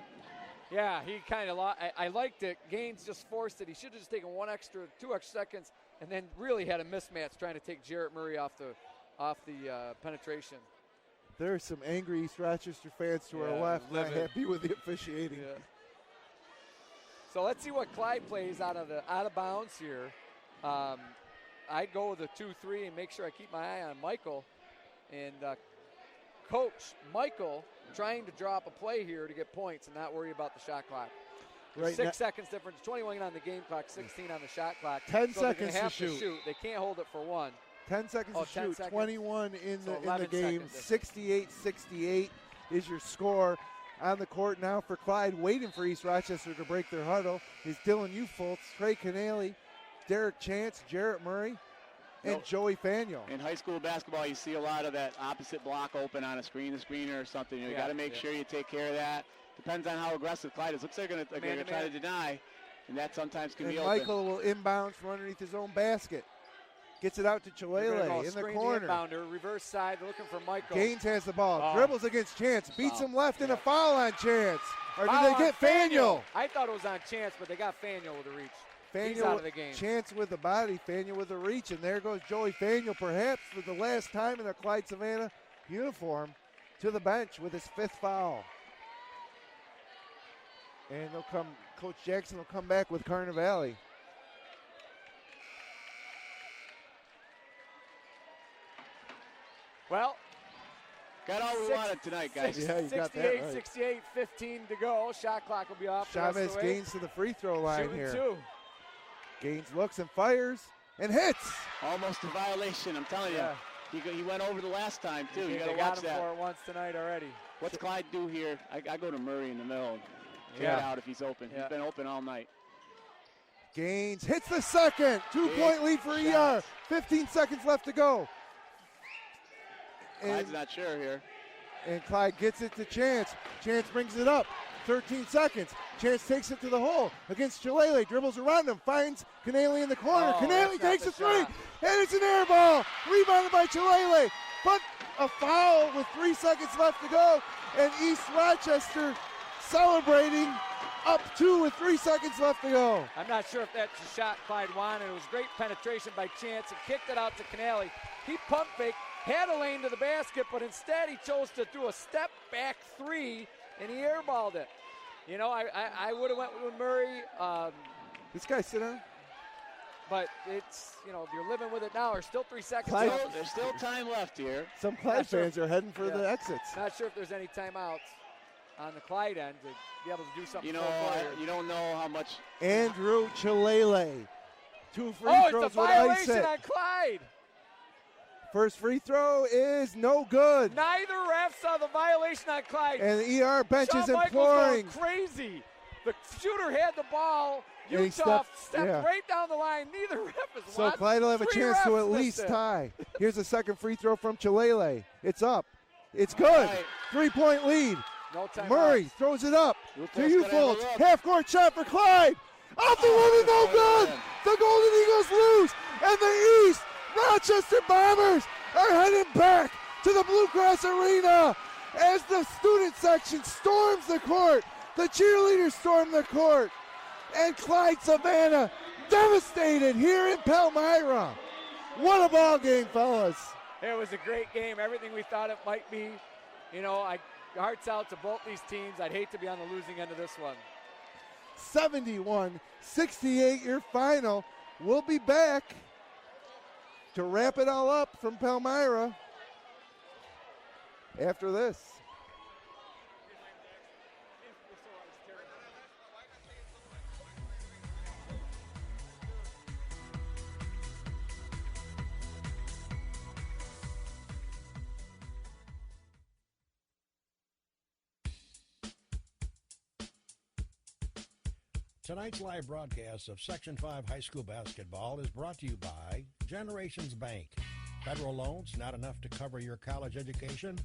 Yeah, he kind of lost. I liked it. Gaines just forced it. He should have just taken 2 extra seconds and then really had a mismatch trying to take Jarrett Murray off the penetration. There are some angry East Rochester fans to our left, not happy with the officiating. Yeah. So let's see what Clyde plays out of bounds here. I'd go with a 2-3 and make sure I keep my eye on Michael. And coach Michael trying to drop a play here to get points and not worry about the shot clock. Right, 6 seconds difference, 21 on the game clock, 16 on the shot clock. 10 so seconds to shoot. They can't hold it for 1. 10 seconds to shoot, 10 21 in the game. Seconds. 68-68 is your score. On the court now for Clyde, waiting for East Rochester to break their huddle, is Dylan Ufoltz, Trey Canale, Derek Chance, Jarrett Murray, and Joey Faneuil. In high school basketball, you see a lot of that opposite block open on a screener or something. You got to make sure you take care of that. Depends on how aggressive Clyde is. Looks like they're going to try to deny, and that sometimes can be open. Michael will inbound from underneath his own basket. Gets it out to Chalele in the corner. Inbounder, reverse side, looking for Michael. Gaines has the ball. Dribbles against Chance. Beats him left and a foul on Chance. Or did they get Faneuil? I thought it was on Chance, but they got Faneuil with a reach. He's out of the game. Chance with the body, Faniel with the reach, and there goes Joey Faniel, perhaps for the last time in a Clyde-Savannah uniform, to the bench with his 5th foul. And Coach Jackson will come back with Carnivale. Well, got all we wanted tonight, guys. Yeah, you 68, got that right. 68, 15 to go. Shot clock will be off. Chavez Gaines to the free throw line Shooting here. 2. Gaines looks and fires and hits. Almost a violation, I'm telling you. He went over the last time, too. You got to watch got him that. for it once tonight already. What's Clyde do here? I go to Murray in the middle. Get out if he's open. Yeah. He's been open all night. Gaines hits the second. 2-point lead for ER. 15 seconds left to go. Clyde's not sure here. And Clyde gets it to Chance. Chance brings it up. 13 seconds. Chance takes it to the hole against Chalele. Dribbles around him. Finds Canale in the corner. Canale takes a 3. And it's an air ball. Rebounded by Chalele. But a foul with 3 seconds left to go. And East Rochester celebrating up 2 with 3 seconds left to go. I'm not sure if that's the shot Clyde wanted. It was great penetration by Chance and kicked it out to Canale. He pump faked, had a lane to the basket, but instead he chose to do a step back 3 and he airballed it. You know, I would have went with Murray. This guy sit down. But it's, you know, you're living with it now. There's still 3 seconds Clyde, left. There's still time left here. Some Clyde fans are heading for the exits. Not sure if there's any timeouts on the Clyde end to be able to do something. You know, you don't know how much. Andrew Chalele. 2 free throws it's a with ice violation it. on Clyde. First free throw is no good. Neither ref saw the violation on Clyde. And the ER bench is Shawn Michaels imploring. going crazy. The shooter had the ball. And he Utah stepped yeah. right down the line. Neither ref is So watching. Clyde will have a 3 chance to refs at missed least it. tie. Here's a second free throw from Chalele. It's up. It's good. Right. 3-point lead. No timeout. Murray throws it up to Utah's gonna have a Ufolds. look. Half-court shot for Clyde. Off the rim, no good. The Golden Eagles lose. And the East Rochester Bombers are heading back to the Blue Cross Arena as the student section storms the court. The cheerleaders storm the court. And Clyde-Savannah devastated here in Palmyra. What a ball game, fellas. It was a great game. Everything we thought it might be. You know, hearts out to both these teams. I'd hate to be on the losing end of this one. 71-68 your final. We'll be back to wrap it all up from Palmyra after this. Tonight's live broadcast of Section 5 High School Basketball is brought to you by Generations Bank. Federal loans not enough to cover your college education?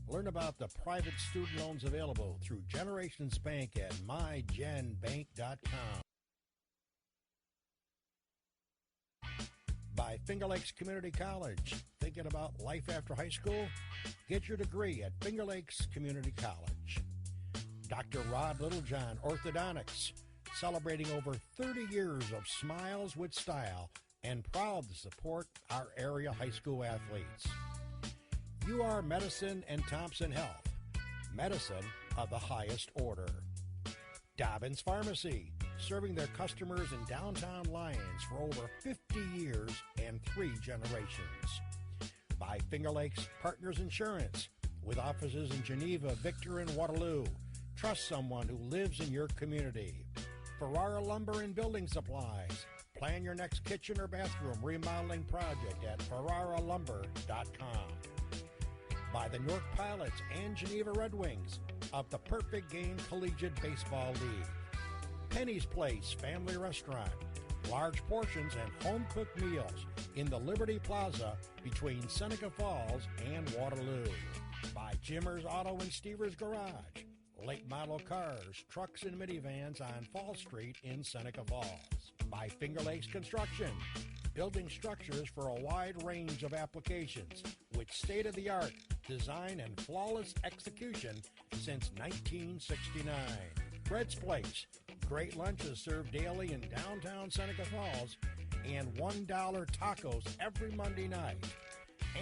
Learn about the private student loans available through Generations Bank at mygenbank.com. By Finger Lakes Community College. Thinking about life after high school? Get your degree at Finger Lakes Community College. Dr. Rod Littlejohn Orthodontics. Celebrating over 30 years of smiles with style and proud to support our area high school athletes. UR Medicine and Thompson Health, medicine of the highest order. Dobbins Pharmacy, serving their customers in downtown Lyons for over 50 years and 3 generations. By Finger Lakes Partners Insurance, with offices in Geneva, Victor, and Waterloo. Trust someone who lives in your community. Ferrara Lumber and Building Supplies. Plan your next kitchen or bathroom remodeling project at ferraralumber.com. By the Newark Pilots and Geneva Red Wings of the Perfect Game Collegiate Baseball League. Penny's Place Family Restaurant. Large portions and home-cooked meals in the Liberty Plaza between Seneca Falls and Waterloo. By Jimmer's Auto and Stevers Garage. Late model cars, trucks, and minivans on Fall Street in Seneca Falls. By Finger Lakes Construction, building structures for a wide range of applications with state-of-the-art design and flawless execution since 1969. Fred's Place, Great lunches served daily in downtown Seneca Falls, and $1 tacos every Monday night.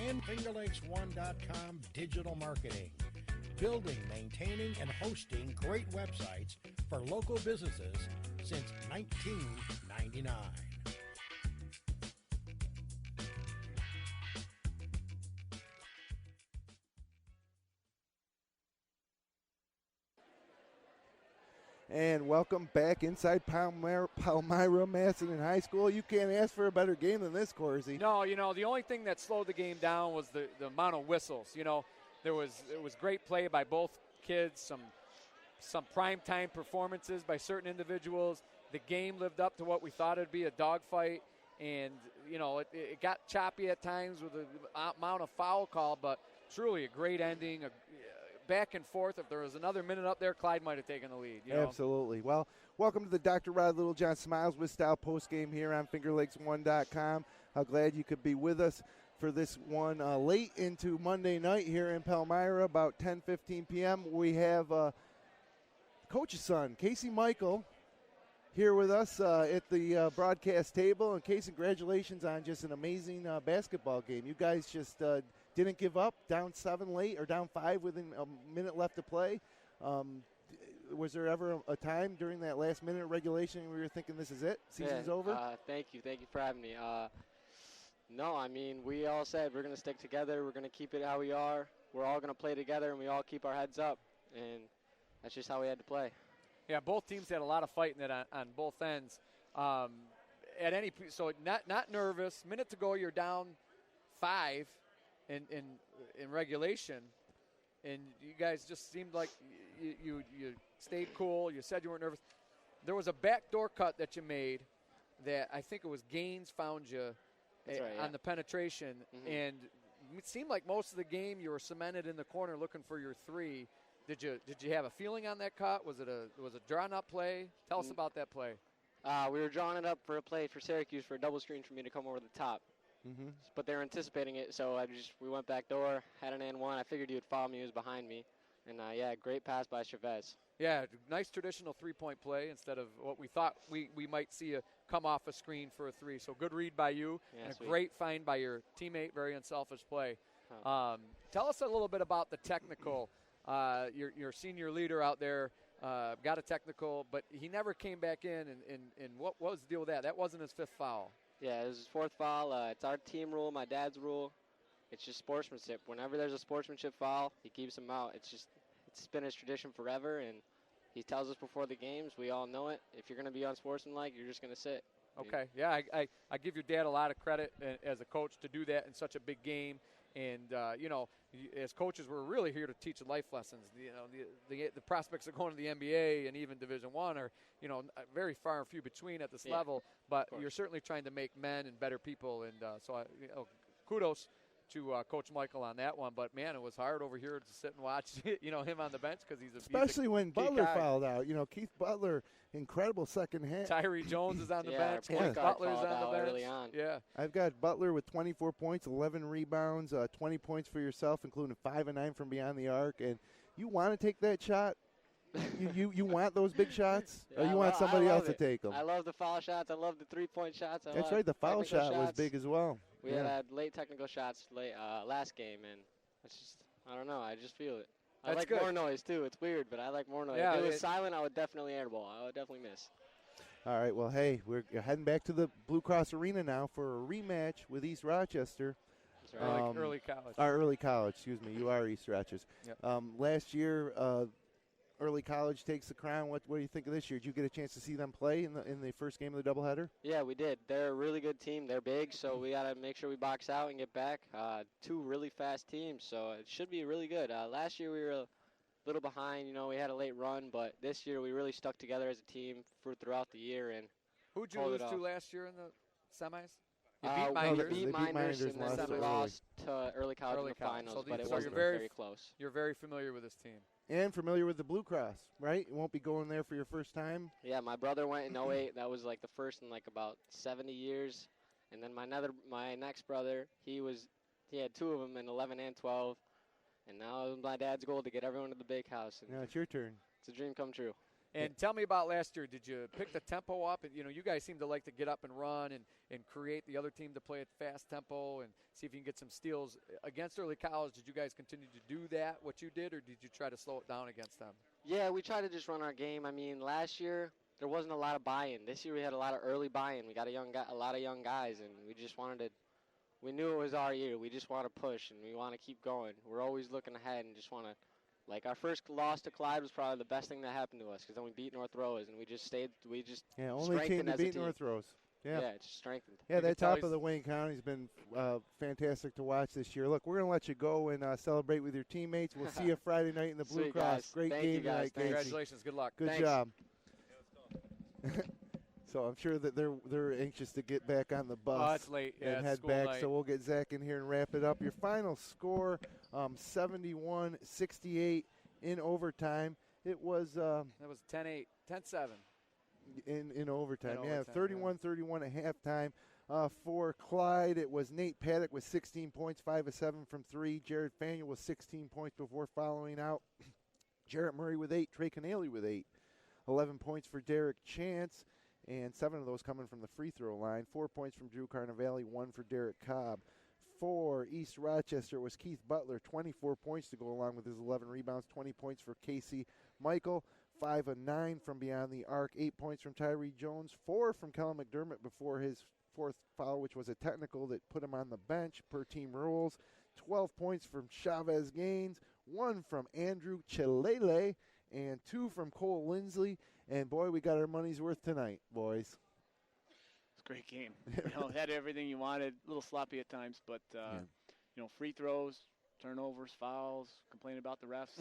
And FingerLakes1.com digital marketing, building, maintaining, and hosting great websites for local businesses since 1999. And welcome back inside Palmyra-Macedon High School. You can't ask for a better game than this, Corsi. No, the only thing that slowed the game down was the amount of whistles. It was great play by both kids, some primetime performances by certain individuals. The game lived up to what we thought it would be, a dogfight. And, it got choppy at times with the amount of foul call, but truly a great ending, back and forth. If there was another minute up there, Clyde might have taken the lead. Absolutely. Well, welcome to the Dr. Rod Littlejohn Smiles with Style postgame here on FingerLakes1.com. How glad you could be with us for this one late into Monday night here in Palmyra, about 10:15 p.m. We have Coach's son, Casey Michael, here with us at the broadcast table. And Casey, congratulations on just an amazing basketball game. You guys just didn't give up, down 7 late or down 5 within a minute left to play. Was there ever a time during that last minute of regulation where you were thinking this is it, season's over? Thank you for having me. No, I mean, we all said we're going to stick together, we're going to keep it how we are, we're all going to play together, and we all keep our heads up, and that's just how we had to play. Yeah, both teams had a lot of fight in it on both ends. So not nervous. Minute to go, you're down 5 in regulation, and you guys just seemed like you stayed cool. You said you weren't nervous. There was a backdoor cut that you made that I think it was Gaines found you on the penetration, and it seemed like most of the game you were cemented in the corner looking for your three. Did you have a feeling on that cut? Was it a drawn up play? Tell us about that play. We were drawing it up for a play for Syracuse for a double screen for me to come over the top. But they were anticipating it, so we went back door, had an and one. I figured he would follow me. He was behind me. And, great pass by Chavez. Yeah, nice traditional three-point play instead of what we thought we might see a come off a screen for a three. So good read by you, and a great find by your teammate, very unselfish play. Tell us a little bit about the technical. Your senior leader out there got a technical, but he never came back in. And what was the deal with that? That wasn't his 5th foul. Yeah, it was his 4th foul. It's our team rule, my dad's rule. It's just sportsmanship. Whenever there's a sportsmanship foul, he keeps them out. It's been his tradition forever, and he tells us before the games. We all know it. If you're going to be unsportsmanlike, you're just going to sit. Okay, yeah, I give your dad a lot of credit as a coach to do that in such a big game. And, as coaches, we're really here to teach life lessons. The prospects of going to the NBA and even Division I are, very far and few between at this level. But you're certainly trying to make men and better people. And kudos to Coach Michael on that one. But, man, it was hard over here to sit and watch, him on the bench because especially when Butler fouled out. Keith Butler, incredible second half. Tyree Jones is on the bench. Keith Butler's on the bench. Early on. Yeah. I've got Butler with 24 points, 11 rebounds, 20 points for yourself, including 5 and 9 from beyond the arc. And you want to take that shot? you want those big shots? Or you want somebody else to take them? I love the foul shots. I love the three-point shots. That's right. The foul shot was big as well. We had late technical shots last game, and it's just, I don't know. I just feel it. I like more noise, too. It's weird, but I like more noise. If it was silent, I would definitely airball. I would definitely miss. All right, well, hey, we're heading back to the Blue Cross Arena now for a rematch with East Rochester. That's right. Early college. Early college, excuse me. You are East Rochester. Yep. Last year, early college takes the crown. What do you think of this year? Did you get a chance to see them play in the first game of the doubleheader? Yeah, we did. They're a really good team. They're big, so we got to make sure we box out and get back. 2 really fast teams, so it should be really good. Last year we were a little behind. We had a late run, but this year we really stuck together as a team throughout the year. And who'd you lose to last year in the semis? You beat Minders, and then we lost to early college in the finals, but it wasn't very close. You're very familiar with this team. And familiar with the Blue Cross, right? You won't be going there for your first time? Yeah, my brother went in 08. That was like the first in like about 70 years. And then my next brother, he had 2 of them in 11 and 12. And now it was my dad's goal to get everyone to the big house. And now it's your turn. It's a dream come true. And tell me about last year. Did you pick the tempo up? And, you guys seem to like to get up and run and create the other team to play at fast tempo and see if you can get some steals. Against Early College, did you guys continue to do that, what you did, or did you try to slow it down against them? Yeah, we tried to just run our game. I mean, last year there wasn't a lot of buy-in. This year we had a lot of early buy-in. We got a lot of young guys, and we just wanted to – we knew it was our year. We just want to push, and we want to keep going. We're always looking ahead and just want to – like, our first loss to Clyde was probably the best thing that happened to us because then we beat North Rose, and we just only came to beat North Rose. Yeah, it just strengthened. Yeah, that top of the Wayne County's been fantastic to watch this year. Look, we're going to let you go and celebrate with your teammates. We'll see you Friday night in the Blue Cross. Guys. Great Thank game you guys. tonight, Casey. Congratulations. Good luck. Good job. So I'm sure that they're anxious to get back on the bus. Oh, it's late. Yeah, and head back. Night. So we'll get Zach in here and wrap it up. Your final score, 71-68 in overtime. It was that was 10-8, 10-7. In overtime. Yeah, 31-31 at halftime. For Clyde, it was Nate Paddock with 16 points, 5 of 7 from 3. Jared Faneuil with 16 points before following out. Jarrett Murray with 8. Trey Canale with 8. 11 points for Derek Chance, and 7 of those coming from the free throw line. 4 points from Drew Carnevale, 1 for Derek Cobb. For East Rochester was Keith Butler, 24 points to go along with his 11 rebounds, 20 points for Casey Michael, 5 of 9 from beyond the arc, 8 points from Tyree Jones, 4 from Kellen McDermott before his 4th foul, which was a technical that put him on the bench per team rules, 12 points from Chavez Gaines, 1 from Andrew Chilele, and 2 from Cole Lindsley. And, boy, we got our money's worth tonight, boys. Great game. Had everything you wanted. A little sloppy at times, but free throws, turnovers, fouls, complaining about the refs.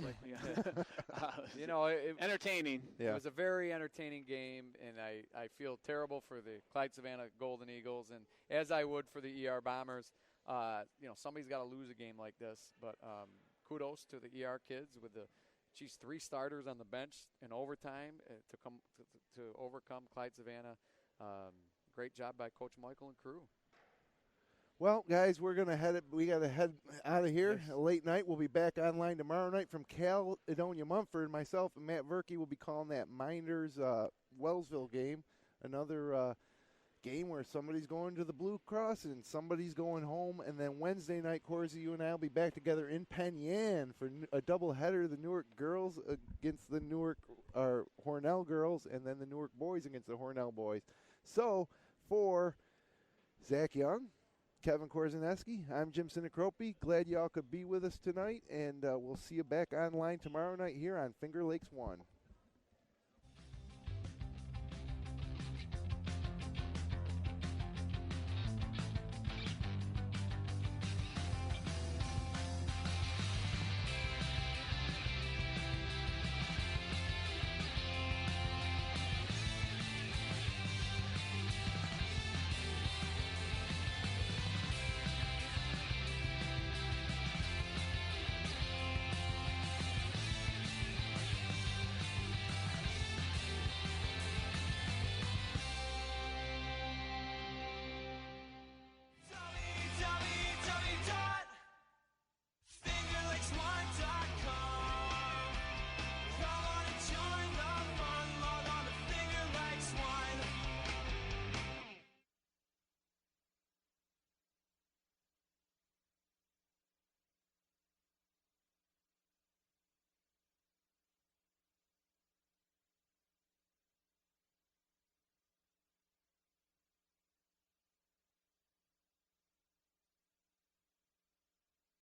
Entertaining. Yeah. It was a very entertaining game, and I feel terrible for the Clyde-Savannah Golden Eagles, and as I would for the ER Bombers. Somebody's got to lose a game like this, but kudos to the ER kids with the 3 starters on the bench in overtime to overcome Clyde-Savannah. Great job by Coach Michael and crew. Well, guys, we got to head out of here. Yes. Late night. We'll be back online tomorrow night from Caledonia Mumford. Myself and Matt Verkey will be calling that Minders Wellsville game. Another game where somebody's going to the Blue Cross and somebody's going home. And then Wednesday night, Corsi, you and I will be back together in Penn Yan for a doubleheader. The Newark girls against the Newark Hornell girls, and then the Newark boys against the Hornell boys. So, for Zach Young, Kevin Korzaneski, I'm Jim Sinacropi. Glad y'all could be with us tonight, and we'll see you back online tomorrow night here on Finger Lakes 1.